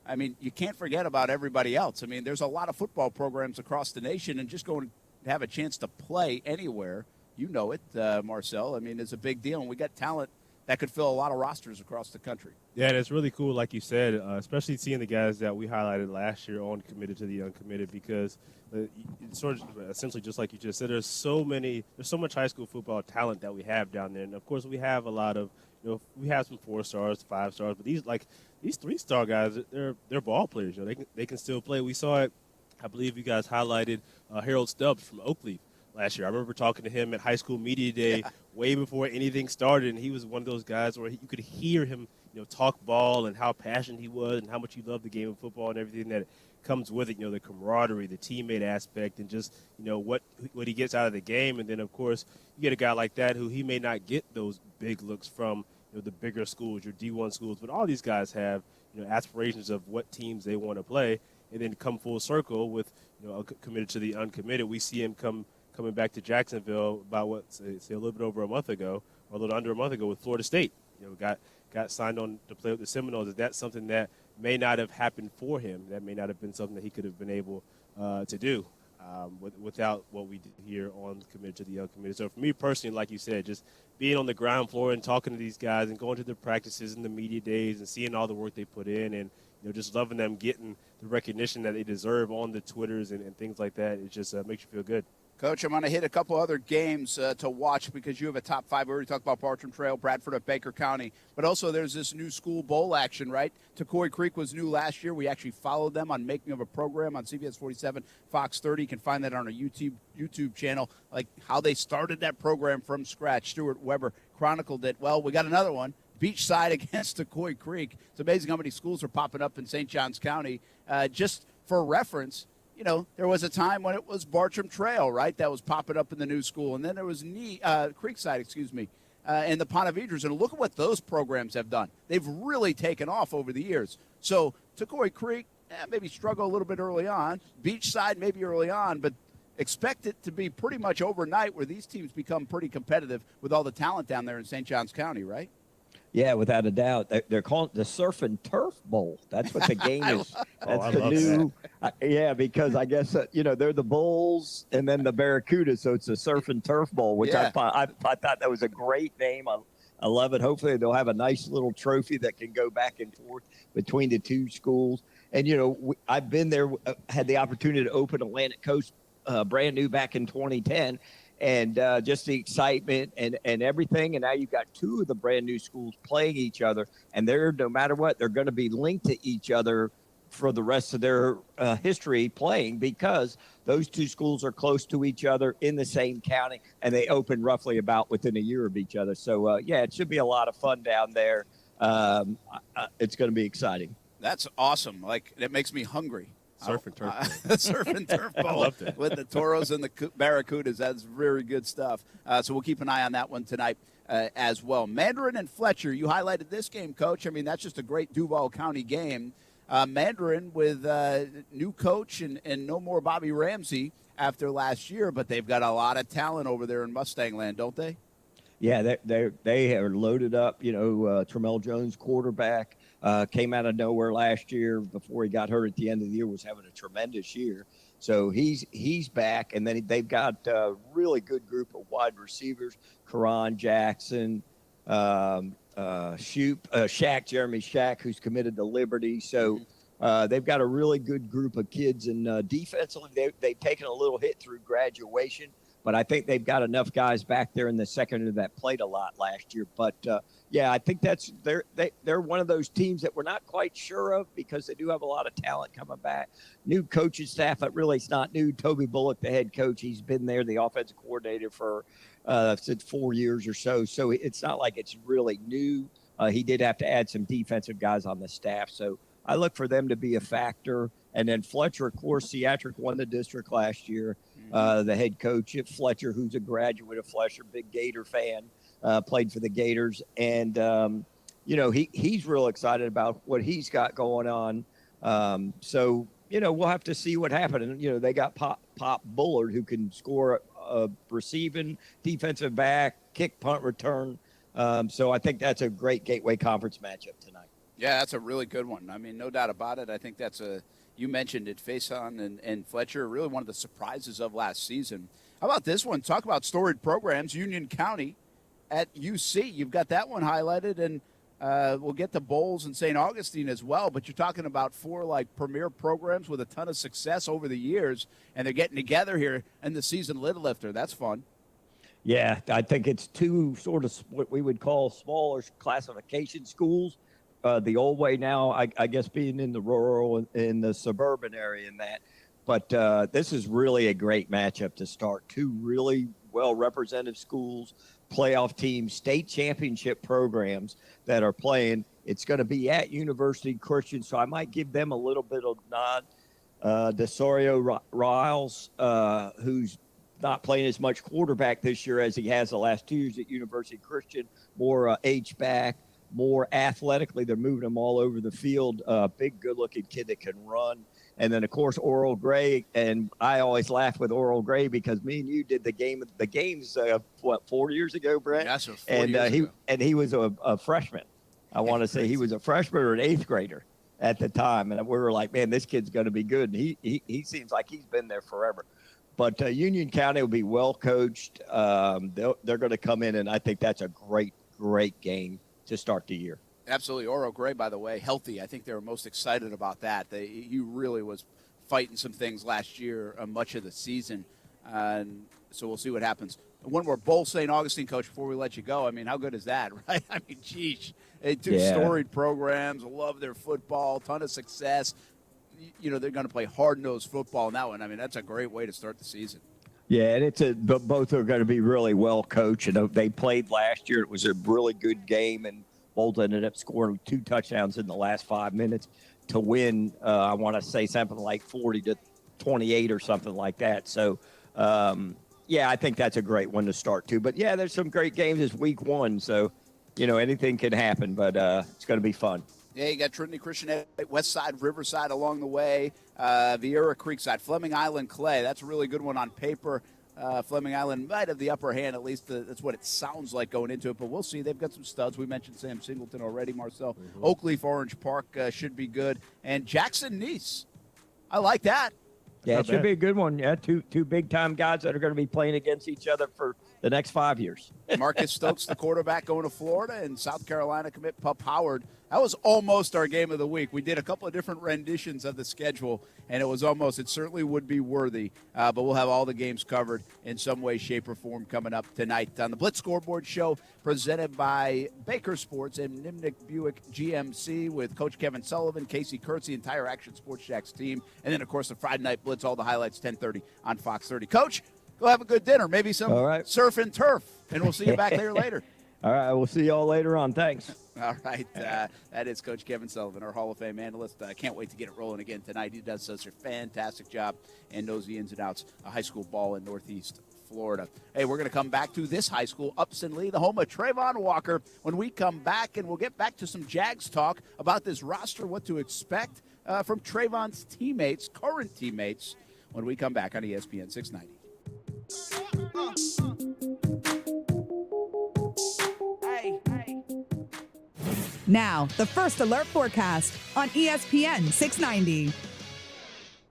I mean, you can't forget about everybody else. I mean, there's a lot of football programs across the nation, and just going to have a chance to play anywhere, you know it, Marcel. I mean, it's a big deal, and we got talent that could fill a lot of rosters across the country. Yeah, and it's really cool, like you said, especially seeing the guys that we highlighted last year on committed to the uncommitted, because it's sort of essentially just like you just said, there's so much high school football talent that we have down there, and of course we have a lot of, you know, we have some 4 stars, 5 stars, but these 3-star guys, they're ball players. You know, they can still play. We saw it. I believe you guys highlighted Harold Stubbs from Oakleaf last year. I remember talking to him at high school media day way before anything started, and he was one of those guys where you could hear him, you know, talk ball and how passionate he was and how much he loved the game of football and everything that comes with it. You know, the camaraderie, the teammate aspect, and just, you know, what he gets out of the game. And then, of course, you get a guy like that who he may not get those big looks from, you know, the bigger schools, your D1 schools, but all these guys have, you know, aspirations of what teams they want to play, and then come full circle with, you know, committed to the uncommitted. We see him coming back to Jacksonville about say a little bit over a month ago, or a little under a month ago with Florida State. You know, got signed on to play with the Seminoles. Is that something that may not have happened for him? That may not have been something that he could have been able to do without what we did here on committed to the uncommitted. So for me personally, like you said, just being on the ground floor and talking to these guys and going to the practices and the media days and seeing all the work they put in, and, you know, just loving them getting the recognition that they deserve on the Twitters and things like that, it just makes you feel good. Coach, I'm going to hit a couple other games to watch because you have a top 5. We already talked about Bartram Trail, Bradford at Baker County. But also there's this new school bowl action, right? Tacoy Creek was new last year. We actually followed them on Making of a Program on CBS 47, Fox 30. You can find that on our YouTube channel, like how they started that program from scratch. Stuart Weber chronicled it. Well, we got another one. Beachside against Tacoy Creek. It's amazing how many schools are popping up in St. Johns County. Just for reference, you know, there was a time when it was Bartram Trail, right, that was popping up in the new school. And then there was Creekside, and the Ponte Vedras. And look at what those programs have done. They've really taken off over the years. So Tacoy Creek, maybe struggle a little bit early on. Beachside, maybe early on, but expect it to be pretty much overnight where these teams become pretty competitive with all the talent down there in St. Johns County, right? Yeah, without a doubt. They're calling it the Surf and Turf Bowl. That's what the game is. That's I the love new. Yeah, because I guess they're the Bulls and then the Barracuda, so it's the Surf and Turf Bowl, which I thought that was a great name. I love it. Hopefully, they'll have a nice little trophy that can go back and forth between the two schools. And I've been there, had the opportunity to open Atlantic Coast brand new back in 2010. And just the excitement and everything. And now you've got two of the brand new schools playing each other. And no matter what, they're going to be linked to each other for the rest of their history playing, because those two schools are close to each other in the same county. And they open roughly about within a year of each other. So, it should be a lot of fun down there. It's going to be exciting. That's awesome. Like, it makes me hungry. Surf and turf. Surf and turf bowl. I loved it. With the Toros and the Barracudas. That's very good stuff. So we'll keep an eye on that one tonight as well. Mandarin and Fletcher, you highlighted this game, Coach. I mean, that's just a great Duval County game. Mandarin with new coach and no more Bobby Ramsey after last year, but they've got a lot of talent over there in Mustang Land, don't they? Yeah, they are loaded up. Tramel Jones, quarterback, came out of nowhere last year before he got hurt at the end of the year, was having a tremendous year. So he's back, and then they've got a really good group of wide receivers: Karan Jackson, Shaq, Jeremy Shaq, who's committed to Liberty. So they've got a really good group of kids, and defensively they've taken a little hit through graduation. But I think they've got enough guys back there in the secondary that played a lot last year. But I think they're one of those teams that we're not quite sure of, because they do have a lot of talent coming back. New coaching staff, but really it's not new. Toby Bullock, the head coach, he's been there, the offensive coordinator for since 4 years or so. So it's not like it's really new. He did have to add some defensive guys on the staff. So I look for them to be a factor. And then Fletcher, of course, Seatric won the district last year. The head coach at Fletcher, who's a graduate of Fletcher, big Gator fan, played for the Gators. And, he's real excited about what he's got going on. We'll have to see what happens. And, they got Pop Bullard, who can score receiving, defensive back, kick, punt, return. So I think that's a great Gateway Conference matchup tonight. Yeah, that's a really good one. I mean, no doubt about it. I think that's you mentioned it, Faison and Fletcher, really one of the surprises of last season. How about this one? Talk about storied programs, Union County at UC. You've got that one highlighted, and we'll get to Bowles and St. Augustine as well, but you're talking about 4 premier programs with a ton of success over the years, and they're getting together here in the season lid lifter. That's fun. Yeah, I think it's two sort of what we would call smaller classification schools. The old way now, I guess, being in the rural and in the suburban area and that. But this is really a great matchup to start. Two really well-represented schools, playoff teams, state championship programs that are playing. It's going to be at University Christian, so I might give them a little bit of nod. DeSorio Riles, who's not playing as much quarterback this year as he has the last 2 years at University Christian, more H-back. More athletically, they're moving them all over the field. Big, good-looking kid that can run. And then, of course, Oral Gray. And I always laugh with Oral Gray because me and you did the games 4 years ago, Brent? Yeah, so 4 years ago. And he was a freshman. I want to say he was a freshman or an eighth grader at the time. And we were like, man, this kid's going to be good. And he seems like he's been there forever. But Union County will be well coached. They're going to come in, and I think that's a great, great game to start the year. Absolutely. Oro Gray, by the way, healthy. I think they were most excited about that. He really was fighting some things last year, much of the season. So we'll see what happens. One more Bowl St. Augustine, Coach, before we let you go. I mean, how good is that, right? I mean, geez. Two storied programs, love their football, ton of success. They're going to play hard-nosed football in that one. I mean, that's a great way to start the season. Yeah, and both are going to be really well coached. They played last year. It was a really good game, and Bolt ended up scoring 2 touchdowns in the last 5 minutes to win. I want to say something like 40-28 or something like that. So, I think that's a great one to start too. But yeah, there's some great games. It's week 1, so anything can happen. But it's going to be fun. Yeah, you got Trinity Christian at West Side, Riverside along the way, Vieira Creekside, Fleming Island, Clay. That's a really good one on paper. Fleming Island might have the upper hand, at least that's what it sounds like going into it, but we'll see. They've got some studs. We mentioned Sam Singleton already, Marcel. Oakleaf Orange Park should be good. And Jackson Nice. I like that. Yeah, it should be a good one. Yeah, two big-time guys that are going to be playing against each other for the next 5 years. Marcus Stokes, the quarterback, going to Florida, and South Carolina commit Pup Howard. That was almost our game of the week. We did a couple of different renditions of the schedule, and it certainly would be worthy. But we'll have all the games covered in some way, shape, or form coming up tonight on the Blitz Scoreboard Show, presented by Baker Sports and Nimnik Buick GMC with Coach Kevin Sullivan, Casey Kurtz, the entire Action Sports Jacks team, and then, of course, the Friday Night Blitz, all the highlights, 10:30 on Fox 30. Coach, go have a good dinner, maybe some surf and turf, and we'll see you back there later. All right, we'll see you all later on. Thanks. All right, that is Coach Kevin Sullivan, our Hall of Fame analyst. I can't wait to get it rolling again tonight. He does such a fantastic job and knows the ins and outs of high school ball in Northeast Florida. Hey, we're going to come back to this high school, Upson Lee, the home of Trayvon Walker, when we come back, and we'll get back to some Jags talk about this roster, what to expect from Trayvon's teammates, current teammates, when we come back on ESPN 690. Now, the first alert forecast on ESPN 690.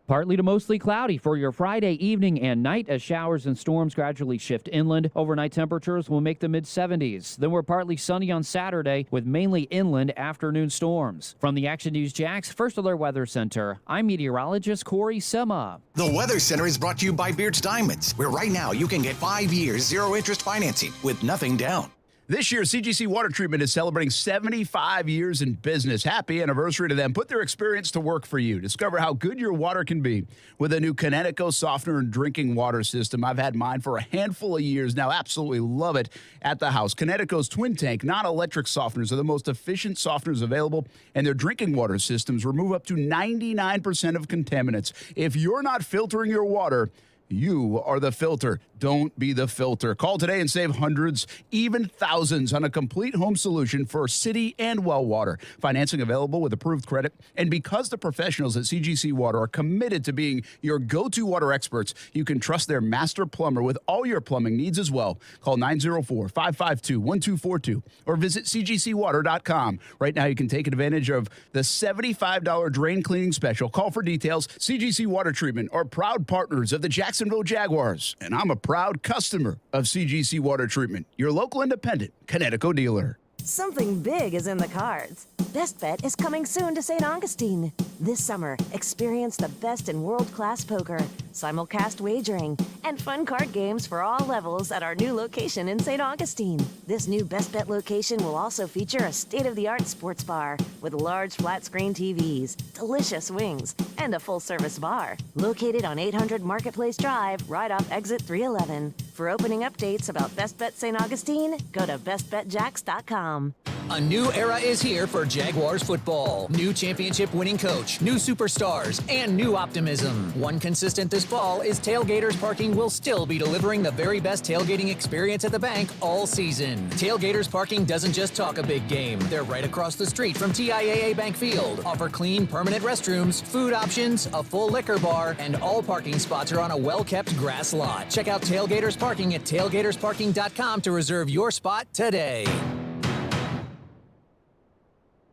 Partly to mostly cloudy for your Friday evening and night as showers and storms gradually shift inland. Overnight temperatures will make the mid-70s. Then we're partly sunny on Saturday with mainly inland afternoon storms. From the Action News Jacks First Alert Weather Center, I'm meteorologist Corey Sema. The Weather Center is brought to you by Beards Diamonds, where right now you can get 5 years, zero-interest financing with nothing down. This year, CGC Water Treatment is celebrating 75 years in business. Happy anniversary to them. Put their experience to work for you. Discover how good your water can be with a new Connecticut softener and drinking water system. I've had mine for a handful of years now. Absolutely love it at the house. Connecticut's twin tank, non-electric softeners are the most efficient softeners available, and their drinking water systems remove up to 99% of contaminants. If you're not filtering your water, you are the filter. Don't be the filter. Call today and save hundreds, even thousands on a complete home solution for city and well water. Financing available with approved credit. And because the professionals at CGC Water are committed to being your go-to water experts, you can trust their master plumber with all your plumbing needs as well. Call 904-552-1242 or visit cgcwater.com. Right now you can take advantage of the $75 drain cleaning special. Call for details. CGC Water Treatment are proud partners of the Jacksonville Jaguars, and I'm a proud customer of CGC Water Treatment, your local independent Connecticut dealer. Something big is in the cards. Best Bet is coming soon to St. Augustine. This summer, experience the best in world-class poker, simulcast wagering, and fun card games for all levels at our new location in St. Augustine. This new Best Bet location will also feature a state-of-the-art sports bar with large flat-screen TVs, delicious wings, and a full-service bar. Located on 800 Marketplace Drive, right off exit 311. For opening updates about Best Bet St. Augustine, go to bestbetjacks.com. A new era is here for Jaguars football. New championship-winning coach, new superstars, and new optimism. One consistent this fall is Tailgaters Parking will still be delivering the very best tailgating experience at the bank all season. Tailgaters Parking doesn't just talk a big game. They're right across the street from TIAA Bank Field. Offer clean, permanent restrooms, food options, a full liquor bar, and all parking spots are on a well-kept grass lot. Check out Tailgaters Parking at tailgatorsparking.com to reserve your spot today.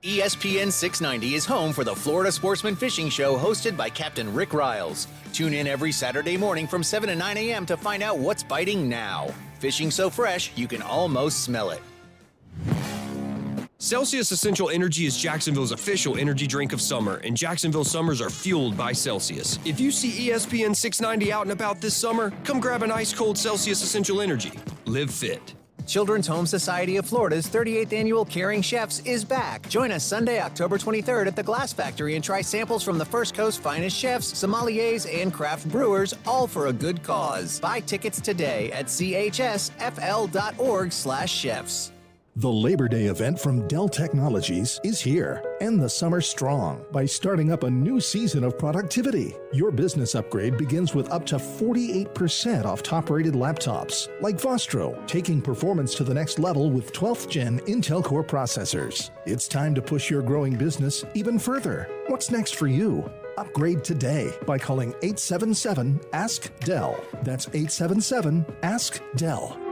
ESPN 690 is home for the Florida Sportsman Fishing Show hosted by Captain Rick Riles. Tune in every Saturday morning from 7 to 9 a.m. to find out what's biting now. Fishing so fresh, you can almost smell it. Celsius Essential Energy is Jacksonville's official energy drink of summer, and Jacksonville summers are fueled by Celsius. If you see ESPN 690 out and about this summer, come grab an ice-cold Celsius Essential Energy. Live fit. Children's Home Society of Florida's 38th annual Caring Chefs is back. Join us Sunday, October 23rd at the Glass Factory and try samples from the First Coast finest chefs, sommeliers, and craft brewers, all for a good cause. Buy tickets today at chsfl.org/chefs. The Labor Day event from Dell Technologies is here. End the summer strong by starting up a new season of productivity. Your business upgrade begins with up to 48% off top-rated laptops, like Vostro, taking performance to the next level with 12th Gen Intel Core processors. It's time to push your growing business even further. What's next for you? Upgrade today by calling 877-ASK-DELL. That's 877-ASK-DELL.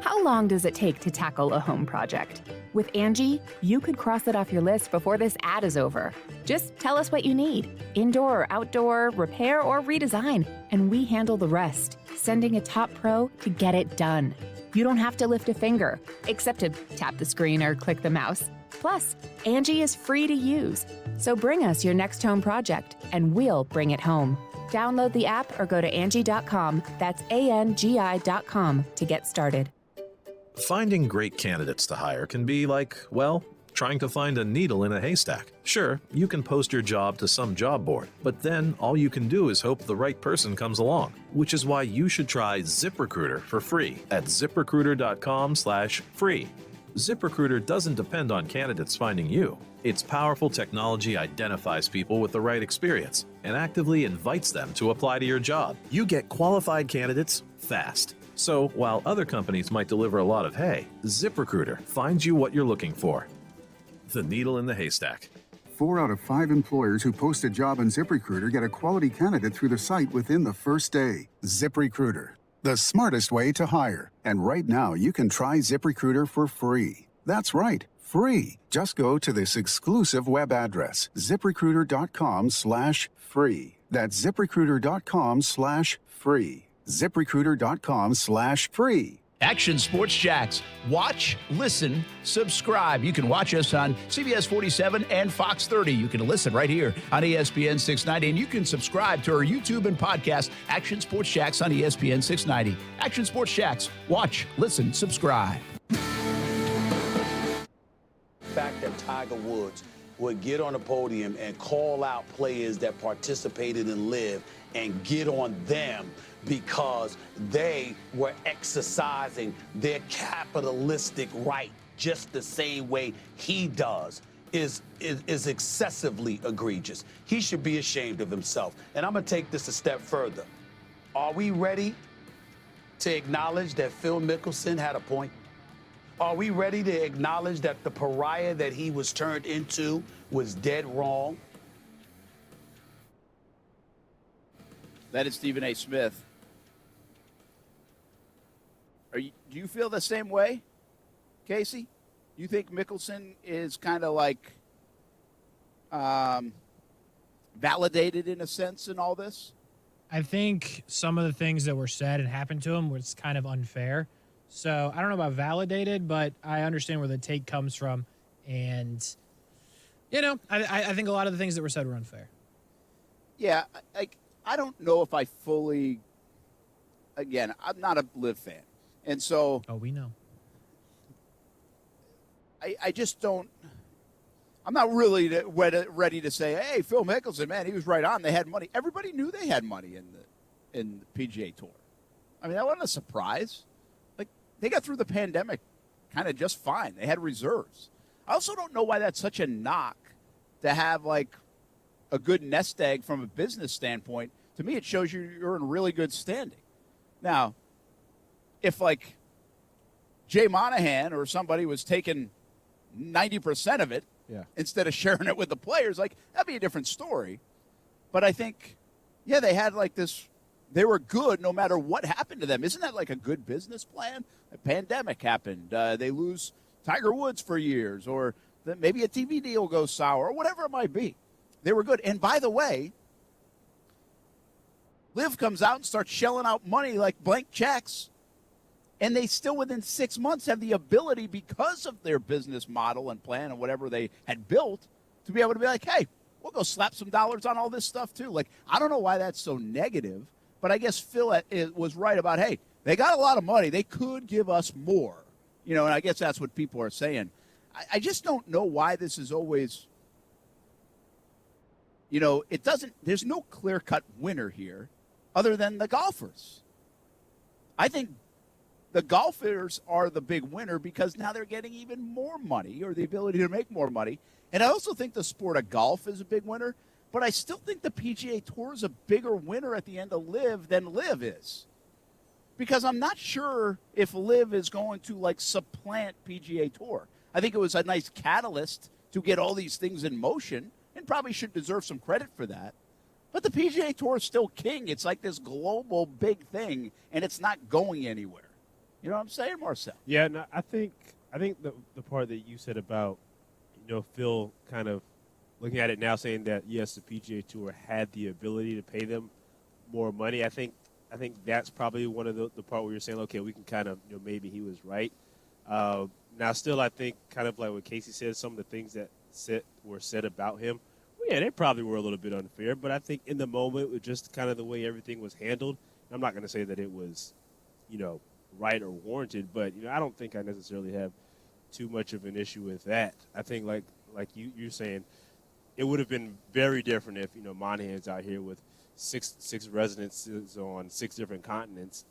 How long does it take to tackle a home project? With Angie, you could cross it off your list before this ad is over. Just tell us what you need, indoor or outdoor, repair or redesign, and we handle the rest, sending a top pro to get it done. You don't have to lift a finger, except to tap the screen or click the mouse. Plus, Angie is free to use. So bring us your next home project, and we'll bring it home. Download the app or go to Angie.com, that's ANGI.com, to get started. Finding great candidates to hire can be like, well, trying to find a needle in a haystack. Sure, you can post your job to some job board, but then all you can do is hope the right person comes along, which is why you should try ZipRecruiter for free at ZipRecruiter.com/free. ZipRecruiter doesn't depend on candidates finding you. Its powerful technology identifies people with the right experience and actively invites them to apply to your job. You get qualified candidates fast. So while other companies might deliver a lot of hay, ZipRecruiter finds you what you're looking for. The needle in the haystack. 4 out of 5 employers who post a job on ZipRecruiter get a quality candidate through the site within the first day. ZipRecruiter, the smartest way to hire. And right now, you can try ZipRecruiter for free. That's right, free. Just go to this exclusive web address, ZipRecruiter.com/free. That's ZipRecruiter.com/free. ZipRecruiter.com/free. Action Sports Jacks. Watch, listen, subscribe. You can watch us on CBS 47 and Fox 30. You can listen right here on ESPN 690. And you can subscribe to our YouTube and podcast, Action Sports Jacks on ESPN 690. Action Sports Jacks. Watch, listen, subscribe. The fact that Tiger Woods would get on the podium and call out players that participated in LIV and get on them because they were exercising their capitalistic right just the same way he does is excessively egregious. He should be ashamed of himself. And I'm going to take this a step further. Are we ready to acknowledge that Phil Mickelson had a point? Are we ready to acknowledge that the pariah that he was turned into was dead wrong? That is Stephen A. Smith. Do you feel the same way, Casey? You think Mickelson is kind of like validated in a sense in all this? I think some of the things that were said and happened to him was kind of unfair. So I don't know about validated, but I understand where the take comes from. And, you know, I think a lot of the things that were said were unfair. Yeah, I don't know if I fully, again, I'm not a LIV fan. And so. Oh, we know. I just don't. I'm not really ready to say, hey, Phil Mickelson, man, he was right on. They had money. Everybody knew they had money in the PGA Tour. I mean, that wasn't a surprise. Like, they got through the pandemic kind of just fine. They had reserves. I also don't know why that's such a knock to have, like, a good nest egg from a business standpoint. To me, it shows you're in really good standing. Now, if, like, Jay Monahan or somebody was taking 90% of it instead of sharing it with the players, like, that'd be a different story. But I think, yeah, they had, like, this, they were good no matter what happened to them. Isn't that, like, a good business plan? A pandemic happened. They lose Tiger Woods for years, or maybe a TV deal goes sour, or whatever it might be. They were good. And by the way, LIV comes out and starts shelling out money like blank checks, and they still within 6 months have the ability, because of their business model and plan and whatever they had built, to be able to be like, hey, we'll go slap some dollars on all this stuff too. Like, I don't know why that's so negative, but I guess Phil was right about, hey, they got a lot of money. They could give us more. You know, and I guess that's what people are saying. I just don't know why this is always, you know, there's no clear-cut winner here other than the golfers. I think the golfers are the big winner because now they're getting even more money or the ability to make more money. And I also think the sport of golf is a big winner, but I still think the PGA Tour is a bigger winner at the end of LIV than LIV is. Because I'm not sure if LIV is going to, like, supplant PGA Tour. I think it was a nice catalyst to get all these things in motion and probably should deserve some credit for that. But the PGA Tour is still king. It's like this global big thing, and it's not going anywhere. You know what I'm saying, Marcel? Yeah, no, I think the part that you said about, Phil kind of looking at it now saying that, yes, the PGA Tour had the ability to pay them more money. I think that's probably one of the part where you're saying, okay, we can kind of, maybe he was right. Now, still, I think kind of like what Casey said, some of the things that were said about him, well, yeah, they probably were a little bit unfair. But I think in the moment, with just kind of the way everything was handled, I'm not going to say that it was, right or warranted. But, I don't think I necessarily have too much of an issue with that. I think like you're saying, it would have been very different if, Monahan's out here with six residences on 6 different continents,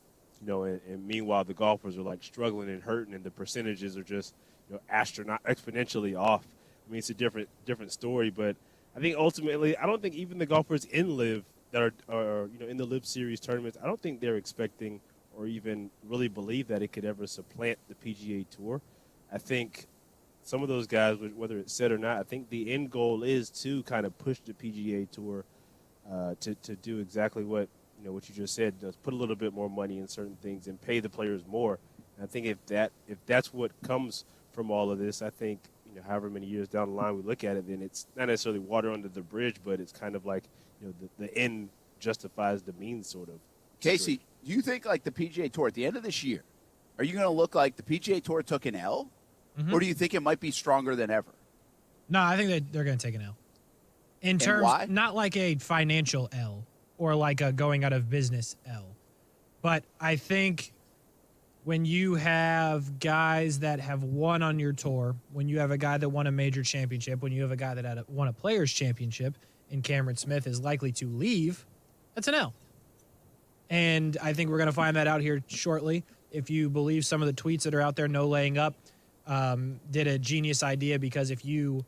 and meanwhile the golfers are like struggling and hurting, and the percentages are just, exponentially off. I mean, it's a different story, but I think ultimately, I don't think even the golfers in LIV that are in the LIV Series tournaments, I don't think they're expecting or even really believe that it could ever supplant the PGA Tour. I think some of those guys, whether it's said or not, I think the end goal is to kind of push the PGA Tour to do exactly what what you just said, put a little bit more money in certain things and pay the players more. And I think if that's what comes from all of this, I think however many years down the line we look at it, then it's not necessarily water under the bridge, but it's kind of like the end justifies the means, sort of. Casey, do you think like the PGA Tour at the end of this year, are you going to look like the PGA Tour took an L, or do you think it might be stronger than ever? No, I think they're going to take an L. In terms, why? not like a financial L or like a going out of business L, but I think when you have guys that have won on your tour, when you have a guy that won a major championship, when you have a guy that won a Players' Championship, and Cameron Smith is likely to leave, that's an L. And I think we're going to find that out here shortly. If you believe some of the tweets that are out there, No Laying Up did a genius idea, because if you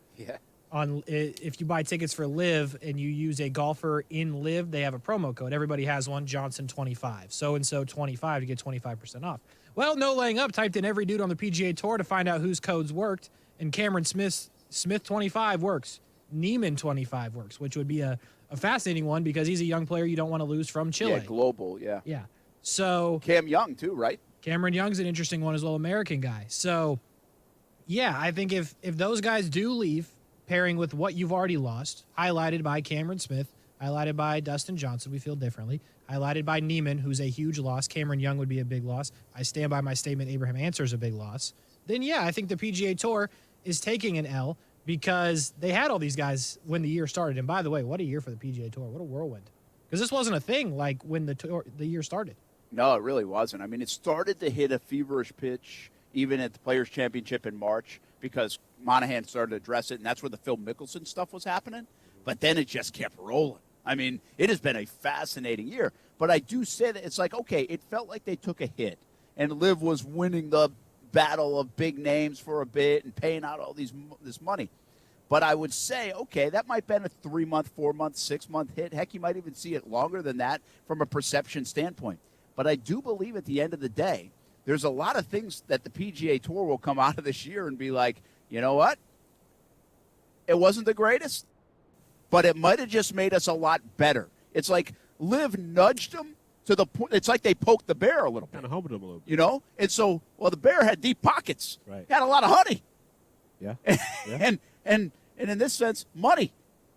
buy tickets for LIV and you use a golfer in LIV, they have a promo code. Everybody has one, Johnson25. So-and-so 25 to get 25% off. Well, No Laying Up typed in every dude on the PGA Tour to find out whose codes worked, and Cameron Smith 25 works. Neiman 25 works, which would be a fascinating one because he's a young player you don't want to lose from Chile. Yeah, global, yeah. Yeah. So Cam Young too, right? Cameron Young's an interesting one as well, American guy. So, yeah, I think if those guys do leave, pairing with what you've already lost, highlighted by Cameron Smith, highlighted by Dustin Johnson, we feel differently, highlighted by Neiman, who's a huge loss. Cameron Young would be a big loss. I stand by my statement, Abraham Answer is a big loss. Then, yeah, I think the PGA Tour is taking an L because they had all these guys when the year started. And by the way, what a year for the PGA Tour. What a whirlwind. Because this wasn't a thing like when the year started. No, it really wasn't. I mean, it started to hit a feverish pitch even at the Players' Championship in March because Monahan started to address it, and that's where the Phil Mickelson stuff was happening. But then it just kept rolling. I mean, it has been a fascinating year. But I do say that it's like, okay, it felt like they took a hit, and LIV was winning the battle of big names for a bit and paying out all this money. But I would say, okay, that might have been a 3-month, 4-month, 6-month hit. Heck, you might even see it longer than that from a perception standpoint. But I do believe at the end of the day, there's a lot of things that the PGA Tour will come out of this year and be like, you know what? It wasn't the greatest, but it might have just made us a lot better. It's like LIV nudged them to the point. It's like they poked the bear a little bit. Kind of humbled them a little bit. You know? And so, well, the bear had deep pockets. Right. He had a lot of honey. Yeah. And in this sense, money.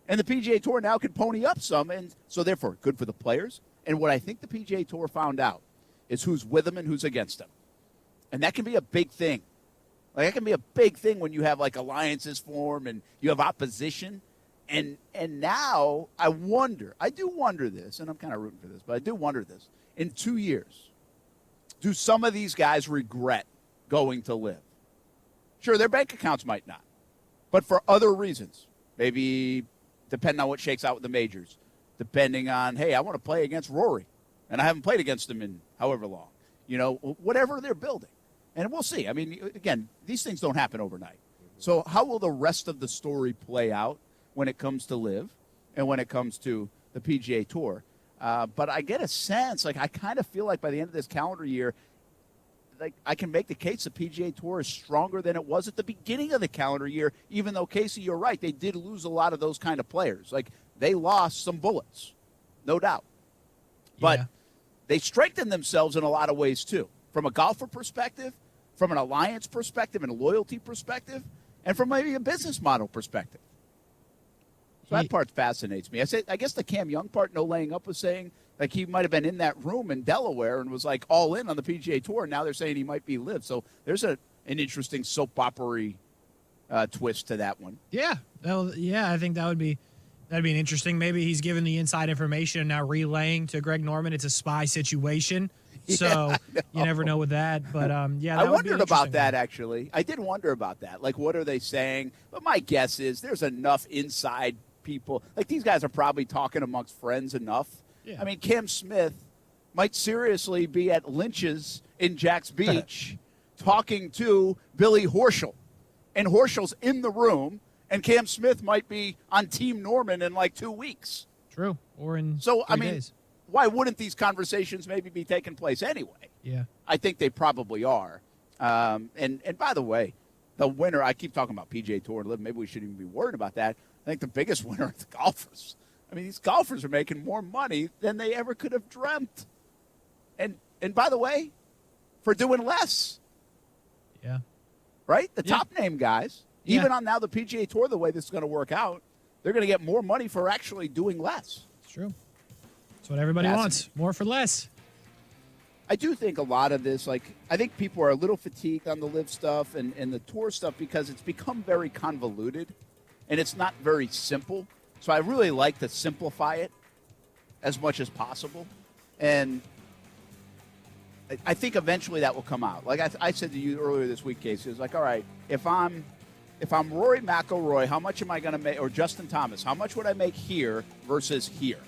And the PGA Tour now can pony up some. And so, therefore, good for the players. And what I think the PGA Tour found out is who's with them and who's against them. And that can be a big thing. Like, that can be a big thing when you have, like, alliances form and you have opposition. And now I do wonder this, and I'm kind of rooting for this, but I do wonder this. In 2 years, do some of these guys regret going to LIV? Sure, their bank accounts might not. But for other reasons, maybe depending on what shakes out with the majors, depending on, hey, I want to play against Rory, and I haven't played against him in however long. whatever they're building. And we'll see. I mean, again, these things don't happen overnight. So how will the rest of the story play out when it comes to LIV and when it comes to the PGA Tour? But I get a sense, I kind of feel like by the end of this calendar year, I can make the case the PGA Tour is stronger than it was at the beginning of the calendar year, even though, Casey, you're right, they did lose a lot of those kind of players. They lost some bullets, no doubt. But they strengthened themselves in a lot of ways, too, from a golfer perspective, from an alliance perspective and a loyalty perspective, and from maybe a business model perspective. So that part fascinates me. I guess the Cam Young part, no laying up, was saying, he might have been in that room in Delaware and was, all in on the PGA Tour, and now they're saying he might be LIV. So there's an interesting soap opera twist to that one. Yeah. I think that'd be an interesting. Maybe he's given the inside information and now relaying to Greg Norman. It's a spy situation. So you never know with that. But, that I wondered about that, actually. I did wonder about that. What are they saying? But my guess is there's enough inside people. These guys are probably talking amongst friends enough. Yeah. I mean, Cam Smith might seriously be at Lynch's in Jack's Beach talking to Billy Horschel. And Horschel's in the room, and Cam Smith might be on Team Norman in 2 weeks. True. Or in days. Why wouldn't these conversations maybe be taking place anyway? Yeah. I think they probably are. And by the way, the winner, I keep talking about PGA Tour and LIV. Maybe we shouldn't even be worried about that. I think the biggest winner are the golfers. I mean, these golfers are making more money than they ever could have dreamt. And by the way, for doing less. Yeah. Right? The top name guys, even on now the PGA Tour, the way this is going to work out, they're going to get more money for actually doing less. It's true. That's what everybody wants. More for less. I do think a lot of this, I think people are a little fatigued on the LIV stuff and the tour stuff because it's become very convoluted and it's not very simple. So I really like to simplify it as much as possible. And I think eventually that will come out. I said to you earlier this week, Casey, it was all right, if I'm Rory McIlroy, how much am I going to make, or Justin Thomas, how much would I make here versus here?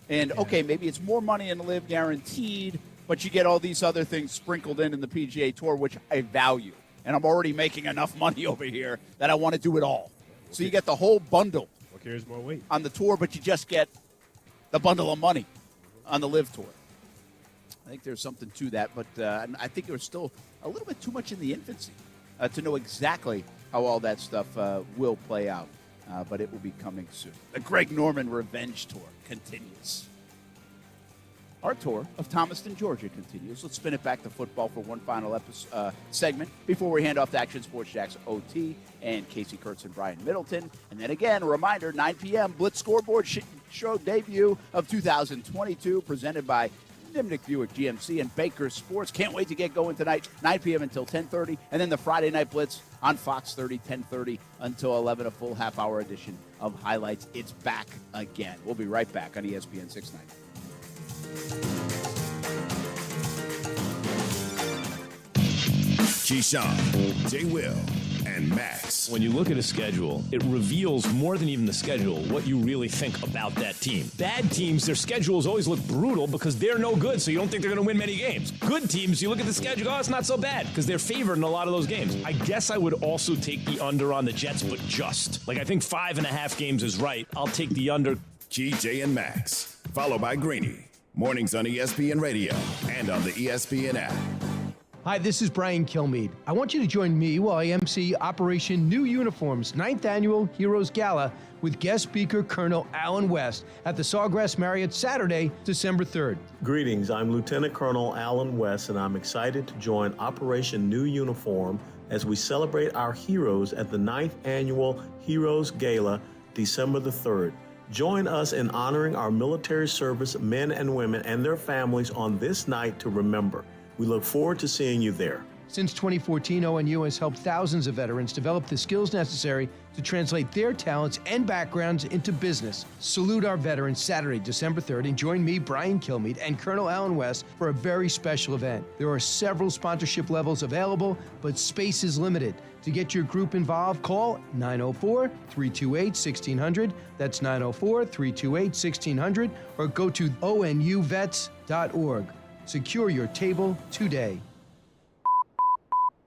And, okay, maybe it's more money in the LIV guaranteed, but you get all these other things sprinkled in the PGA Tour, which I value. And I'm already making enough money over here that I want to do it all. So you get the whole bundle. What carries more weight? On the tour, but you just get the bundle of money on the LIV Tour. I think there's something to that, but I think there's still a little bit too much in the infancy to know exactly how all that stuff will play out. But it will be coming soon. The Greg Norman Revenge Tour continues. Our tour of Thomaston, Georgia continues. Let's spin it back to football for one final segment before we hand off to Action Sports Jack's OT and Casey Kurtz and Brian Middleton. And then again, a reminder, 9 p.m. Blitz Scoreboard Show debut of 2022 presented by Nimnick Buick GMC and Baker Sports. Can't wait to get going tonight, 9 p.m. until 10:30. And then the Friday Night Blitz on Fox 30, 10:30 until 11, a full half-hour edition of highlights. It's back again. We'll be right back on ESPN 690. Keyshawn, J. Will, and Max. When you look at a schedule, it reveals more than even the schedule what you really think about that team. Bad teams, their schedules always look brutal because they're no good, so you don't think they're going to win many games. Good teams, you look at the schedule, oh, it's not so bad because they're favored in a lot of those games. I guess I would also take the under on the Jets, but just. I think 5.5 games is right. I'll take the under. GJ and Max, followed by Greeny. Mornings on ESPN Radio and on the ESPN app. Hi, this is Brian Kilmeade. I want you to join me while I MC Operation New Uniforms 9th Annual Heroes Gala with guest speaker Colonel Alan West at the Sawgrass Marriott Saturday, December 3rd. Greetings, I'm Lieutenant Colonel Alan West, and I'm excited to join Operation New Uniform as we celebrate our heroes at the 9th Annual Heroes Gala, December the 3rd. Join us in honoring our military service men and women and their families on this night to remember. We look forward to seeing you there. Since 2014, ONU has helped thousands of veterans develop the skills necessary to translate their talents and backgrounds into business. Salute our veterans Saturday, December 3rd, and join me, Brian Kilmeade, and Colonel Alan West for a very special event. There are several sponsorship levels available, but space is limited. To get your group involved, call 904-328-1600. That's 904-328-1600, or go to onuvets.org. Secure your table today.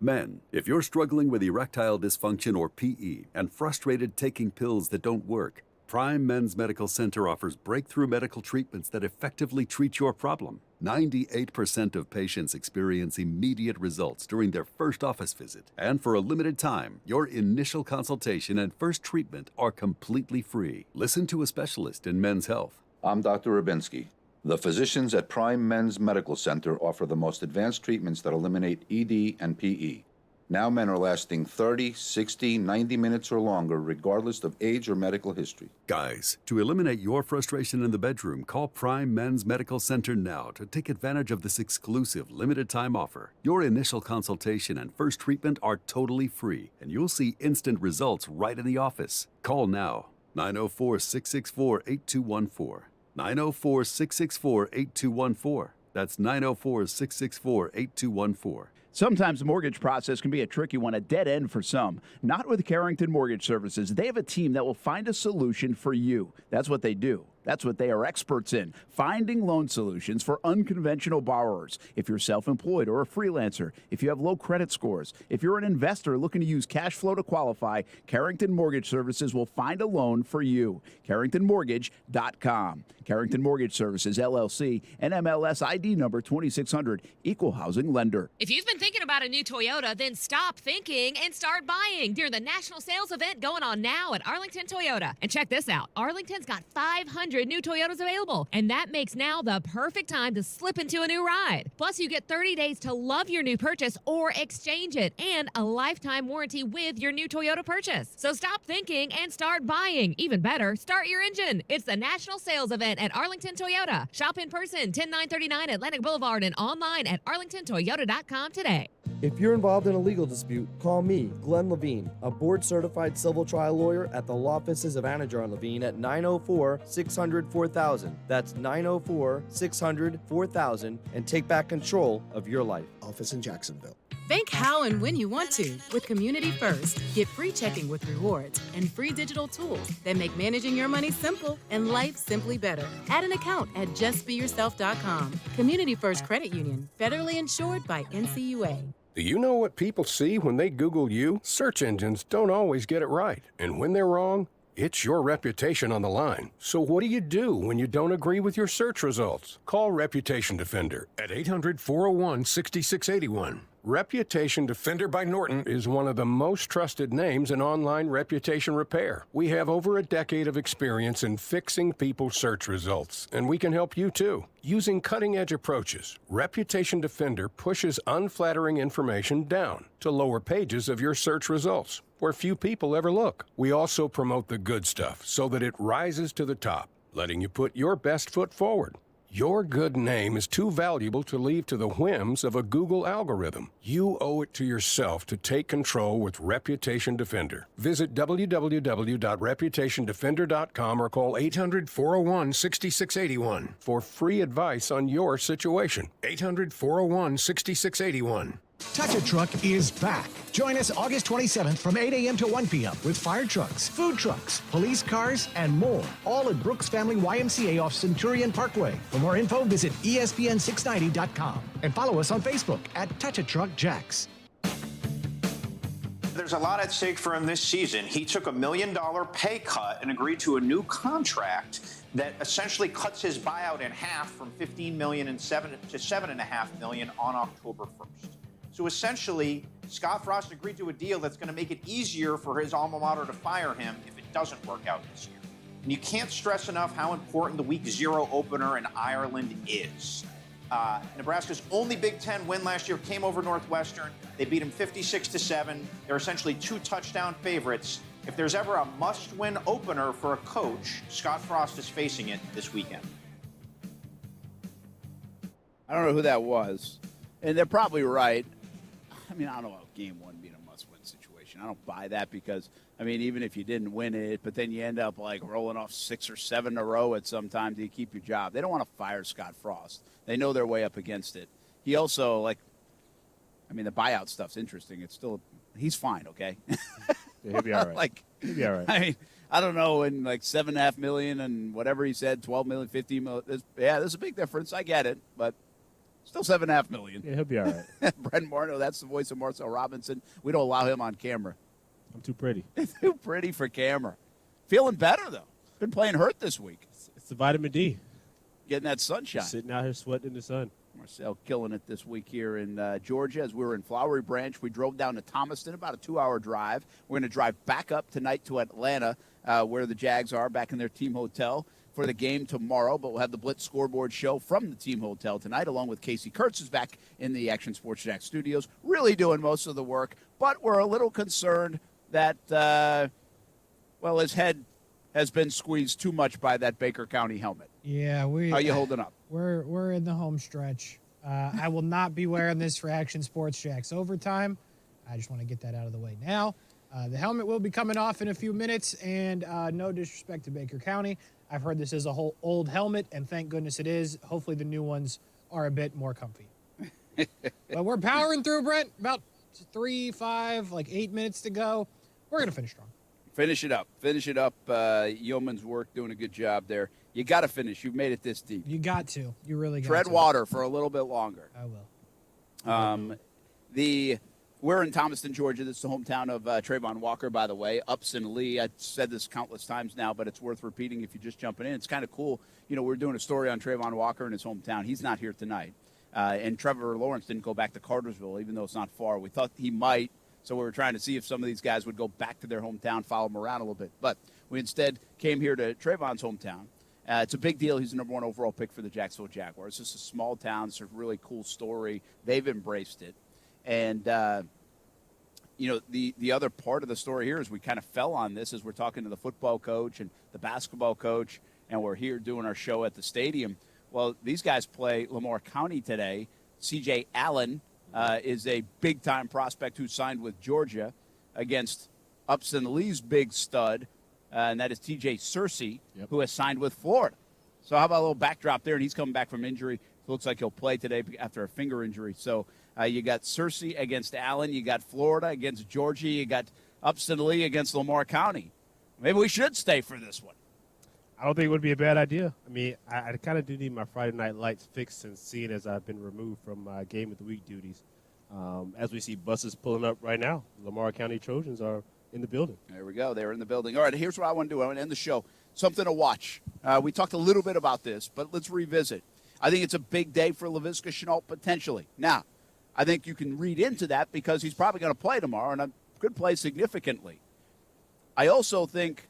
Men, if you're struggling with erectile dysfunction or PE and frustrated taking pills that don't work, Prime Men's Medical Center offers breakthrough medical treatments that effectively treat your problem. 98% of patients experience immediate results during their first office visit. And for a limited time, your initial consultation and first treatment are completely free. Listen to a specialist in men's health. I'm Dr. Rubinsky. The physicians at Prime Men's Medical Center offer the most advanced treatments that eliminate ED and PE. Now men are lasting 30, 60, 90 minutes or longer, regardless of age or medical history. Guys, to eliminate your frustration in the bedroom, call Prime Men's Medical Center now to take advantage of this exclusive limited-time offer. Your initial consultation and first treatment are totally free, and you'll see instant results right in the office. Call now, 904-664-8214. 904-664-8214. That's 904-664-8214. Sometimes the mortgage process can be a tricky one, a dead end for some. Not with Carrington Mortgage Services. They have a team that will find a solution for you. That's what they do. That's what they are experts in, finding loan solutions for unconventional borrowers. If you're self-employed or a freelancer, if you have low credit scores, if you're an investor looking to use cash flow to qualify, Carrington Mortgage Services will find a loan for you. CarringtonMortgage.com. Carrington Mortgage Services, LLC, NMLS ID number 2600, Equal Housing Lender. If you've been thinking about a new Toyota, then stop thinking and start buying during the national sales event going on now at Arlington Toyota. And check this out. Arlington's got 500 new Toyotas available, and that makes now the perfect time to slip into a new ride. Plus, you get 30 days to love your new purchase or exchange it, and a lifetime warranty with your new Toyota purchase. So stop thinking and start buying. Even better, start your engine. It's the national sales event at Arlington Toyota. Shop in person, 10939 Atlantic Boulevard, and online at arlingtontoyota.com today. If you're involved in a legal dispute, call me, Glenn Levine, a board-certified civil trial lawyer at the law offices of Anajar and Levine at 904-600-4000. That's 904-600-4000, and take back control of your life. Office in Jacksonville. Bank how and when you want to with Community First. Get free checking with rewards and free digital tools that make managing your money simple and life simply better. Add an account at justbeyourself.com. Community First Credit Union, federally insured by NCUA. Do you know what people see when they Google you? Search engines don't always get it right. And when they're wrong, it's your reputation on the line. So what do you do when you don't agree with your search results? Call Reputation Defender at 800-401-6681. Reputation Defender by Norton is one of the most trusted names in online reputation repair. We have over a decade of experience in fixing people's search results, and we can help you too. Using cutting-edge approaches, Reputation Defender pushes unflattering information down to lower pages of your search results, where few people ever look. We also promote the good stuff so that it rises to the top, letting you put your best foot forward. Your good name is too valuable to leave to the whims of a Google algorithm. You owe it to yourself to take control with Reputation Defender. Visit www.reputationdefender.com or call 800-401-6681 for free advice on your situation. 800-401-6681. Touch a Truck is back. Join us August 27th from 8 a.m. to 1 p.m. with fire trucks, food trucks, police cars, and more. All at Brooks Family YMCA off Centurion Parkway. For more info, visit ESPN690.com and follow us on Facebook at Touch a Truck Jacks. There's a lot at stake for him this season. He took $1 million pay cut and agreed to a new contract that essentially cuts his buyout in half from $15 million to $7.5 million on October 1st. So essentially, Scott Frost agreed to a deal that's going to make it easier for his alma mater to fire him if it doesn't work out this year. And you can't stress enough how important the Week 0 opener in Ireland is. Nebraska's only Big Ten win last year came over Northwestern. They beat him 56-7. They're essentially 2 touchdown favorites. If there's ever a must-win opener for a coach, Scott Frost is facing it this weekend. I don't know who that was. And they're probably right. I mean, I don't know about game one being a must-win situation. I don't buy that because, I mean, even if you didn't win it, but then you end up, like, rolling off 6 or 7 in a row at some time to keep your job. They don't want to fire Scott Frost. They know their way up against it. He also, like, I mean, the buyout stuff's interesting. It's still, he's fine, okay? Yeah, he'll be all right. He'll be all right. I mean, I don't know, and like $7.5 million and whatever he said, $12 million, $15 million. Yeah, there's a big difference. I get it, but Still $7.5 million. Yeah, he'll be all right. Brent Marno, that's the voice of Marcel Robinson. We don't allow him on camera. I'm too pretty. Too pretty for camera. Feeling better, though. Been playing hurt this week. It's the vitamin D. Getting that sunshine. Just sitting out here sweating in the sun. Marcel killing it this week here in Georgia. As we were in Flowery Branch, we drove down to Thomaston, about a 2-hour drive. We're going to drive back up tonight to Atlanta, where the Jags are, back in their team hotel for the game tomorrow. But we'll have the Blitz scoreboard show from the team hotel tonight, along with Casey Kurtz, who's back in the Action Sports Jack studios, really doing most of the work. But we're a little concerned that, his head has been squeezed too much by that Baker County helmet. Yeah, How are you holding up? We're in the home stretch. I will not be wearing this for Action Sports Jack's overtime. I just want to get that out of the way now. The helmet will be coming off in a few minutes, and no disrespect to Baker County. I've heard this is a whole old helmet, and thank goodness it is. Hopefully the new ones are a bit more comfy. But we're powering through, Brent. About 3, 5, 8 minutes to go. We're going to finish strong. Finish it up. Finish it up. Yeoman's work, doing a good job there. You got to finish. You've made it this deep. You got to. You really got Tread to. water for a little bit longer. I will. We're in Thomaston, Georgia. This is the hometown of Trayvon Walker, by the way. Upson Lee. I've said this countless times now, but it's worth repeating if you're just jumping in. It's kind of cool. You know, we're doing a story on Trayvon Walker in his hometown. He's not here tonight. And Trevor Lawrence didn't go back to Cartersville, even though it's not far. We thought he might. So we were trying to see if some of these guys would go back to their hometown, follow him around a little bit. But we instead came here to Trayvon's hometown. It's a big deal. He's the number 1 overall pick for the Jacksonville Jaguars. It's just a small town. It's a really cool story. They've embraced it. And, the other part of the story here is we kind of fell on this as we're talking to the football coach and the basketball coach, and we're here doing our show at the stadium. Well, these guys play Lamar County today. C.J. Allen is a big-time prospect who signed with Georgia against Upson Lee's big stud, and that is T.J. Searcy, who has signed with Florida. So how about a little backdrop there? And he's coming back from injury. Looks like he'll play today after a finger injury. So you got Searcy against Allen. You got Florida against Georgia. You got Upson Lee against Lamar County. Maybe we should stay for this one. I don't think it would be a bad idea. I mean, I kind of do need my Friday night lights fixed since seeing as I've been removed from my game of the week duties. As we see buses pulling up right now, Lamar County Trojans are in the building. There we go. They're in the building. All right, here's what I want to do. I want to end the show. Something to watch. We talked a little bit about this, but let's revisit. I think it's a big day for Laviska Shenault potentially. Now, I think you can read into that because he's probably going to play tomorrow and could play significantly. I also think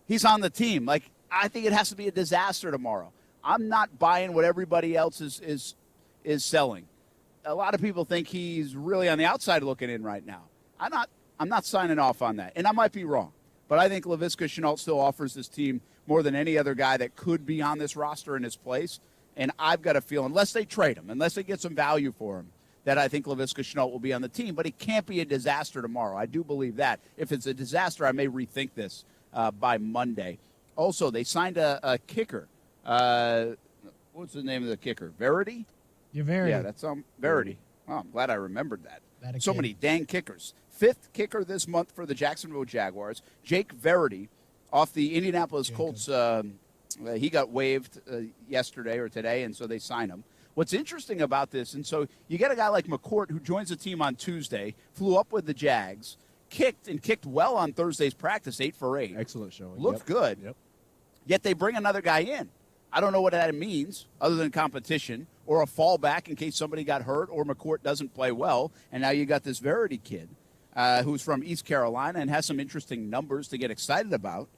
he's on the team. I think it has to be a disaster tomorrow. I'm not buying what everybody else is selling. A lot of people think he's really on the outside looking in right now. I'm not signing off on that, and I might be wrong. But I think Laviska Shenault still offers this team more than any other guy that could be on this roster in his place. And I've got a feel, unless they trade him, unless they get some value for him, that I think Laviska Shenault will be on the team. But he can't be a disaster tomorrow. I do believe that. If it's a disaster, I may rethink this by Monday. Also, they signed a kicker. What's the name of the kicker? Verity? Verity. Yeah, that's Verity. Oh, I'm glad I remembered that. So kid. many dang kickers. 5th kicker this month for the Jacksonville Jaguars, Jake Verity, off the Indianapolis Colts. He got waived yesterday or today, and so they signed him. What's interesting about this, and so you get a guy like McCourt who joins the team on Tuesday, flew up with the Jags, kicked well on Thursday's practice, 8 for 8. Excellent showing. Looked good. Yep. Yet they bring another guy in. I don't know what that means other than competition or a fallback in case somebody got hurt or McCourt doesn't play well. And now you got this Verity kid who's from East Carolina and has some interesting numbers to get excited about.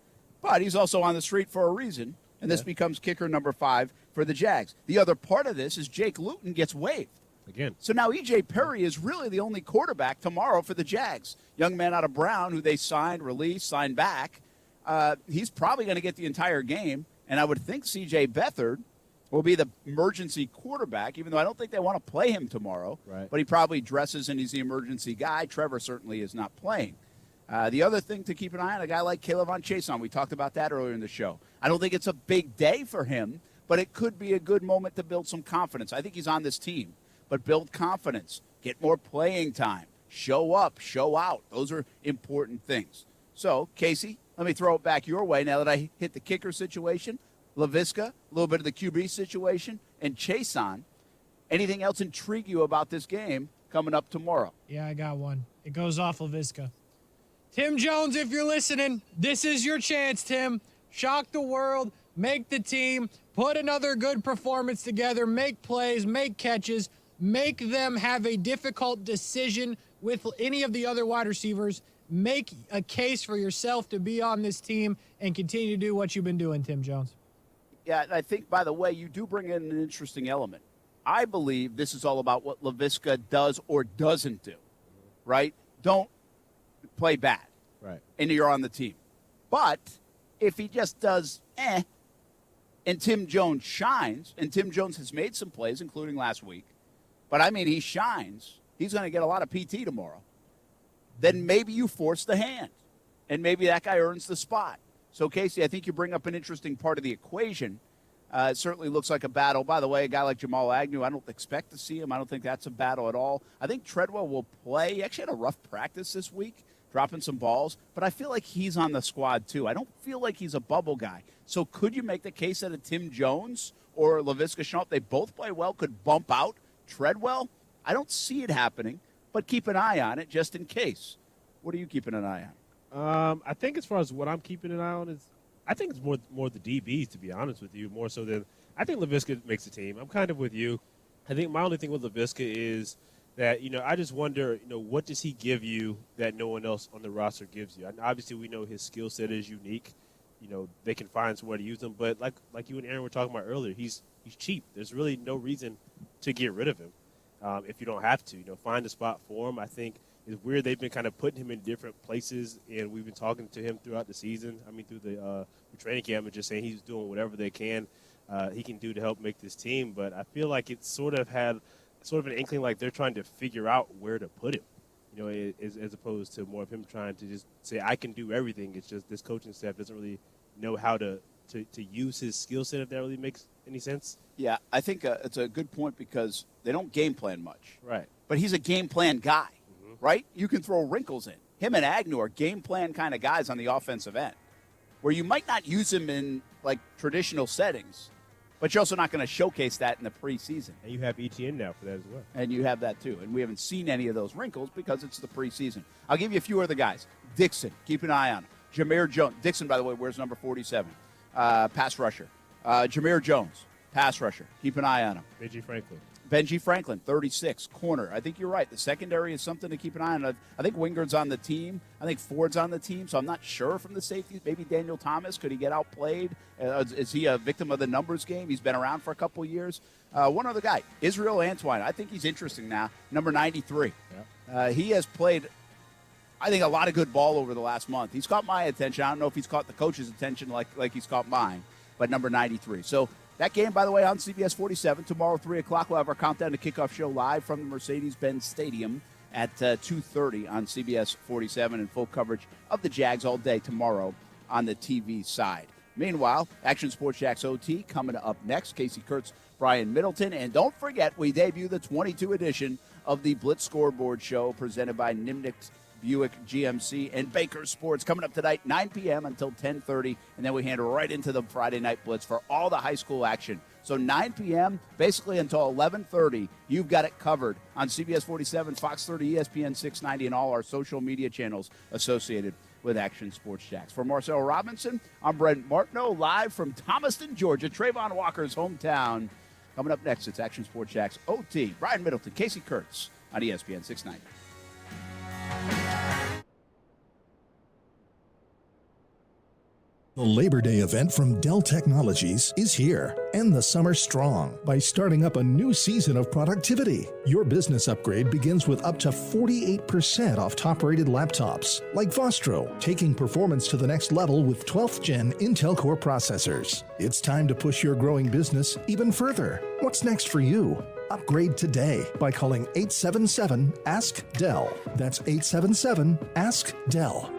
But he's also on the street for a reason, and this becomes kicker number 5 for the Jags. The other part of this is Jake Luton gets waived. Again. So now E.J. Perry is really the only quarterback tomorrow for the Jags. Young man out of Brown who they signed, released, signed back. He's probably going to get the entire game, and I would think C.J. Beathard will be the emergency quarterback, even though I don't think they want to play him tomorrow. Right. But he probably dresses and he's the emergency guy. Trevor certainly is not playing. The other thing to keep an eye on, a guy like Kayvon Chason. We talked about that earlier in the show. I don't think it's a big day for him, but it could be a good moment to build some confidence. I think he's on this team, but build confidence, get more playing time, show up, show out. Those are important things. So, Casey, let me throw it back your way now that I hit the kicker situation, Laviska, a little bit of the QB situation, and Chason. Anything else intrigue you about this game coming up tomorrow? Yeah, I got one. It goes off LaVisca. Tim Jones, if you're listening, this is your chance, Tim. Shock the world, make the team, put another good performance together, make plays, make catches, make them have a difficult decision with any of the other wide receivers. Make a case for yourself to be on this team and continue to do what you've been doing, Tim Jones. Yeah, and I think, by the way, you do bring in an interesting element. I believe this is all about what LaVisca does or doesn't do, right? Don't play bad, right? And you're on the team. But if he just does and Tim Jones shines, and Tim Jones has made some plays, including last week, but I mean he shines, he's going to get a lot of PT tomorrow, then maybe you force the hand, and maybe that guy earns the spot. So, Casey, I think you bring up an interesting part of the equation. It certainly looks like a battle. By the way, a guy like Jamal Agnew, I don't expect to see him. I don't think that's a battle at all. I think Treadwell will play. He actually had a rough practice this week, dropping some balls, but I feel like he's on the squad too. I don't feel like he's a bubble guy. So could you make the case that a Tim Jones or LaVisca Chenault, they both play well, could bump out Treadwell? I don't see it happening, but keep an eye on it just in case. What are you keeping an eye on? I think as far as what I'm keeping an eye on is, I think it's more the DBs, to be honest with you, more so than I think LaVisca makes the team. I'm kind of with you. I think my only thing with LaVisca is that, I just wonder, what does he give you that no one else on the roster gives you? And obviously, we know his skill set is unique. They can find somewhere to use him. But like you and Aaron were talking about earlier, he's cheap. There's really no reason to get rid of him if you don't have to. Find a spot for him. I think it's weird they've been kind of putting him in different places, and we've been talking to him throughout the season. I mean, through the training camp, and just saying he's doing whatever he can do to help make this team. But I feel like it's sort of an inkling like they're trying to figure out where to put him, as opposed to more of him trying to just say, I can do everything. It's just this coaching staff doesn't really know how to use his skill set, if that really makes any sense. Yeah, I think it's a good point because they don't game plan much. Right. But he's a game plan guy, right? You can throw wrinkles in. Him and Agnew are game plan kind of guys on the offensive end, where you might not use him in, like, traditional settings, but you're also not going to showcase that in the preseason. And you have ETN now for that as well. And you have that, too. And we haven't seen any of those wrinkles because it's the preseason. I'll give you a few other guys. Dixon, keep an eye on him. Jameer Jones. Dixon, by the way, wears number 47. Pass rusher. Jameer Jones, pass rusher. Keep an eye on him. Benji Franklin, 36, corner. I think you're right. The secondary is something to keep an eye on. I think Wingard's on the team. I think Ford's on the team, so I'm not sure from the safeties. Maybe Daniel Thomas. Could he get outplayed? Is he a victim of the numbers game? He's been around for a couple years. One other guy, Israel Antwine. I think he's interesting now, number 93. Yep. He has played, I think, a lot of good ball over the last month. He's caught my attention. I don't know if he's caught the coach's attention like he's caught mine, but number 93. So that game, by the way, on CBS 47. Tomorrow, 3 o'clock, we'll have our Countdown to Kickoff show live from the Mercedes-Benz Stadium at 2:30 on CBS 47, and full coverage of the Jags all day tomorrow on the TV side. Meanwhile, Action Sports Jacks OT coming up next. Casey Kurtz, Brian Middleton. And don't forget, we debut the 22 edition of the Blitz Scoreboard Show presented by Nimnicht Buick GMC and Baker Sports, coming up tonight, 9 p.m. until 10:30, and then we hand right into the Friday Night Blitz for all the high school action. So 9 p.m., basically until 11:30, you've got it covered on CBS 47, Fox 30, ESPN 690, and all our social media channels associated with Action Sports Jacks. For Marcel Robinson, I'm Brent Martineau, live from Thomaston, Georgia, Trayvon Walker's hometown. Coming up next, it's Action Sports Jacks OT. Brian Middleton, Casey Kurtz on ESPN 690. The Labor Day event from Dell Technologies is here. End the summer strong by starting up a new season of productivity. Your business upgrade begins with up to 48% off top-rated laptops, like Vostro, taking performance to the next level with 12th Gen Intel Core processors. It's time to push your growing business even further. What's next for you? Upgrade today by calling 877-ASK-DELL. That's 877-ASK-DELL.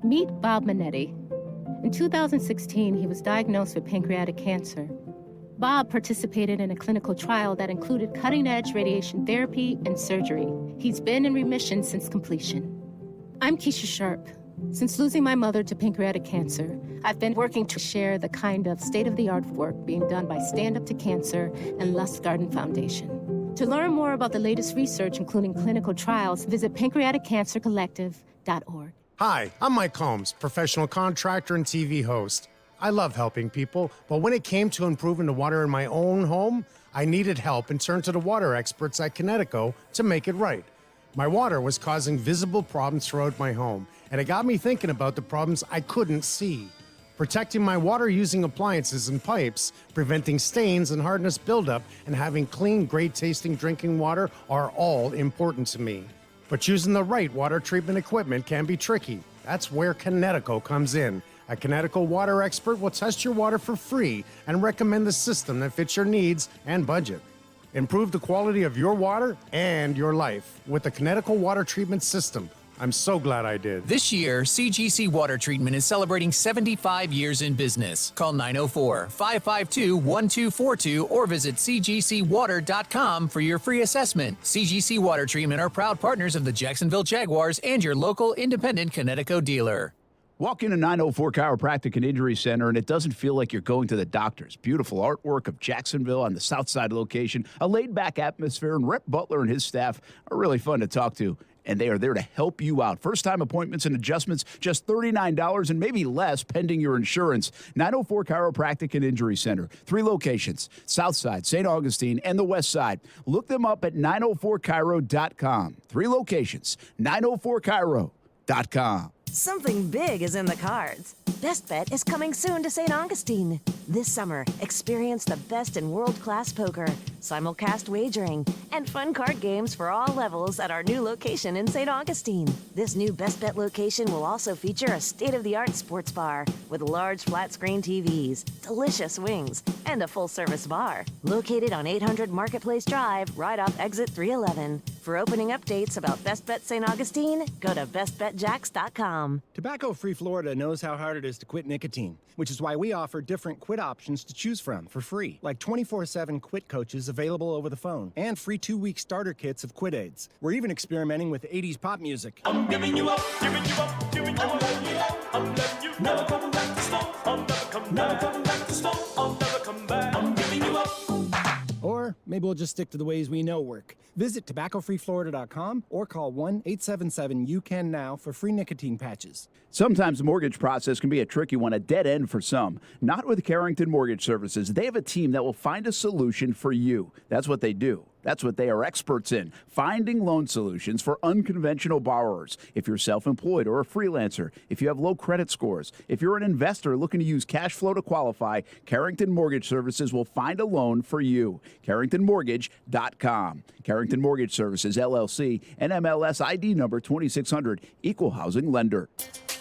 Meet Bob Minetti. In 2016, he was diagnosed with pancreatic cancer. Bob participated in a clinical trial that included cutting-edge radiation therapy and surgery. He's been in remission since completion. I'm Keisha Sharp. Since losing my mother to pancreatic cancer, I've been working to share the kind of state-of-the-art work being done by Stand Up to Cancer and Lust Garden Foundation. To learn more about the latest research, including clinical trials, visit pancreaticcancercollective.org. Hi, I'm Mike Holmes, professional contractor and TV host. I love helping people, but when it came to improving the water in my own home, I needed help and turned to the water experts at Connecticut to make it right. My water was causing visible problems throughout my home, and it got me thinking about the problems I couldn't see. Protecting my water using appliances and pipes, preventing stains and hardness buildup, and having clean, great-tasting drinking water are all important to me. But choosing the right water treatment equipment can be tricky. That's where Connecticut comes in. A Connecticut water expert will test your water for free and recommend the system that fits your needs and budget. Improve the quality of your water and your life with the Connecticut water treatment system. I'm so glad I did. This year, CGC Water Treatment is celebrating 75 years in business. Call 904-552-1242 or visit cgcwater.com for your free assessment. CGC Water Treatment are proud partners of the Jacksonville Jaguars and your local independent Connecticut dealer. Walk into 904 Chiropractic and Injury Center, and it doesn't feel like you're going to the doctors. Beautiful artwork of Jacksonville on the south side location, a laid-back atmosphere, and Rep Butler and his staff are really fun to talk to. And they are there to help you out. First-time appointments and adjustments, just $39 and maybe less pending your insurance. 904 Chiropractic and Injury Center. 3 locations, South Side, St. Augustine, and the West Side. Look them up at 904chiro.com. 3 locations, 904chiro.com. Something big is in the cards. Best Bet is coming soon to St. Augustine. This summer, experience the best in world-class poker, simulcast wagering, and fun card games for all levels at our new location in St. Augustine. This new Best Bet location will also feature a state-of-the-art sports bar with large flat-screen TVs, delicious wings, and a full-service bar. Located on 800 Marketplace Drive, right off exit 311. For opening updates about Best Bet St. Augustine, go to bestbetjacks.com. Tobacco-free Florida knows how hard it is to quit nicotine, which is why we offer different quit options to choose from for free, like 24/7 quit coaches available over the phone and free 2-week starter kits of quit aids. We're even experimenting with 80s pop music. I'm giving you up, giving you up, giving you up, I'm letting you never come back to smoke. I'll never come back, never come back to smoke. I'll never come back. I'm giving you up. Or maybe we'll just stick to the ways we know work. Visit tobaccofreeflorida.com or call 1-877-YOU-CAN-NOW for free nicotine patches. Sometimes the mortgage process can be a tricky one, a dead end for some. Not with Carrington Mortgage Services. They have a team that will find a solution for you. That's what they do. That's what they are experts in, finding loan solutions for unconventional borrowers. If you're self-employed or a freelancer, if you have low credit scores, if you're an investor looking to use cash flow to qualify, Carrington Mortgage Services will find a loan for you. CarringtonMortgage.com. Carrington Mortgage Services, LLC, NMLS ID number 2600, Equal Housing Lender.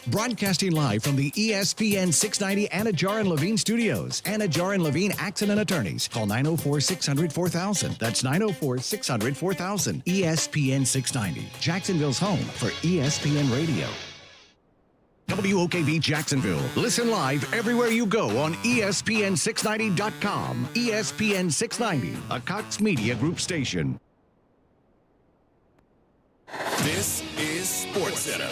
Broadcasting live from the ESPN 690 Anajar and Levine studios. Anajar and Levine Accident Attorneys. Call 904-600-4000. That's 904-600-4000. ESPN 690. Jacksonville's home for ESPN Radio. WOKV Jacksonville. Listen live everywhere you go on ESPN690.com. ESPN 690, a Cox Media Group station. This is Sportscenter.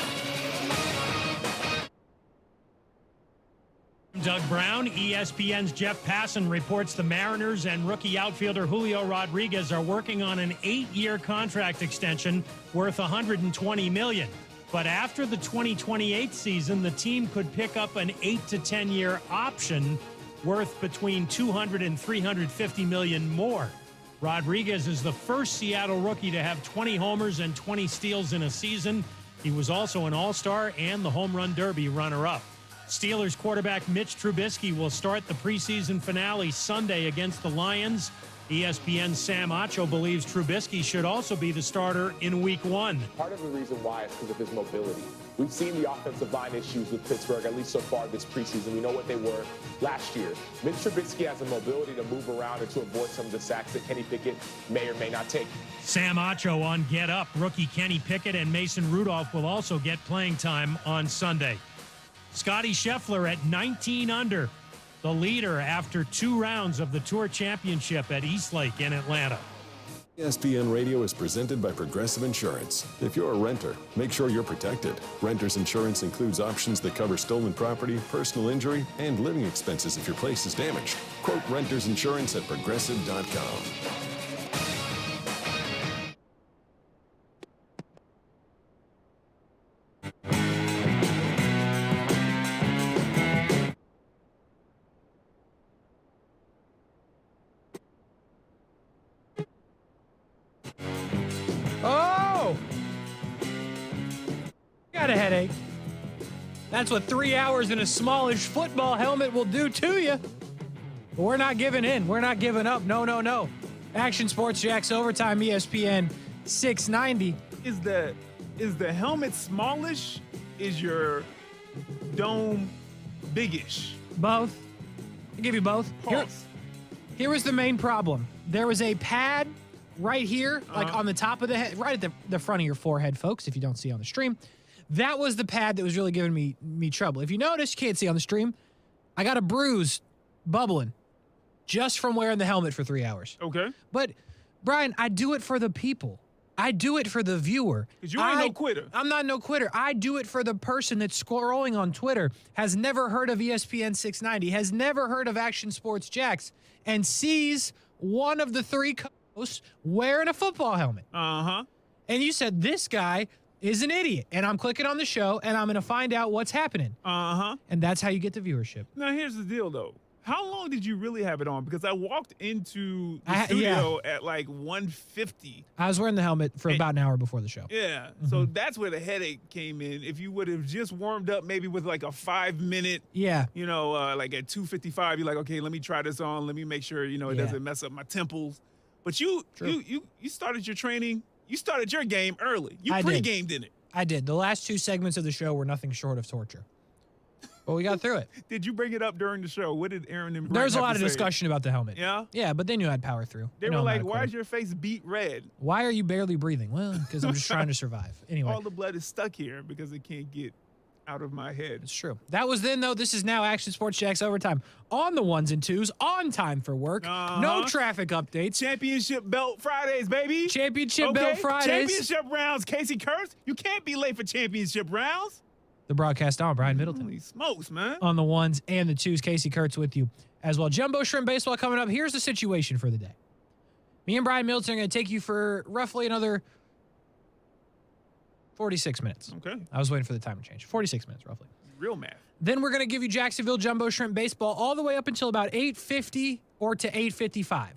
Doug Brown, ESPN's Jeff Passan reports the Mariners and rookie outfielder Julio Rodriguez are working on an 8-year contract extension worth $120 million. But after the 2028 season, the team could pick up an 8 to 10-year option worth between $200 and $350 million more. Rodriguez is the first Seattle rookie to have 20 homers and 20 steals in a season. He was also an All-Star and the Home Run Derby runner-up. Steelers quarterback Mitch Trubisky will start the preseason finale Sunday against the Lions. ESPN's Sam Acho believes Trubisky should also be the starter in Week 1. Part of the reason why is because of his mobility. We've seen the offensive line issues with Pittsburgh, at least so far this preseason. We know what they were last year. Mitch Trubisky has a mobility to move around and to avoid some of the sacks that Kenny Pickett may or may not take. Sam Acho on Get Up. Rookie Kenny Pickett and Mason Rudolph will also get playing time on Sunday. Scotty Scheffler at 19 under, the leader after 2 rounds of the Tour Championship at Eastlake in Atlanta. ESPN Radio is presented by Progressive Insurance. If you're a renter, make sure you're protected. Renter's insurance includes options that cover stolen property, personal injury, and living expenses if your place is damaged. Quote Renter's Insurance at Progressive.com. Got a headache. That's what 3 hours in a smallish football helmet will do to you. But we're not giving in. We're not giving up. No, no, no. Action Sports Jacks Overtime, ESPN 690. Is the helmet smallish? Is your dome biggish? Both. I'll give you both. Here was the main problem. There was a pad right here, like on the top of the head, right at the front of your forehead, folks, if you don't see on the stream. That was the pad that was really giving me trouble. If you notice, you can't see on the stream, I got a bruise bubbling just from wearing the helmet for 3 hours. Okay. But, Brian, I do it for the people. I do it for the viewer. Because you ain't no quitter. I'm not no quitter. I do it for the person that's scrolling on Twitter, has never heard of ESPN 690, has never heard of Action Sports Jacks, and sees one of the three co-hosts wearing a football helmet. Uh-huh. And you said, this guy is an idiot. And I'm clicking on the show, and I'm going to find out what's happening. Uh-huh. And that's how you get the viewership. Now, here's the deal, though. How long did you really have it on? Because I walked into the studio at like 1:50. I was wearing the helmet for about an hour before the show. Yeah. So that's where the headache came in. If you would have just warmed up maybe with like a 5-minute, like at 2:55, you're like, okay, let me try this on. Let me make sure, it doesn't mess up my temples. But you started your training. You started your game early. You pre-gamed in it. I did. The last two segments of the show were nothing short of torture. But we got through it. Did you bring it up during the show? What did Aaron and Brent There's a have lot to of say? discussion about the helmet. Yeah? Yeah, but they knew I'd power through. They were like, why is your face beat red? Why are you barely breathing? Well, because I'm just trying to survive. Anyway. All the blood is stuck here because it can't get out of my head. It's true. That was then, though. This is now Action Sports Jacks Overtime. On the ones and twos, on time for work. No traffic updates. Championship belt Fridays, baby. Championship belt Fridays. Championship rounds, Casey Kurtz. You can't be late for championship rounds. The broadcast on Brian Middleton. Holy smokes, man. On the ones and the twos, Casey Kurtz with you as well. Jumbo Shrimp Baseball coming up. Here's the situation for the day. Me and Brian Middleton are going to take you for roughly another 46 minutes. Okay. I was waiting for the time to change. 46 minutes, roughly. Real math. Then we're going to give you Jacksonville Jumbo Shrimp Baseball all the way up until about 8:50 or to 8:55.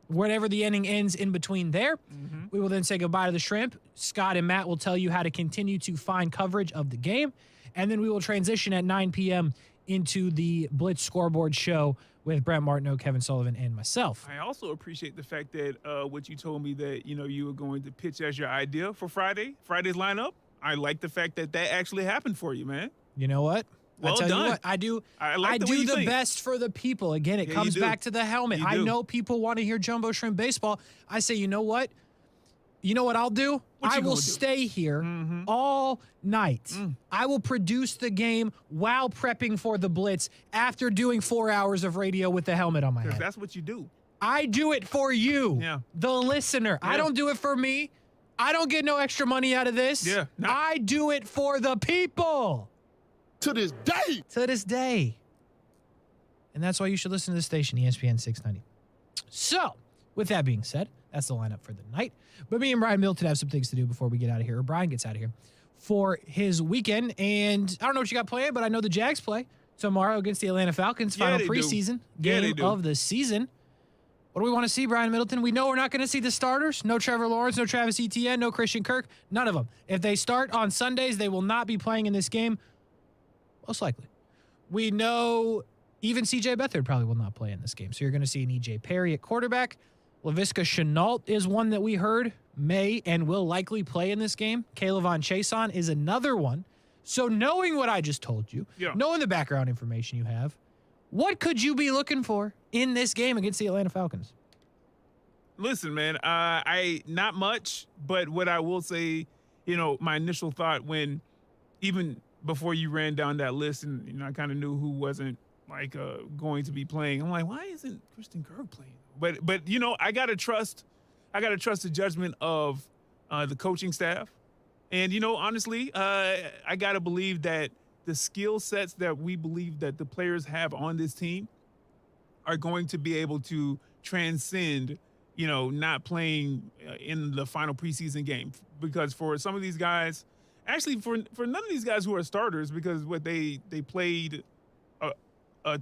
Whenever the inning ends in between there, we will then say goodbye to the Shrimp. Scott and Matt will tell you how to continue to find coverage of the game. And then we will transition at 9 p.m. into the Blitz Scoreboard show with Brent Martineau, Kevin Sullivan, and myself. I also appreciate the fact that what you told me that, you were going to pitch as your idea for Friday's lineup. I like the fact that actually happened for you, man. You know what? Well I tell done. you what, I do like the way you the think. best for the people. Again, it comes back to the helmet. I know people want to hear Jumbo Shrimp Baseball. I say, you know what? You know what I'll do? I will stay here all night. I will produce the game while prepping for the Blitz after doing 4 hours of radio with the helmet on my head. That's what you do. I do it for you, the listener. I don't do it for me. I don't get no extra money out of this. Yeah. I do it for the people. To this day. To this day. And that's why you should listen to the station, ESPN 690. So, with that being said, that's the lineup for the night. But me and Brian Middleton have some things to do before we get out of here, or Brian gets out of here, for his weekend. And I don't know what you got planned, but I know the Jags play tomorrow against the Atlanta Falcons, final preseason game of the season. What do we want to see, Brian Middleton? We know we're not going to see the starters. No Trevor Lawrence, no Travis Etienne, no Christian Kirk, none of them. If they start on Sundays, they will not be playing in this game, most likely. We know even C.J. Beathard probably will not play in this game. So you're going to see an E.J. Perry at quarterback. Laviska Shenault is one that we heard may and will likely play in this game. Kaylavon Chason is another one. So knowing what I just told you, knowing the background information you have, what could you be looking for in this game against the Atlanta Falcons? Listen, man, I not much, but what I will say, my initial thought when even before you ran down that list and, I kind of knew who wasn't going to be playing. I'm like, why isn't Christian Kirk playing? But I got to trust I got to trust the judgment of the coaching staff. And, honestly, I got to believe that the skill sets that we believe that the players have on this team are going to be able to transcend, not playing in the final preseason game. Because for some of these guys, actually for none of these guys who are starters, because they played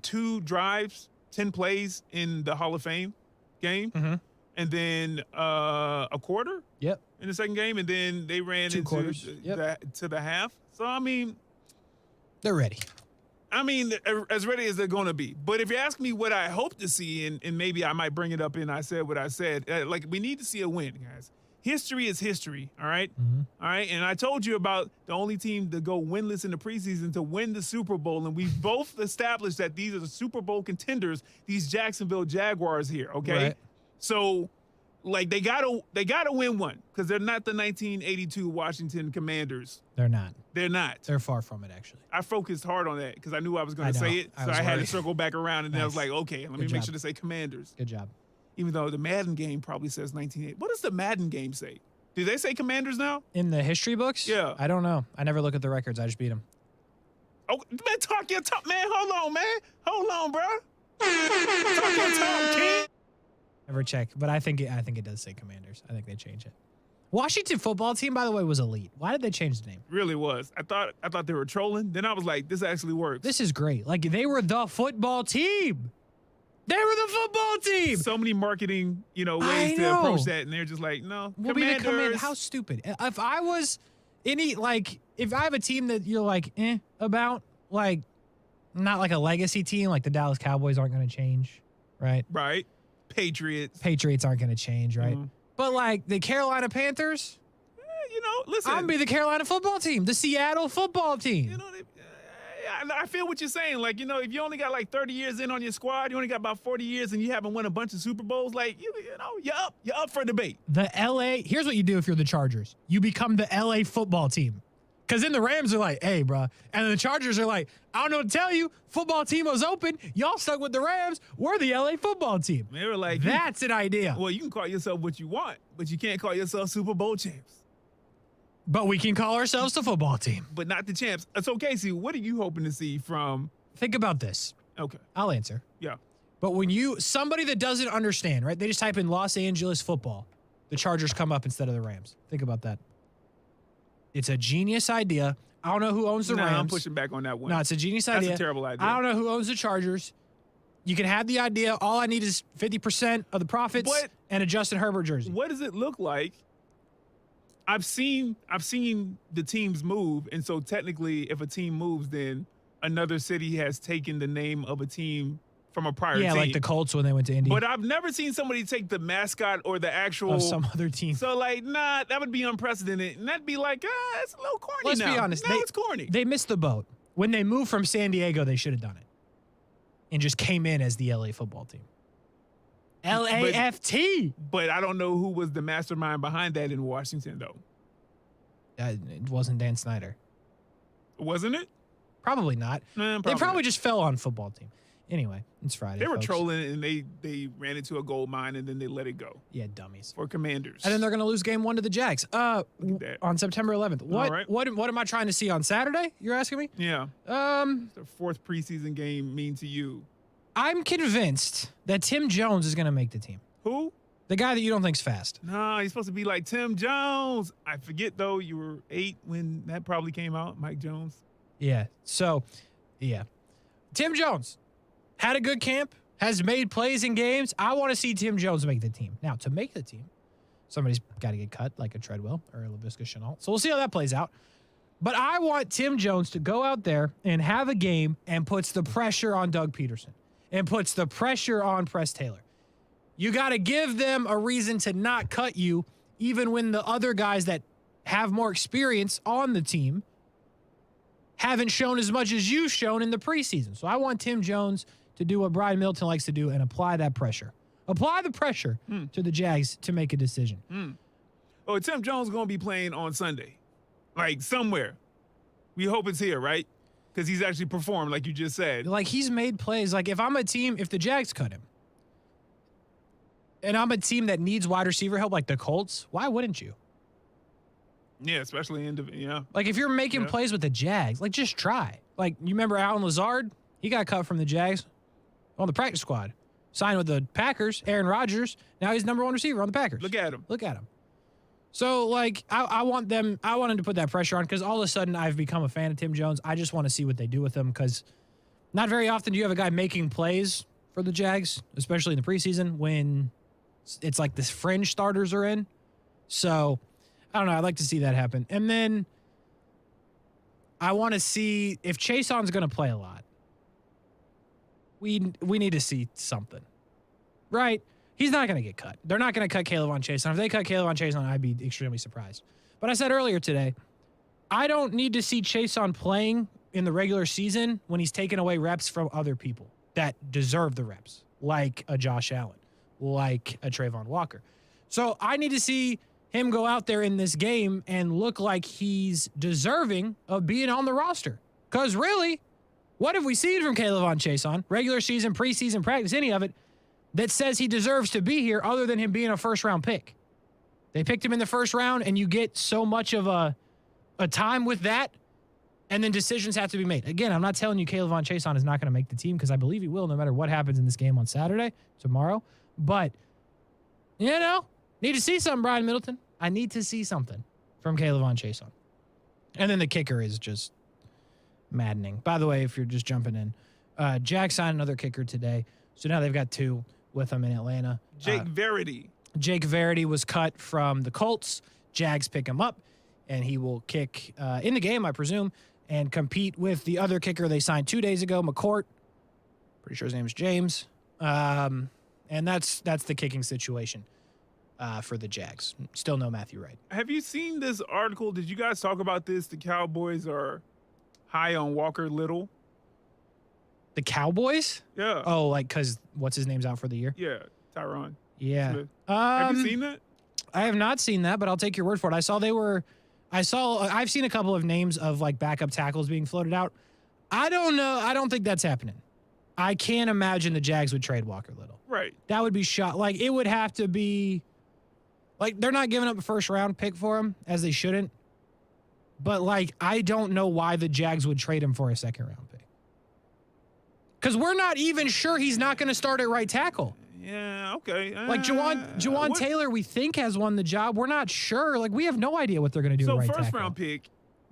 2 drives, 10 plays in the Hall of Fame game, and then a quarter in the second game, and then they ran 2 into quarters. to the half. So, I mean, they're ready. I mean, as ready as they're going to be. But if you ask me what I hope to see, and maybe I might bring it up and I said what I said, we need to see a win, guys. History is history, all right? All right? And I told you about the only team to go winless in the preseason to win the Super Bowl, and we've both established that these are the Super Bowl contenders, these Jacksonville Jaguars here, okay? Right. So, they gotta win one, because they're not the 1982 Washington Commanders. They're not. They're not. They're far from it, actually. I focused hard on that because I knew I was going to say it, so I had to circle back around, and then I was like, okay, let me make sure to say Commanders. Good job. Even though the Madden game probably says 1980. What does the Madden game say? Do they say Commanders now? In the history books? Yeah. I don't know. I never look at the records. I just beat them. Oh, man, talk your talk, man. Hold on, man. Hold on, bro. Talk your talk, King. Never check, but I think it does say Commanders. I think they changed it. Washington football team, by the way, was elite. Why did they change the name? Really was. I thought they were trolling. Then I was like, this actually works. This is great. They were the football team. They were the football team. So many marketing, ways to approach that, and they're just like, no, we'll be the Commanders. How stupid. If I was if I have a team that you're about, not like a legacy team, like the Dallas Cowboys aren't going to change, right? Right. Patriots aren't going to change, right? But the Carolina Panthers, listen. I'm going to be the Carolina football team, the Seattle football team. I feel what you're saying. If you only got 30 years in on your squad, you only got about 40 years, and you haven't won a bunch of Super Bowls, you're up for debate. Here's what you do if you're the Chargers. You become the LA football team. Because then the Rams are like, hey, bro. And then the Chargers are like, I don't know what to tell you. Football team was open. Y'all stuck with the Rams. We're the LA football team. They were like, that's an idea. Well, you can call yourself what you want, but you can't call yourself Super Bowl champs. But we can call ourselves the football team. But not the champs. So, Casey, what are you hoping to see from... Think about this. Okay. I'll answer. Yeah. But when somebody that doesn't understand, right? They just type in Los Angeles football. The Chargers come up instead of the Rams. Think about that. It's a genius idea. I don't know who owns the Rams. I'm pushing back on that one. No, it's a genius idea. That's a terrible idea. I don't know who owns the Chargers. You can have the idea. All I need is 50% of the profits and a Justin Herbert jersey. What does it look like? I've seen the teams move, and so technically, if a team moves, then another city has taken the name of a team from a prior team. Yeah, like the Colts when they went to Indy. But I've never seen somebody take the mascot or the actual of some other team. So that would be unprecedented, and that'd be it's a little corny. Let's now. be honest. Now it's corny. They missed the boat when they moved from San Diego. They should have done it, and just came in as the LA football team. LAFT. But I don't know who was the mastermind behind that in Washington, though. It wasn't Dan Snyder. Wasn't it? Probably not. They probably just fell on football team. Anyway, it's Friday. They were folks. trolling, and they ran into a gold mine, and then they let it go. Yeah, dummies. For Commanders. And then they're going to lose game 1 to the Jags on September 11th. What am I trying to see on Saturday? You're asking me? Yeah. The 4th preseason game mean to you? I'm convinced that Tim Jones is going to make the team. Who? The guy that you don't think's fast. No, he's supposed to be like Tim Jones. I forget, though, you were 8 when that probably came out, Mike Jones. Yeah. So, yeah. Tim Jones had a good camp, has made plays in games. I want to see Tim Jones make the team. Now, to make the team, somebody's got to get cut, like a Treadwell or a LaVisca Chenault. So we'll see how that plays out. But I want Tim Jones to go out there and have a game and puts the pressure on Doug Peterson and puts the pressure on Press Taylor. You got to give them a reason to not cut you, even when the other guys that have more experience on the team haven't shown as much as you've shown in the preseason. So I want Tim Jones to do what Brian Milton likes to do and apply that pressure. Apply the pressure to the Jags to make a decision. Oh, Tim Jones is going to be playing on Sunday, like somewhere. We hope it's here, right? Because he's actually performed, like you just said. Like, he's made plays. Like, if I'm a team, if the Jags cut him, and I'm a team that needs wide receiver help like the Colts, why wouldn't you? Yeah, especially yeah. Like, if you're making plays with the Jags, like, just try. Like, you remember Allen Lazard? He got cut from the Jags on the practice squad. Signed with the Packers, Aaron Rodgers. Now he's number one receiver on the Packers. Look at him. Look at him. So, like, I want him to put that pressure on because all of a sudden I've become a fan of Tim Jones. I just want to see what they do with him because not very often do you have a guy making plays for the Jags, especially in the preseason when it's like this fringe starters are in. So, I don't know. I'd like to see that happen. And then I want to see if Chaseon's going to play a lot. We need to see something. Right? He's not going to get cut. They're not going to cut Kayvon Chaisson. If they cut Kayvon Chaisson, I'd be extremely surprised. But I said earlier today, I don't need to see Chaisson playing in the regular season when he's taking away reps from other people that deserve the reps, like a Josh Allen, like a Trayvon Walker. So I need to see him go out there in this game and look like he's deserving of being on the roster. Because really, what have we seen from Kayvon Chaisson, regular season, preseason, practice, any of it, that says he deserves to be here other than him being a first-round pick? They picked him in the first round, and you get so much of a time with that, and then decisions have to be made. Again, I'm not telling you Kayvon Chaisson is not going to make the team because I believe he will no matter what happens in this game on Saturday, tomorrow. But, need to see something, Brian Middleton. I need to see something from Kayvon Chaisson. And then the kicker is just maddening. By the way, if you're just jumping in, Jack signed another kicker today, so now they've got two with him in Atlanta. Jake Verity. Jake Verity was cut from the Colts. Jags pick him up, and he will kick in the game, I presume, and compete with the other kicker they signed 2 days ago, McCourt. Pretty sure his name is James. And that's the kicking situation for the Jags. Still no Matthew Wright. Have you seen this article? Did you guys talk about this? The Cowboys are high on Walker Little. The Cowboys? Yeah. Oh, like because what's his name's out for the year? Yeah, Tyron. Yeah. Smith. Have you seen that? I have not seen that, but I'll take your word for it. I've seen a couple of names of like backup tackles being floated out. I don't know. I don't think that's happening. I can't imagine the Jags would trade Walker Little. Right. That would be shot. Like it would have to be like they're not giving up a first round pick for him as they shouldn't. But like I don't know why the Jags would trade him for a second round pick. Because we're not even sure he's not going to start at right tackle. Yeah, okay. Like Jawan Taylor, we think has won the job. We're not sure. Like we have no idea what they're going to do. So at right first tackle. round pick,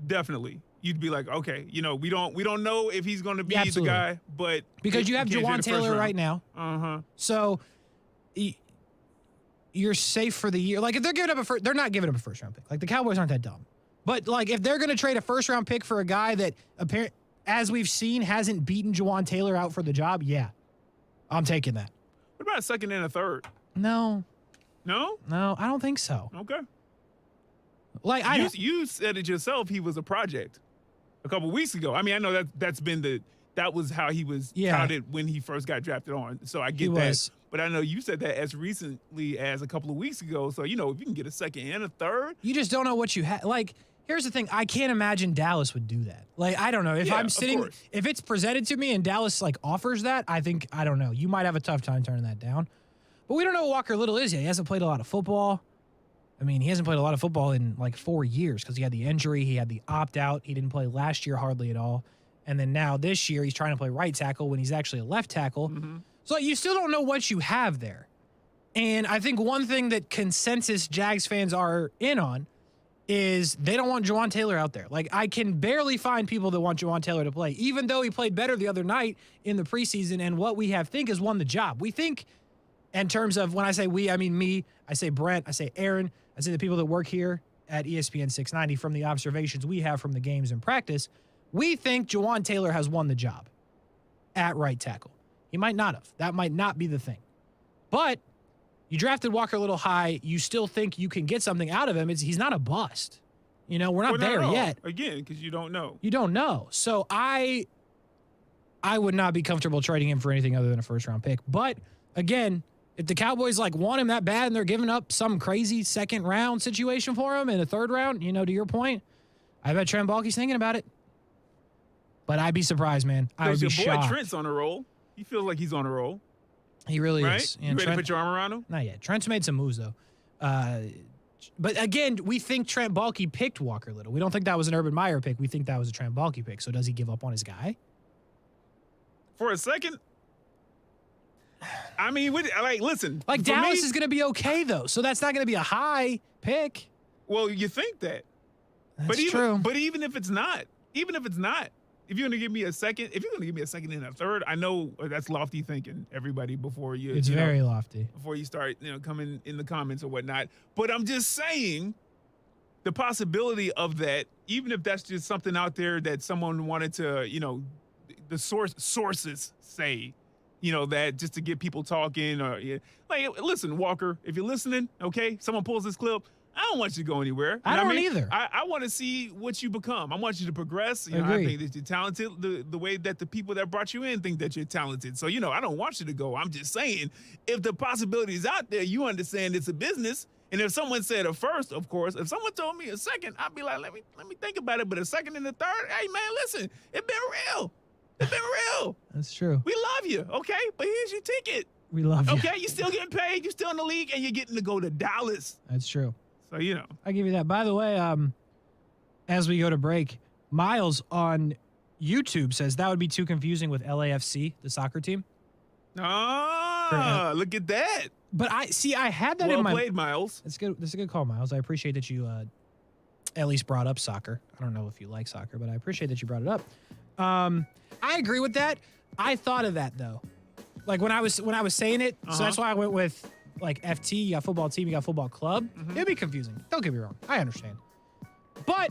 definitely. You'd be like, okay, we don't know if he's going to be the guy, but because you have Jawan Taylor right now. So you're safe for the year. Like if they're giving up they're not giving up a first round pick. Like the Cowboys aren't that dumb. But like if they're going to trade a first round pick for a guy that apparently, as we've seen, hasn't beaten Jawan Taylor out for the job, yeah, I'm taking that. What about a second and a third? No, I don't think so. Okay. Like you said it yourself. He was a project a couple weeks ago. I mean, I know that was how he was touted when he first got drafted on. So I get that. But I know you said that as recently as a couple of weeks ago. So if you can get a second and a third, you just don't know what you have. Like here's the thing: I can't imagine Dallas would do that. Like I don't know if I'm sitting, if it's presented to me and Dallas like offers that, I don't know. You might have a tough time turning that down. But we don't know what Walker Little is yet. He hasn't played a lot of football. I mean, he hasn't played a lot of football in like 4 years because he had the injury. He had the opt-out. He didn't play last year hardly at all. And then now this year he's trying to play right tackle when he's actually a left tackle. Mm-hmm. So you still don't know what you have there. And I think one thing that consensus Jags fans are in on is they don't want Jawan Taylor out there. Like, I can barely find people that want Jawan Taylor to play, even though he played better the other night in the preseason, and what we has won the job. We think, in terms of, when I say we, I mean me, I say Brent, I say Aaron, I say the people that work here at ESPN 690 from the observations we have from the games in practice, we think Jawan Taylor has won the job at right tackle. He might not have. That might not be the thing. But you drafted Walker Little high. You still think you can get something out of him. He's not a bust. We're not there yet. Again, because you don't know. You don't know. So I would not be comfortable trading him for anything other than a first-round pick. But, again, if the Cowboys want him that bad and they're giving up some crazy second-round situation for him in a third round, to your point, I bet Trent Baalke's thinking about it. But I'd be surprised, man. I would be shocked. Your boy Trent's on a roll. He feels like he's on a roll. He really right? is. You ready to put your arm around him? Not yet. Trent's made some moves, though. But again, we think Trent Baalke picked Walker Little. We don't think that was an Urban Meyer pick. We think that was a Trent Baalke pick. So does he give up on his guy? For a second? I mean, listen. Like, Dallas is going to be okay, though. So that's not going to be a high pick. Well, you think that. That's true. But even if it's not, if you're going to give me a second, and a third, I know that's lofty thinking, everybody, before you. It's very lofty. Before you start, coming in the comments or whatnot. But I'm just saying the possibility of that, even if that's just something out there that someone wanted to, the sources say, that just to get people talking or listen, Walker, if you're listening, okay, someone pulls this clip, I don't want you to go anywhere. I don't either. I want to see what you become. I want you to progress. I think that you're talented the way that the people that brought you in think that you're talented. So, I don't want you to go. I'm just saying, if the possibility is out there, you understand it's a business. And if someone said a first, of course, if someone told me a second, I'd be like, let me think about it. But a second and a third, hey, man, listen, it's been real. It's been real. That's true. We love you, okay? But here's your ticket. We love you. Okay, you're still getting paid. You're still in the league, and you're getting to go to Dallas. That's true. So, I give you that. By the way, as we go to break, Miles on YouTube says that would be too confusing with LAFC, the soccer team. Ah, look at that. But I had that in my. Well played, Miles. That's good. That's a good call, Miles. I appreciate that you at least brought up soccer. I don't know if you like soccer, but I appreciate that you brought it up. I agree with that. I thought of that though, like when I was saying it. So that's why I went with like FT. You got football team. You got football club. It'd be confusing. Don't get me wrong. I understand, but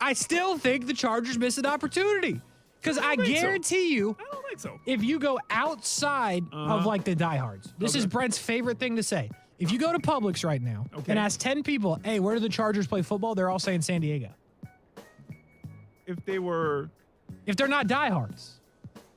I still think the Chargers missed an opportunity because I guarantee you. I don't think so. If you go outside of like the diehards, this is Brent's favorite thing to say. If you go to Publix right now and ask 10 people, hey, where do the Chargers play football? They're all saying San Diego. If they're not diehards.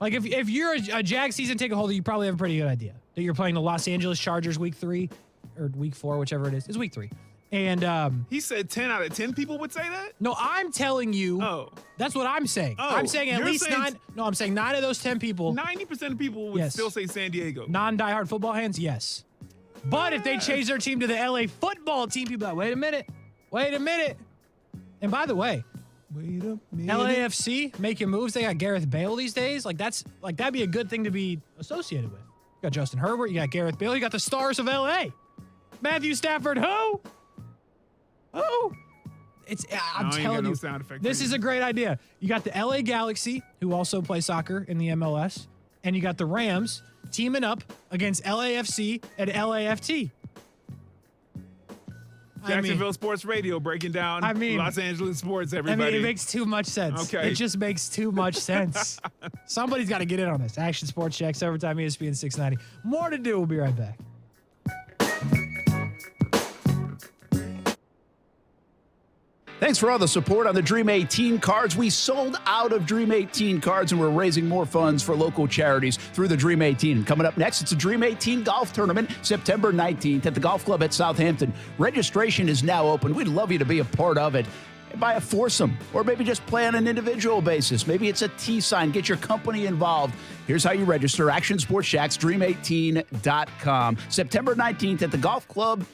Like if you're a Jag season ticket holder, you probably have a pretty good idea that you're playing the Los Angeles Chargers week 3 or week 4, whichever it is. It's week 3. And he said 10 out of 10 people would say that? No, I'm telling you. Oh. That's what I'm saying. I'm saying at least 9. No, I'm saying 9 of those 10 people. 90% of people would still say San Diego. Non-diehard football fans, yes. But if they change their team to the LA football team, people are like, wait a minute. And by the way, LAFC making moves. They got Gareth Bale these days. That'd be a good thing to be associated with. You got Justin Herbert. You got Gareth Bale. You got the stars of LA. Matthew Stafford. Who? I'm telling you, this is a great idea. You got the LA Galaxy, who also play soccer in the MLS, and you got the Rams teaming up against LAFC and LAFT. Jacksonville Sports Radio breaking down Los Angeles sports, everybody. It makes too much sense. Okay. It just makes too much sense. Somebody's got to get in on this. Action Sports Checks, Overtime ESPN 690. More to do. We'll be right back. Thanks for all the support on the Dream 18 cards. We sold out of Dream 18 cards, and we're raising more funds for local charities through the Dream 18. Coming up next, it's a Dream 18 golf tournament, September 19th at the Golf Club at Southampton. Registration is now open. We'd love you to be a part of it. Buy a foursome, or maybe just play on an individual basis. Maybe it's a tee sign. Get your company involved. Here's how you register. Action Sports Shacks, dream18.com. September 19th at the Golf Club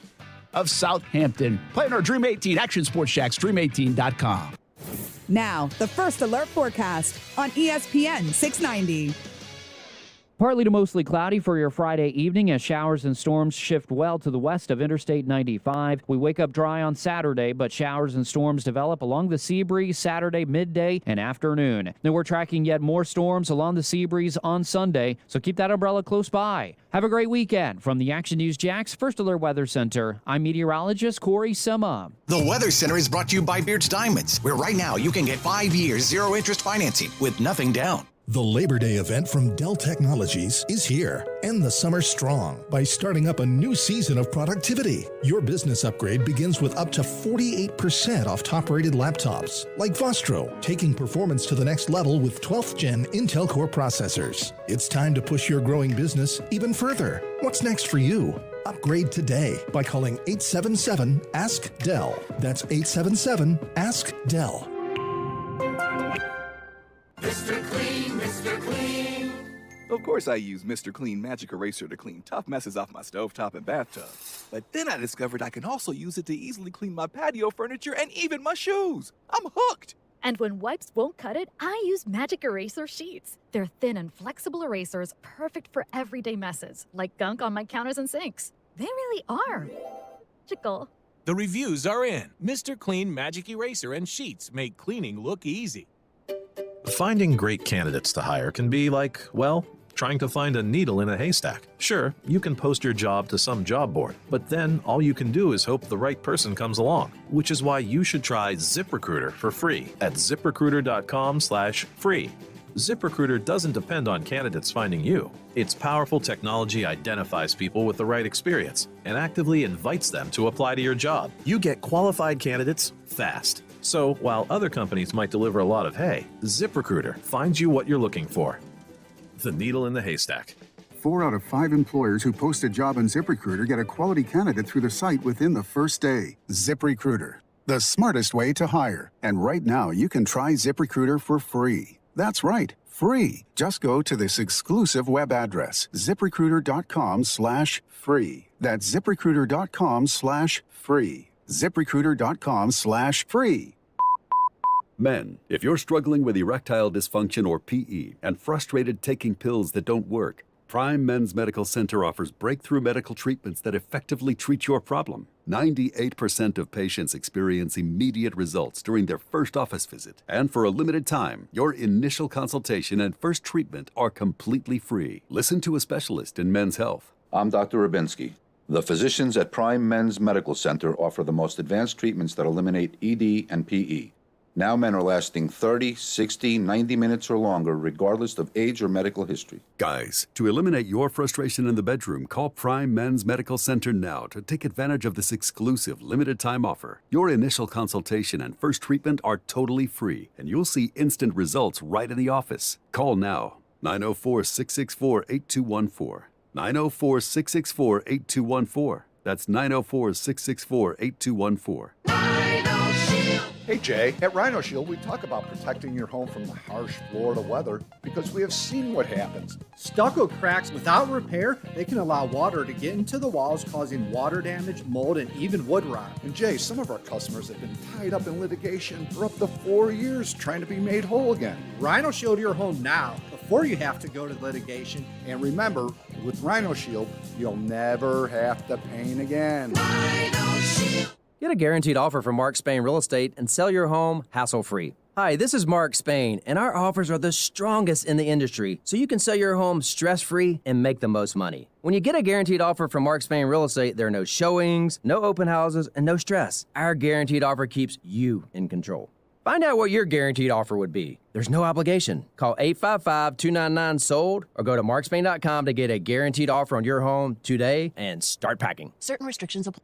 of Southampton. Play on our Dream 18 Action Sports Shacks, dream18.com. Now, the first alert forecast on ESPN 690. Partly to mostly cloudy for your Friday evening as showers and storms shift well to the west of Interstate 95. We wake up dry on Saturday, but showers and storms develop along the Seabreeze Saturday midday and afternoon. Then we're tracking yet more storms along the Seabreeze on Sunday, so keep that umbrella close by. Have a great weekend. From the Action News Jax First Alert Weather Center, I'm meteorologist Corey Sema. The Weather Center is brought to you by Beards Diamonds, where right now you can get 5 years, 0 interest financing with nothing down. The Labor Day event from Dell Technologies is here. End the summer strong by starting up a new season of productivity. Your business upgrade begins with up to 48% off top-rated laptops, like Vostro, taking performance to the next level with 12th Gen Intel Core processors. It's time to push your growing business even further. What's next for you? Upgrade today by calling 877-ASK-DELL. That's 877-ASK-DELL. Mr. Clean, Mr. Clean. Of course I use Mr. Clean Magic Eraser to clean tough messes off my stovetop and bathtub. But then I discovered I can also use it to easily clean my patio furniture and even my shoes. I'm hooked. And when wipes won't cut it, I use Magic Eraser Sheets. They're thin and flexible erasers, perfect for everyday messes, like gunk on my counters and sinks. They really are magical. The reviews are in. Mr. Clean Magic Eraser and Sheets make cleaning look easy. Finding great candidates to hire can be like, well, trying to find a needle in a haystack. Sure, you can post your job to some job board, but then all you can do is hope the right person comes along, which is why you should try ZipRecruiter for free at ziprecruiter.com/free. ZipRecruiter doesn't depend on candidates finding you. Its powerful technology identifies people with the right experience and actively invites them to apply to your job. You get qualified candidates fast. So while other companies might deliver a lot of hay, ZipRecruiter finds you what you're looking for. The needle in the haystack. 4 out of 5 employers who post a job on ZipRecruiter get a quality candidate through the site within the first day. ZipRecruiter, the smartest way to hire. And right now, you can try ZipRecruiter for free. That's right, free. Just go to this exclusive web address, ziprecruiter.com/free. That's ziprecruiter.com/free. ziprecruiter.com/free. Men, if you're struggling with erectile dysfunction or PE and frustrated taking pills that don't work, Prime Men's Medical Center offers breakthrough medical treatments that effectively treat your problem. 98% of patients experience immediate results during their first office visit. And for a limited time, your initial consultation and first treatment are completely free. Listen to a specialist in men's health. I'm Dr. Rubinsky. The physicians at Prime Men's Medical Center offer the most advanced treatments that eliminate ED and PE. Now men are lasting 30, 60, 90 minutes or longer, regardless of age or medical history. Guys, to eliminate your frustration in the bedroom, call Prime Men's Medical Center now to take advantage of this exclusive limited-time offer. Your initial consultation and first treatment are totally free, and you'll see instant results right in the office. Call now, 904-664-8214. 904-664-8214. That's 904-664-8214. Hey Jay, at Rhino Shield we talk about protecting your home from the harsh Florida weather because we have seen what happens. Stucco cracks without repair, they can allow water to get into the walls, causing water damage, mold, and even wood rot. And Jay, some of our customers have been tied up in litigation for up to 4 years trying to be made whole again. Rhino Shield your home now before you have to go to litigation. And remember, with Rhino Shield, you'll never have to paint again. Rhino Shield. Get a guaranteed offer from Mark Spain Real Estate and sell your home hassle-free. Hi, this is Mark Spain, and our offers are the strongest in the industry, so you can sell your home stress-free and make the most money. When you get a guaranteed offer from Mark Spain Real Estate, there are no showings, no open houses, and no stress. Our guaranteed offer keeps you in control. Find out what your guaranteed offer would be. There's no obligation. Call 855-299-SOLD or go to markspain.com to get a guaranteed offer on your home today and start packing. Certain restrictions apply.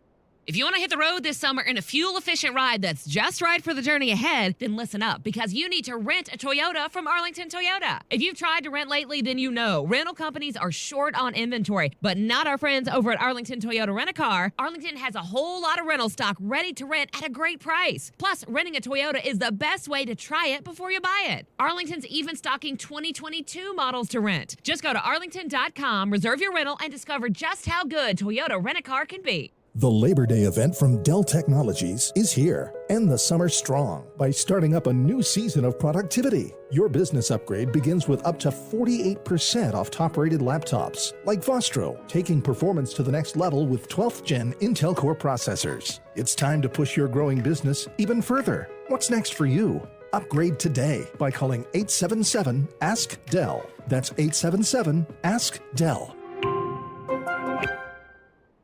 If you want to hit the road this summer in a fuel-efficient ride that's just right for the journey ahead, then listen up, because you need to rent a Toyota from Arlington Toyota. If you've tried to rent lately, then you know rental companies are short on inventory, but not our friends over at Arlington Toyota Rent-A-Car. Arlington has a whole lot of rental stock ready to rent at a great price. Plus, renting a Toyota is the best way to try it before you buy it. Arlington's even stocking 2022 models to rent. Just go to arlington.com, reserve your rental, and discover just how good Toyota Rent-A-Car can be. The Labor Day event from Dell Technologies is here. End the summer strong by starting up a new season of productivity. Your business upgrade begins with up to 48% off top-rated laptops, like Vostro, taking performance to the next level with 12th Gen Intel Core processors. It's time to push your growing business even further. What's next for you? Upgrade today by calling 877-ASK-DELL. That's 877-ASK-DELL.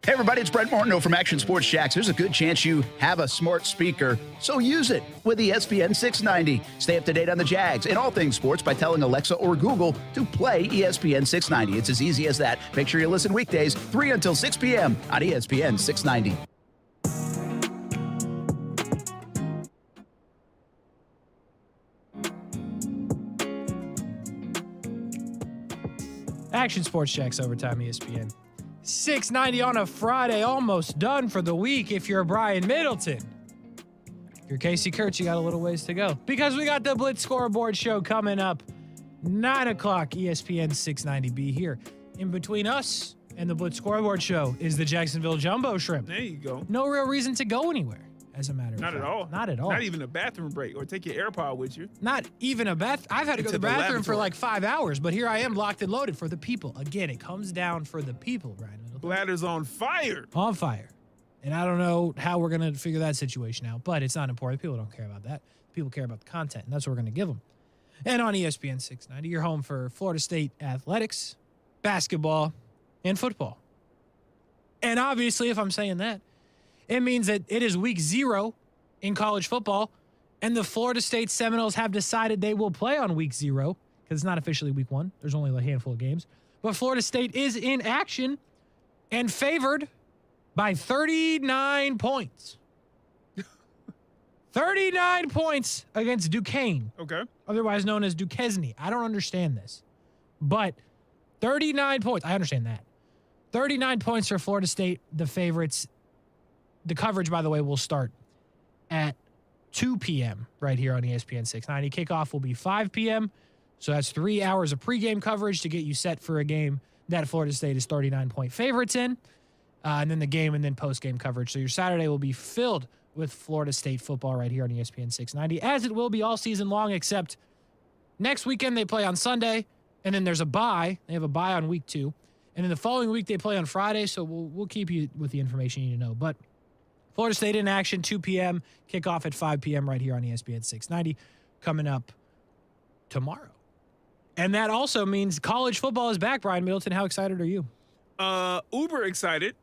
Hey everybody, it's Brett Morneau from Action Sports Jacks. There's a good chance you have a smart speaker, so use it with the ESPN 690. Stay up to date on the Jags and all things sports by telling Alexa or Google to play ESPN 690. It's as easy as that. Make sure you listen weekdays 3 until 6 p.m. on ESPN 690. Action Sports Jacks Overtime ESPN. 690 on a Friday, almost done for the week if you're Brian Middleton. If you're Casey Kurtz, you got a little ways to go, because we got the Blitz Scoreboard show coming up 9 o'clock, ESPN 690B here. In between us and the Blitz Scoreboard Show is the Jacksonville Jumbo Shrimp. There you go. No real reason to go anywhere, as a matter of fact. Not at all. Not at all. Not even a bathroom break or take your AirPod with you. Not even a bath. I've had to go to the bathroom for like 5 hours, but here I am locked and loaded for the people. Again, it comes down for the people, Brian. Bladder's on fire. On fire. And I don't know how we're going to figure that situation out, but it's not important. People don't care about that. People care about the content, and that's what we're going to give them. And on ESPN 690, you're home for Florida State athletics, basketball, and football. And obviously, if I'm saying that, it means that it is week 0 in college football, and the Florida State Seminoles have decided they will play on week 0 because it's not officially week 1. There's only a handful of games. But Florida State is in action and favored by 39 points. 39 points against Duquesne. Okay. Otherwise known as Duquesne. I don't understand this. But 39 points. I understand that. 39 points for Florida State, the favorites. The coverage, by the way, will start at 2 p.m. right here on ESPN 690. Kickoff will be 5 p.m. So that's 3 hours of pregame coverage to get you set for a game that Florida State is 39-point favorites in. And then the game and then post-game coverage. So your Saturday will be filled with Florida State football right here on ESPN 690, as it will be all season long, except next weekend they play on Sunday, and then there's a bye. They have a bye on week 2. And then the following week they play on Friday, so we'll keep you with the information you need to know. But Florida State in action, 2 p.m., kickoff at 5 p.m. right here on ESPN 690, coming up tomorrow. And that also means college football is back, Brian Middleton. How excited are you? Uber excited.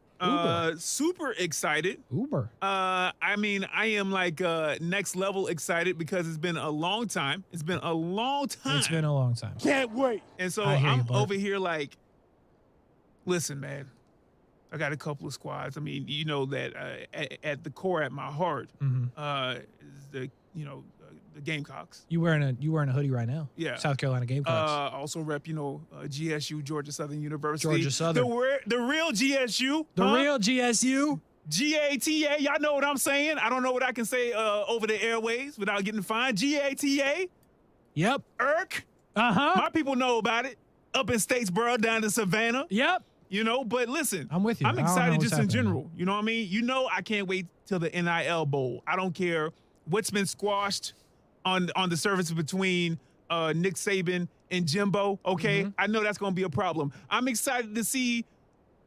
Super excited. Uber. I mean, I am like next level excited because it's been a long time. It's been a long time. It's been a long time. Can't wait. And so I'm over here like, listen, man, I got a couple of squads. I mean, you know that at the core, at my heart, is the the Gamecocks. You wearing a hoodie right now? Yeah. South Carolina Gamecocks. Also rep, GSU, Georgia Southern University. Georgia Southern. The real GSU. The real GSU. GATA. Y'all know what I'm saying. I don't know what I can say over the airways without getting fined. GATA. Yep. IRK. Uh-huh. My people know about it. Up in Statesboro, down to Savannah. Yep. But listen. I'm with you. I'm excited just in general. You know what I mean? I can't wait till the NIL Bowl. I don't care what's been squashed on the surface between Nick Saban and Jimbo, okay? I know that's going to be a problem. I'm excited to see,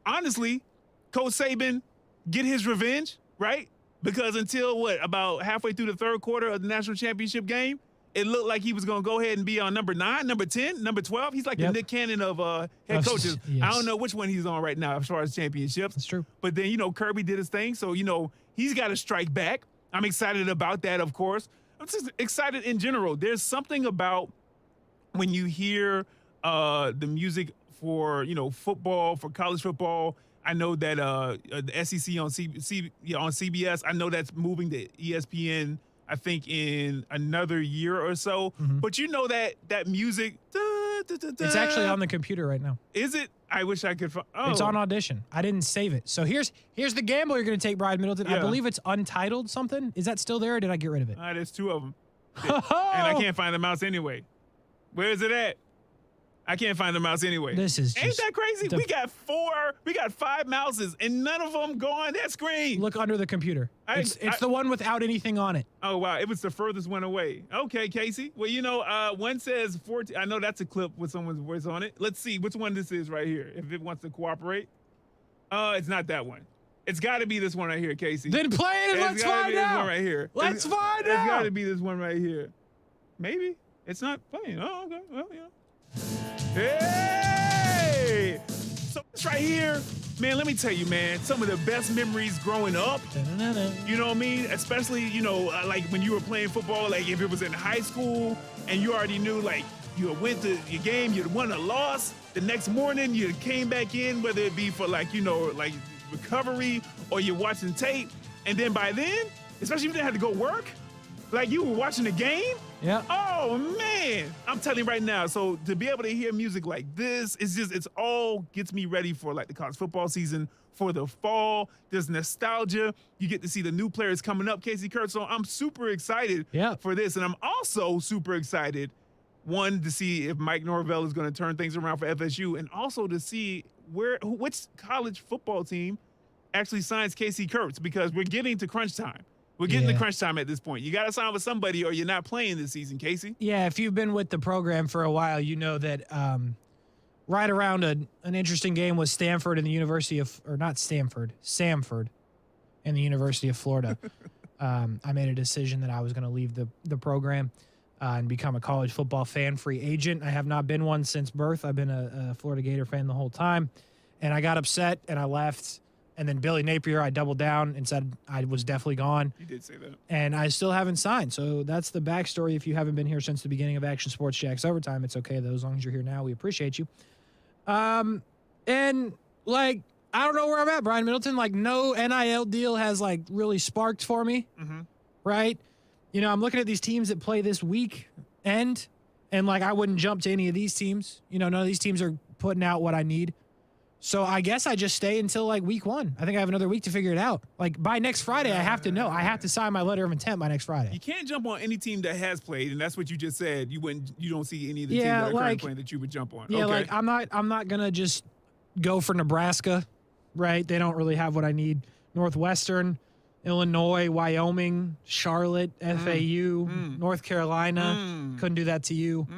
honestly, Coach Saban get his revenge, right? Because until, about halfway through the third quarter of the national championship game, it looked like he was going to go ahead and be on number 9, number 10, number 12. He's like the Nick Cannon of head coaches. Yes. I don't know which one he's on right now as far as championships. That's true. But then, Kirby did his thing, so, he's got to strike back. I'm excited about that, of course. I'm just excited in general. There's something about when you hear the music for, football, for college football. I know that the SEC on CBS, I know that's moving to ESPN, I think, in another year or so. But that music. It's actually on the computer right now. Is it? I wish I could. It's on Audition. I didn't save it. So here's the gamble you're going to take, Brian Middleton. Yeah. I believe it's Untitled something. Is that still there, or did I get rid of it? There's 2 of them. And I can't find the mouse anyway. Where is it at? I can't find the mouse anyway. This is Ain't that crazy? We got 5 mouses, and none of them go on that screen. Look under the computer. It's the one without anything on it. Oh, wow. It was the furthest one away. Okay, Casey. Well, one says 14. I know that's a clip with someone's voice on it. Let's see which one this is right here, if it wants to cooperate. It's not that one. It's got to be this one right here, Casey. Then play it and let's find this out. One right here. Let's find out. It's got to be this one right here. Maybe. It's not playing. Oh, okay. Well, yeah. Hey! So it's right here. Man, let me tell you, man, some of the best memories growing up. You know what I mean? Especially, like when you were playing football, like if it was in high school and you already knew, like, you went to your game, you won or lost. The next morning, you came back in, whether it be for, like recovery or you're watching tape. And then by then, especially if you didn't have to go work, like you were watching the game. Yeah. Oh, man. I'm telling you right now. So to be able to hear music like this, it's all gets me ready for like the college football season, for the fall. There's nostalgia. You get to see the new players coming up, Casey Kurtz. So I'm super excited for this. And I'm also super excited One, to see if Mike Norvell is going to turn things around for FSU, and also to see which college football team actually signs Casey Kurtz, because we're getting to crunch time. We're getting to crunch time at this point. You got to sign with somebody or you're not playing this season, Casey. Yeah, if you've been with the program for a while, you know that right around an interesting game was Stanford and the University of, or not Stanford, Samford and the University of Florida. I made a decision that I was going to leave the program and become a college football fan free agent. I have not been one since birth. I've been a Florida Gator fan the whole time. And I got upset and I left. And then Billy Napier, I doubled down and said I was definitely gone. You did say that. And I still haven't signed. So that's the backstory. If you haven't been here since the beginning of Action Sports Jacks Overtime, it's okay, though. As long as you're here now, we appreciate you. And, like, I don't know where I'm at, Brian Middleton. Like, no NIL deal has, like, really sparked for me, right? You know, I'm looking at these teams that play this weekend, and, like, I wouldn't jump to any of these teams. You know, none of these teams are putting out what I need. So I guess I just stay until, like, week 1. I think I have another week to figure it out. Like, by next Friday, I have to know. I have to sign my letter of intent by next Friday. You can't jump on any team that has played, and that's what you just said. You don't see any of the teams that are currently playing that you would jump on. Yeah, okay. like, I'm not going to just go for Nebraska, right? They don't really have what I need. Northwestern, Illinois, Wyoming, Charlotte, FAU, North Carolina. Couldn't do that to you.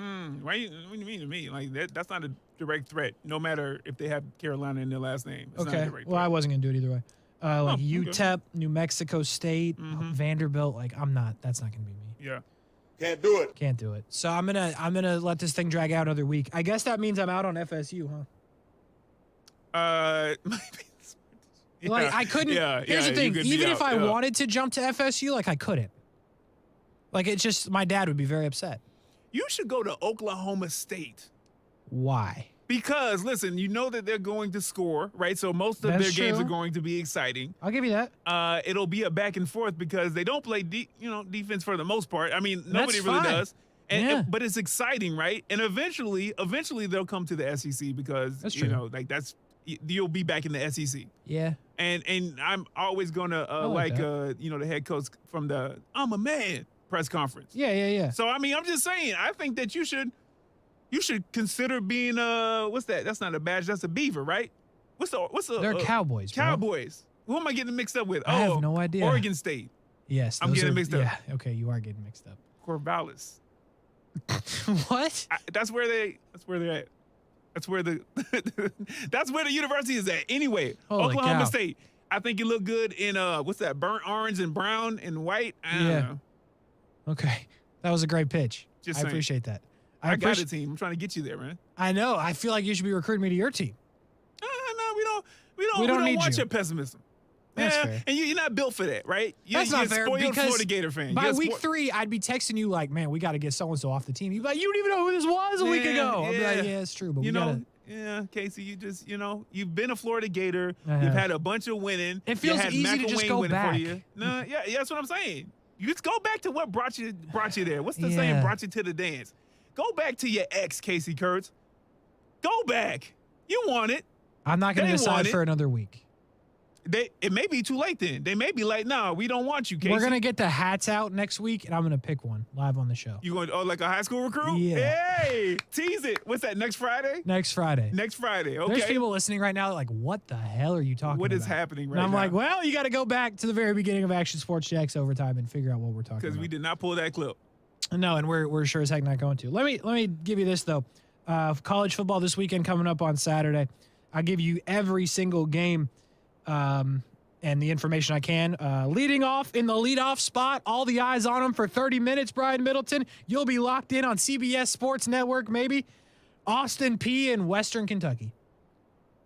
What do you mean to me? Like, that's not a direct threat, no matter if they have Carolina in their last name. It's not a direct well, threat. I wasn't going to do it either way. Like UTEP, New Mexico State, Vanderbilt. Like, that's not going to be me. Yeah. Can't do it. So I'm gonna let this thing drag out another week. I guess that means I'm out on FSU, huh? Like, I couldn't. Here's the thing. Even if I wanted to jump to FSU, like, I couldn't. Like, it's just, my dad would be very upset. You should go to Oklahoma State. Why? Because, listen, you know that they're going to score, right? So most of their games are going to be exciting. I'll give you that. It'll be a back and forth because they don't play defense for the most part. I mean, nobody really does. But it's exciting, right? And eventually they'll come to the SEC because, you'll be back in the SEC. Yeah. And I'm always going to the head coach from the I'm a man press conference. Yeah. So, I mean, I'm just saying, I think that you should consider being what's that? That's not a badge, that's a beaver, right? What's the They're Cowboys, bro. Cowboys. Who am I getting mixed up with? I have no idea. Oregon State. Yes. I'm getting mixed up. Yeah, okay, you are getting mixed up. Corvallis. What? That's where they're at. That's where the university is at. Anyway, Holy Oklahoma cow. State. I think you look good in what's that? Burnt orange and brown and white. I don't know. Okay. That was a great pitch. Just I saying. appreciate that. I got a team. I'm trying to get you there, man. I know. I feel like you should be recruiting me to your team. No, we don't need want you. your pessimism. That's fair. And you're not built for that, right? That's not fair Spoiled because Florida Gator fan. by week 3, I'd be texting you like, man, we got to get so-and-so off the team. You'd be like, you don't even know who this was a week ago. I'd be like, yeah, it's true, but Casey, you just, you've been a Florida Gator. You've had a bunch of winning. It feels easy to just go back. No, that's what I'm saying. You just go back to what brought you there. What's the saying? Brought you to the dance. Go back to your ex, Casey Kurtz. Go back. You want it. I'm not going to decide for another week. It may be too late then. They may be like, no, we don't want you, Casey. We're going to get the hats out next week, and I'm going to pick one live on the show. You going like a high school recruit? Yeah. Hey, tease it. What's that, next Friday? Next Friday. Next Friday, okay. There's people listening right now like, what the hell are you talking about? What is happening right now? And I'm like, well, you got to go back to the very beginning of Action Sports Jacks Overtime and figure out what we're talking about. Because we did not pull that clip. No, and we're sure as heck not going to. Let me give you this, though. College football this weekend coming up on Saturday. I'll give you every single game and the information I can. Leading off in the leadoff spot, all the eyes on him for 30 minutes, Brian Middleton. You'll be locked in on CBS Sports Network, maybe. Austin P in Western Kentucky.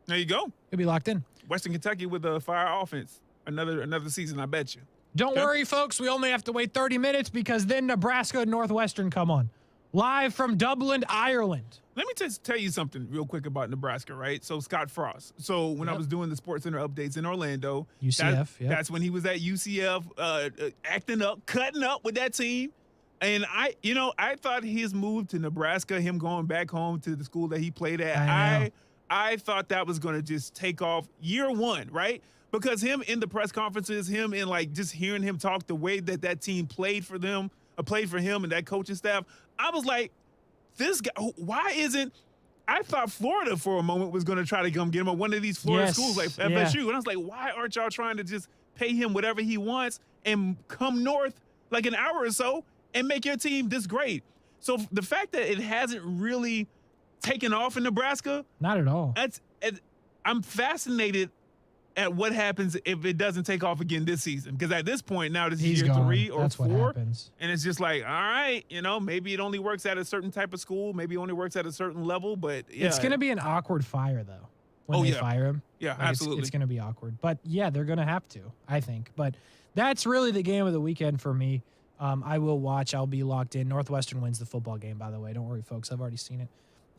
There you go. You'll be locked in. Western Kentucky with a fire offense. Another season, I bet you. Don't worry, folks. We only have to wait 30 minutes because then Nebraska and Northwestern come on. Live from Dublin, Ireland. Let me just tell you something real quick about Nebraska, right? So Scott Frost. So when I was doing the Sportscenter updates in Orlando, UCF, that's when he was at UCF, acting up, cutting up with that team. And I thought his move to Nebraska, him going back home to the school that he played at, I thought that was going to just take off year one, right? Because him in the press conferences, him in like just hearing him talk the way that team played for him and that coaching staff, I was like, this guy, why isn't, I thought Florida for a moment was going to try to come get him at one of these Florida schools like FSU. And I was like, why aren't y'all trying to just pay him whatever he wants and come north like an hour or so and make your team this great? So the fact that it hasn't really taken off in Nebraska. Not at all. I'm fascinated at what happens if it doesn't take off again this season. Because at this point now, this is year 3 or 4. What happens. And it's just like, all right, maybe it only works at a certain type of school. Maybe it only works at a certain level. But yeah. It's going to be an awkward fire, though, when they fire him. Yeah, like absolutely. It's going to be awkward. But, yeah, they're going to have to, I think. But that's really the game of the weekend for me. I will watch. I'll be locked in. Northwestern wins the football game, by the way. Don't worry, folks. I've already seen it.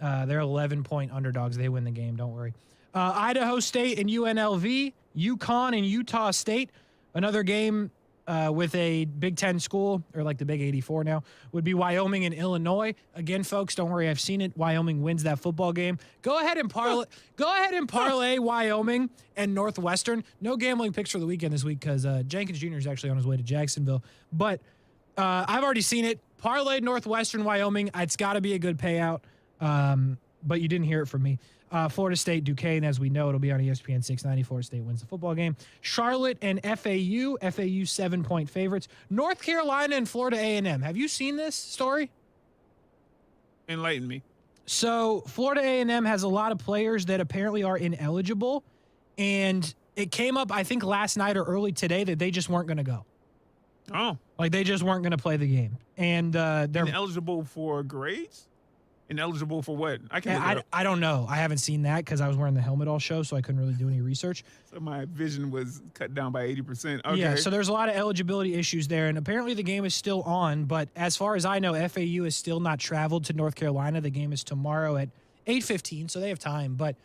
They're 11-point underdogs. They win the game. Don't worry. Idaho State and UNLV, UConn and Utah State. Another game with a Big Ten school, or like the Big 84 now, would be Wyoming and Illinois. Again, folks, don't worry, I've seen it. Wyoming wins that football game. Go ahead and parlay Wyoming and Northwestern. No gambling picks for the weekend this week because Jenkins Jr. is actually on his way to Jacksonville. But I've already seen it. Parlay Northwestern, Wyoming. It's got to be a good payout. But you didn't hear it from me. Florida State, Duquesne, as we know, it'll be on ESPN 690. Florida State wins the football game. Charlotte and FAU. FAU 7-point favorites. North Carolina and Florida A&M. Have you seen this story? Enlighten me. So Florida A&M has a lot of players that apparently are ineligible, and it came up, I think, last night or early today that they just weren't going to go. Oh. Like, they just weren't going to play the game. And they're ineligible for grades? Ineligible for what? I don't know. I haven't seen that because I was wearing the helmet all show, so I couldn't really do any research. So my vision was cut down by 80%. Okay. Yeah, so there's a lot of eligibility issues there, and apparently the game is still on. But as far as I know, FAU has still not traveled to North Carolina. The game is tomorrow at 8:15, so they have time. But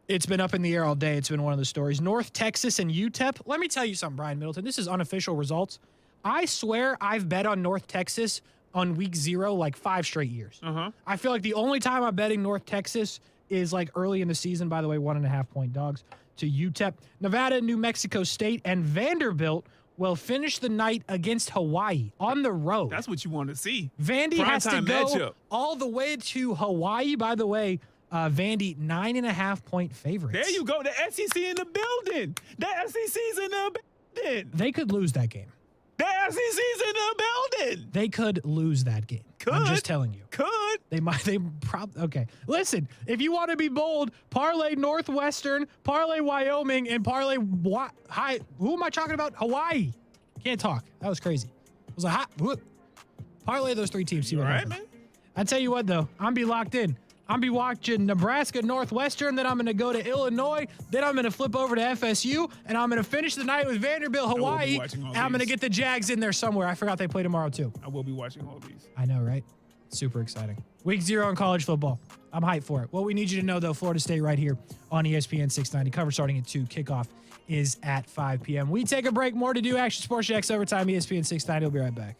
it's been up in the air all day. It's been one of the stories. North Texas and UTEP. Let me tell you something, Brian Middleton. This is unofficial results. I swear I've bet on North Texas on week 0 like 5 straight years. I feel like the only time I'm betting North Texas is like early in the season. By the way, 1.5-point dogs to UTEP. Nevada, New Mexico State, and Vanderbilt will finish the night against Hawaii on the road. That's what you want to see. Vandy has to go all the way to Hawaii. By the way, Vandy 9.5-point favorites. There you go. The SEC in the building. The SEC's in the building. They could lose that game. The SEC's in the building. They could lose that game. I'm just telling you. Could. They might. They probably. Okay. Listen, if you want to be bold, parlay Northwestern, parlay Wyoming, and parlay who am I talking about? Hawaii. Can't talk. That was crazy. It was like parlay those 3 teams. See what happens. Man. I tell you what, though, I'm be locked in. I'm be watching Nebraska Northwestern, then I'm going to go to Illinois, then I'm going to flip over to FSU, and I'm going to finish the night with Vanderbilt, Hawaii, and I'm going to get the Jags in there somewhere. I forgot they play tomorrow, too. I will be watching all these. I know, right? Super exciting. Week 0 in college football. I'm hyped for it. What we need you to know, though, Florida State right here on ESPN 690. Cover starting at 2. Kickoff is at 5 p.m. We take a break. More to do. Action Sports Jacks Overtime, ESPN 690. We'll be right back.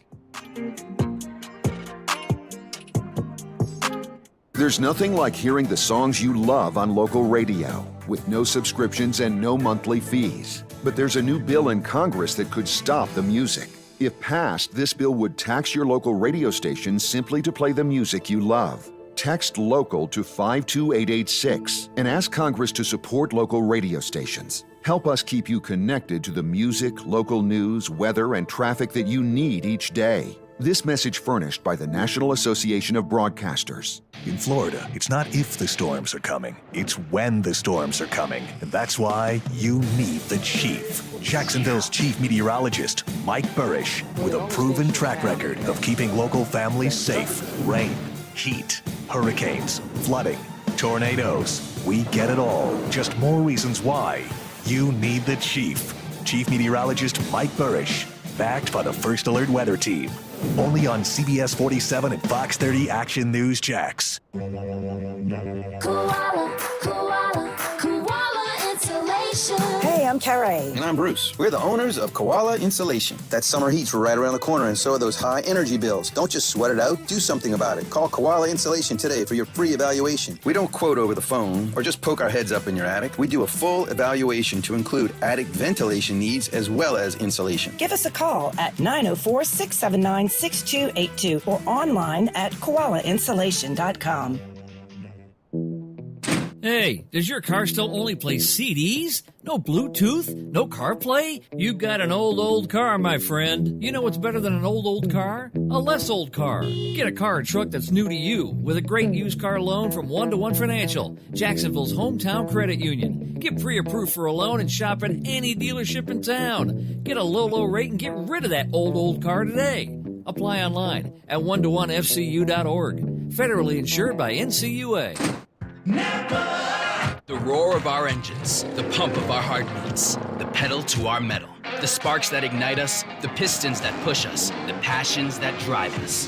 There's nothing like hearing the songs you love on local radio with no subscriptions and no monthly fees. But there's a new bill in Congress that could stop the music. If passed, this bill would tax your local radio station simply to play the music you love. Text LOCAL to 52886 and ask Congress to support local radio stations. Help us keep you connected to the music, local news, weather, and traffic that you need each day. This message furnished by the National Association of Broadcasters. In Florida, it's not if the storms are coming, it's when the storms are coming. And that's why you need the Chief. Jacksonville's chief meteorologist, Mike Burrish, with a proven track record of keeping local families safe. Rain, heat, hurricanes, flooding, tornadoes. We get it all. Just more reasons why you need the Chief. Chief Meteorologist Mike Burrish, backed by the First Alert Weather Team. Only on CBS 47 and Fox 30 Action News Jax. Koala, koala, koala insulation. Hey, I'm Carey. And I'm Bruce. We're the owners of Koala Insulation. That summer heat's right around the corner, and so are those high energy bills. Don't just sweat it out. Do something about it. Call Koala Insulation today for your free evaluation. We don't quote over the phone or just poke our heads up in your attic. We do a full evaluation to include attic ventilation needs as well as insulation. Give us a call at 904-679-6282 or online at koalainsulation.com. Hey, does your car still only play CDs? No Bluetooth? No CarPlay? You've got an old car, my friend. You know what's better than an old car? A less old car. Get a car or truck that's new to you with a great used car loan from 1-to-1 Financial, Jacksonville's hometown credit union. Get pre-approved for a loan and shop at any dealership in town. Get a low rate and get rid of that old car today. Apply online at 1to1fcu.org. Federally insured by NCUA. The roar of our engines, the pump of our heartbeats, the pedal to our metal, the sparks that ignite us, the pistons that push us, the passions that drive us.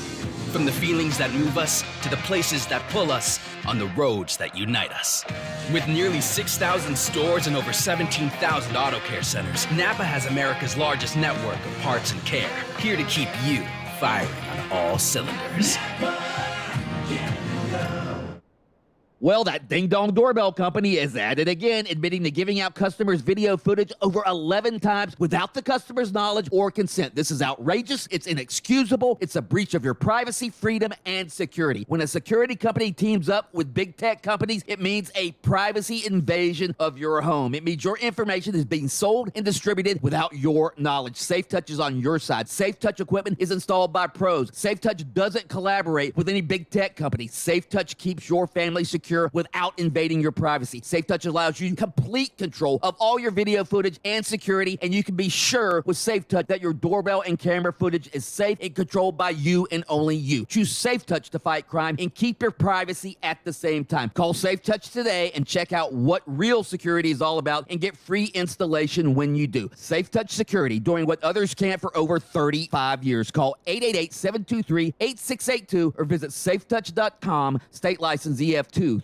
From the feelings that move us to the places that pull us on the roads that unite us. With nearly 6,000 stores and over 17,000 auto care centers, Napa has America's largest network of parts and care, here to keep you firing on all cylinders. Well, that ding-dong doorbell company is at it again, admitting to giving out customers video footage over 11 times without the customer's knowledge or consent. This is outrageous. It's inexcusable. It's a breach of your privacy, freedom, and security. When a security company teams up with big tech companies, it means a privacy invasion of your home. It means your information is being sold and distributed without your knowledge. SafeTouch is on your side. SafeTouch equipment is installed by pros. SafeTouch doesn't collaborate with any big tech company. SafeTouch keeps your family secure without invading your privacy. SafeTouch allows you complete control of all your video footage and security, and you can be sure with SafeTouch that your doorbell and camera footage is safe and controlled by you and only you. Choose SafeTouch to fight crime and keep your privacy at the same time. Call SafeTouch today and check out what real security is all about and get free installation when you do. SafeTouch Security, doing what others can't for over 35 years. Call 888-723-8682 or visit safetouch.com. State license EF233.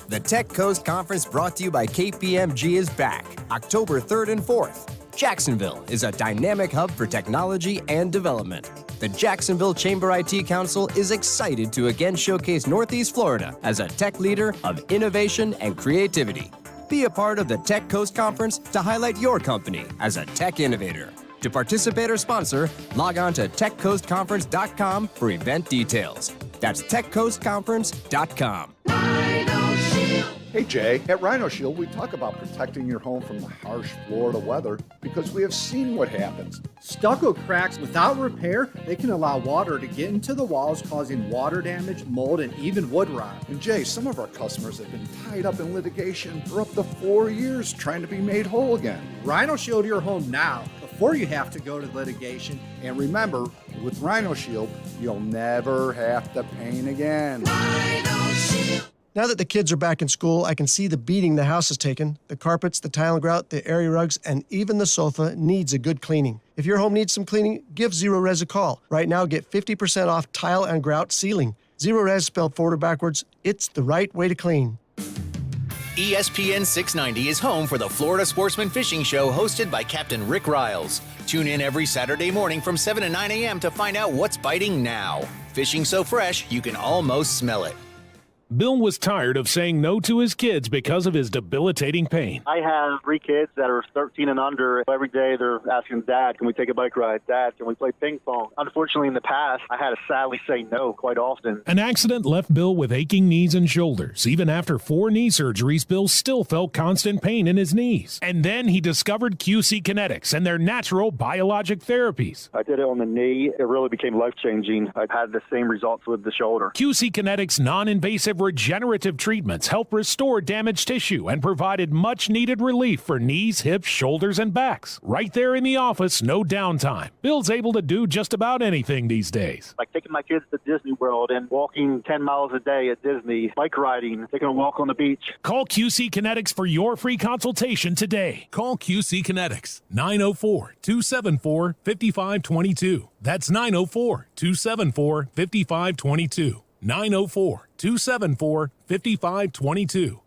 The Tech Coast Conference brought to you by KPMG is back, October 3rd and 4th. Jacksonville is a dynamic hub for technology and development. The Jacksonville Chamber IT Council is excited to again showcase Northeast Florida as a tech leader of innovation and creativity. Be a part of the Tech Coast Conference to highlight your company as a tech innovator. To participate or sponsor, log on to techcoastconference.com for event details. That's techcoastconference.com. Hey Jay, at Rhino Shield we talk about protecting your home from the harsh Florida weather because we have seen what happens. Stucco cracks without repair, they can allow water to get into the walls, causing water damage, mold, and even wood rot. And Jay, some of our customers have been tied up in litigation for up to 4 years trying to be made whole again. Rhino Shield your home now before you have to go to litigation. And remember, with Rhino Shield, you'll never have to paint again. Rhino Shield. Now that the kids are back in school, I can see the beating the house has taken. The carpets, the tile and grout, the area rugs, and even the sofa needs a good cleaning. If your home needs some cleaning, give Zero Res a call. Right now, get 50% off tile and grout ceiling. Zero Res spelled forward or backwards, it's the right way to clean. ESPN 690 is home for the Florida Sportsman Fishing Show hosted by Captain Rick Riles. Tune in every Saturday morning from 7 to 9 a.m. to find out what's biting now. Fishing so fresh, you can almost smell it. Bill was tired of saying no to his kids because of his debilitating pain. I have 3 kids that are 13 and under. Every day they're asking, Dad, can we take a bike ride? Dad, can we play ping pong? Unfortunately, in the past, I had to sadly say no quite often. An accident left Bill with aching knees and shoulders. Even after 4 knee surgeries, Bill still felt constant pain in his knees. And then he discovered QC Kinetics and their natural biologic therapies. I did it on the knee. It really became life-changing. I've had the same results with the shoulder. QC Kinetics non-invasive regenerative treatments help restore damaged tissue and provided much-needed relief for knees, hips, shoulders, and backs. Right there in the office, no downtime. Bill's able to do just about anything these days. Like taking my kids to Disney World and walking 10 miles a day at Disney, bike riding, taking a walk on the beach. Call QC Kinetics for your free consultation today. Call QC Kinetics, 904-274-5522. That's 904-274-5522. 904-274-5522.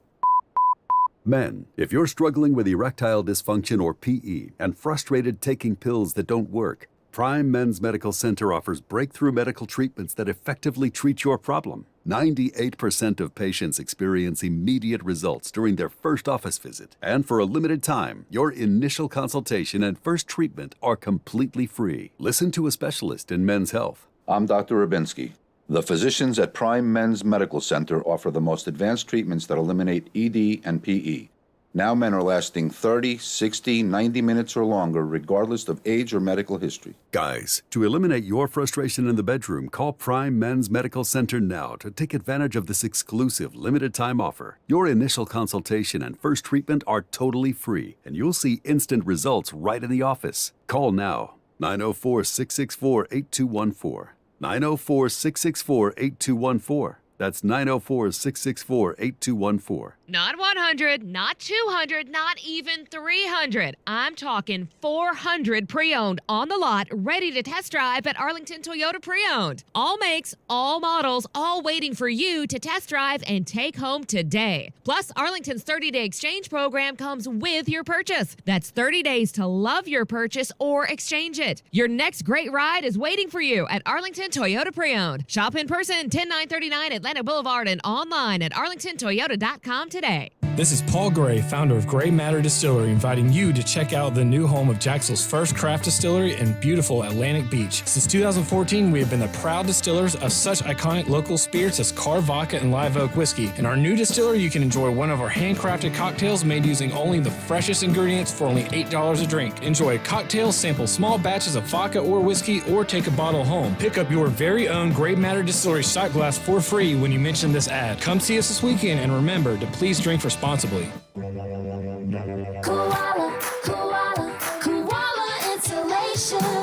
Men, if you're struggling with erectile dysfunction or PE and frustrated taking pills that don't work, Prime Men's Medical Center offers breakthrough medical treatments that effectively treat your problem. 98% of patients experience immediate results during their first office visit. And for a limited time, your initial consultation and first treatment are completely free. Listen to a specialist in men's health. I'm Dr. Rubinsky. The physicians at Prime Men's Medical Center offer the most advanced treatments that eliminate ED and PE. Now men are lasting 30, 60, 90 minutes or longer, regardless of age or medical history. Guys, to eliminate your frustration in the bedroom, call Prime Men's Medical Center now to take advantage of this exclusive limited-time offer. Your initial consultation and first treatment are totally free, and you'll see instant results right in the office. Call now. 904-664-8214. 904-664-8214. That's 904-664-8214. Not 100, not 200, not even 300. I'm talking 400 pre-owned on the lot, ready to test drive at Arlington Toyota Pre-Owned. All makes, all models, all waiting for you to test drive and take home today. Plus, Arlington's 30-day exchange program comes with your purchase. That's 30 days to love your purchase or exchange it. Your next great ride is waiting for you at Arlington Toyota Pre-Owned. Shop in person, 10939 Atlanta Boulevard, and online at arlingtontoyota.com today. This is Paul Gray, founder of Gray Matter Distillery, inviting you to check out the new home of Jacksonville's first craft distillery in beautiful Atlantic Beach. Since 2014, we have been the proud distillers of such iconic local spirits as Carr Vodka and Live Oak Whiskey. In our new distillery, you can enjoy one of our handcrafted cocktails made using only the freshest ingredients for only $8 a drink. Enjoy a cocktail, sample small batches of vodka or whiskey, or take a bottle home. Pick up your very own Gray Matter Distillery shot glass for free when you mention this ad. Come see us this weekend, and remember to please drink responsibly.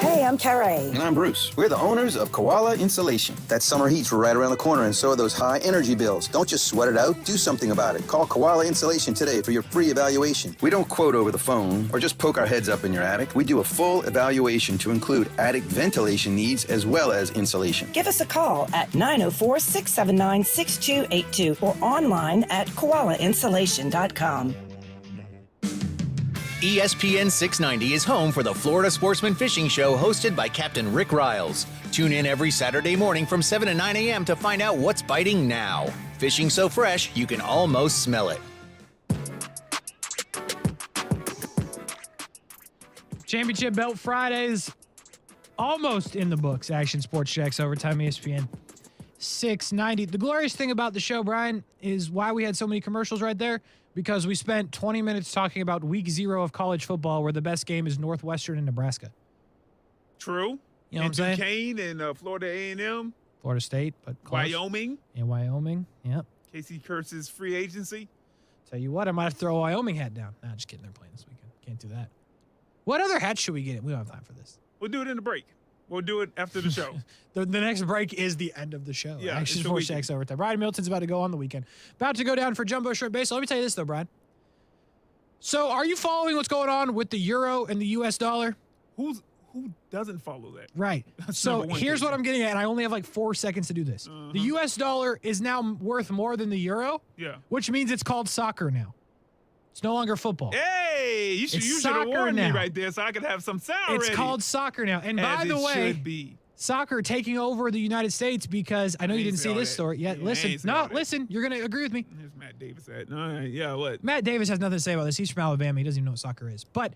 Hey, I'm Carrie. And I'm Bruce. We're the owners of Koala Insulation. That summer heat's right around the corner, and so are those high energy bills. Don't just sweat it out, do something about it. Call Koala Insulation today for your free evaluation. We don't quote over the phone or just poke our heads up in your attic. We do a full evaluation to include attic ventilation needs as well as insulation. Give us a call at 904-679-6282 or online at koalainsulation.com. ESPN 690 is home for the Florida Sportsman Fishing Show hosted by Captain Rick Riles. Tune in every Saturday morning from 7 to 9 a.m. to find out what's biting now. Fishing so fresh, you can almost smell it. Championship Belt Fridays almost in the books. Action Sports Jacks Overtime ESPN 690. The glorious thing about the show, Brian, is why we had so many commercials right there. Because we spent 20 minutes talking about week 0 of college football, where the best game is Northwestern and Nebraska. True. You know what I'm saying? Duquesne and Florida A&M. Florida State, but close. Wyoming. And Wyoming, yep. Casey Kurtz's free agency. Tell you what, I might have to throw a Wyoming hat down. Nah, just kidding. They're playing this weekend. Can't do that. What other hats should we get? We don't have time for this. We'll do it in the break. We'll do it after the show. The next break is the end of the show. Yeah, Action Sports Jacks Overtime. Brian Milton's about to go on the weekend. About to go down for Jumbo Shrimp Base. So let me tell you this, though, Brian. So are you following what's going on with the euro and the U.S. dollar? Who doesn't follow that? Right. So here's what I'm getting at, and I only have like 4 seconds to do this. The U.S. dollar is now worth more than the euro, which means it's called soccer now. It's no longer football. Hey, you should have warned me right there so I could have some sound It's ready. called soccer now. And by As the it way, should be. soccer taking over the United States because I know you didn't see this story yet. Yeah, Listen, listen, you're going to agree with me. Here's Matt Davis at. All right, yeah, what? Matt Davis has nothing to say about this. He's from Alabama. He doesn't even know what soccer is. But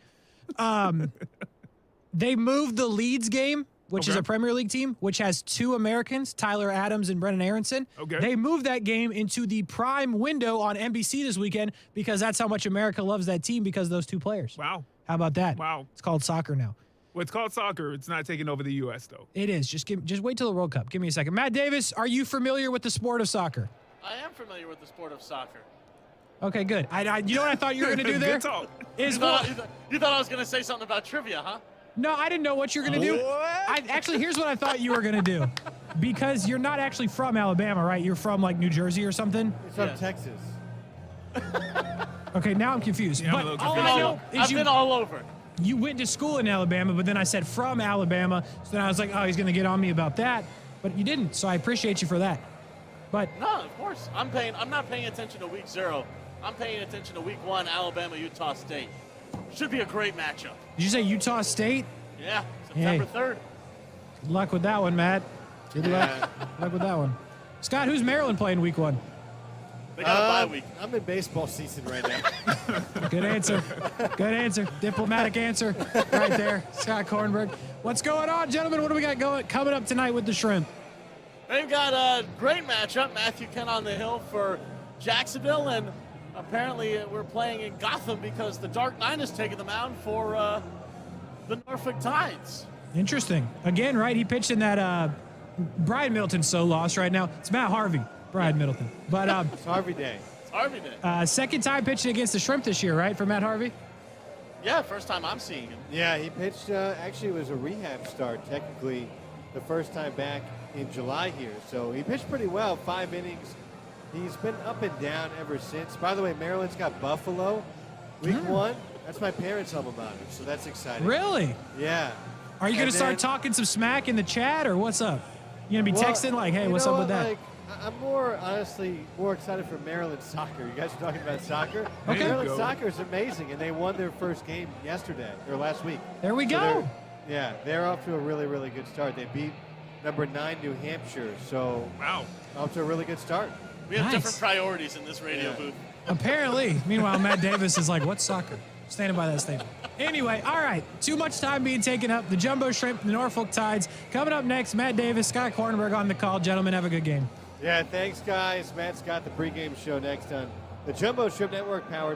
they moved the Leeds game, which is a Premier League team, which has 2 Americans, Tyler Adams and Brennan Aronson. Okay. They moved that game into the prime window on NBC this weekend because that's how much America loves that team because of those 2 players. Wow. How about that? Wow. It's called soccer now. Well, it's called soccer. It's not taking over the U.S., though. It is. Just wait till the World Cup. Give me a second. Matt Davis, are you familiar with the sport of soccer? I am familiar with the sport of soccer. Okay, good. You know what I thought you were going to do there? Good talk. Is you thought I was going to say something about trivia, huh? No, I didn't know what you were going to do. Actually, here's what I thought you were going to do. Because you're not actually from Alabama, right? You're from, like, New Jersey or something? He's from Texas. Okay, now I'm confused. Yeah, but all I know is I've been all over. You went to school in Alabama, but then I said from Alabama. So then I was like, oh, he's going to get on me about that. But you didn't, so I appreciate you for that. But no, of course. I'm not paying attention to week 0 I'm paying attention to week 1, Alabama, Utah State. Should be a great matchup. Did you say Utah State? Yeah, September 3rd. Good luck with that one, Matt. Good luck. Good luck with that one. Scott, who's Maryland playing week 1? They got a bye week. I'm in baseball season right now. Good answer. Good answer. Diplomatic answer right there. Scott Kornberg. What's going on, gentlemen? What do we got coming up tonight with the Shrimp? They've got a great matchup. Matthew Kent on the hill for Jacksonville, and apparently we're playing in Gotham because the Dark Knight is taking the mound for the Norfolk Tides. Interesting. Again, right? He pitched in that Brian Middleton's so lost right now. It's Matt Harvey. Brian Middleton. But it's Harvey Day. It's Harvey Day. Second time pitching against the Shrimp this year, right, for Matt Harvey? Yeah, first time I'm seeing him. Yeah, he pitched, actually it was a rehab start, technically, the first time back in July here. So he pitched pretty well, 5 innings. He's been up and down ever since. By the way, Maryland's got Buffalo week 1. That's my parents' alma mater, so that's exciting. Really? Yeah. Are you going to start talking some smack in the chat, or what's up? You going to be texting like, hey, what's up with that? Like, I'm honestly more excited for Maryland soccer. You guys are talking about soccer? Okay. Maryland soccer is amazing, and they won their first game last week. There we go. They're off to a really, really good start. They beat number 9 New Hampshire, so off to a really good start. We have different priorities in this radio booth. Apparently. Meanwhile, Matt Davis is like, what's soccer? Standing by that statement. Anyway, all right. Too much time being taken up. The Jumbo Shrimp, the Norfolk Tides. Coming up next, Matt Davis, Scott Kornberg on the call. Gentlemen, have a good game. Yeah, thanks, guys. Matt's got the pregame show next on the Jumbo Shrimp Network, powered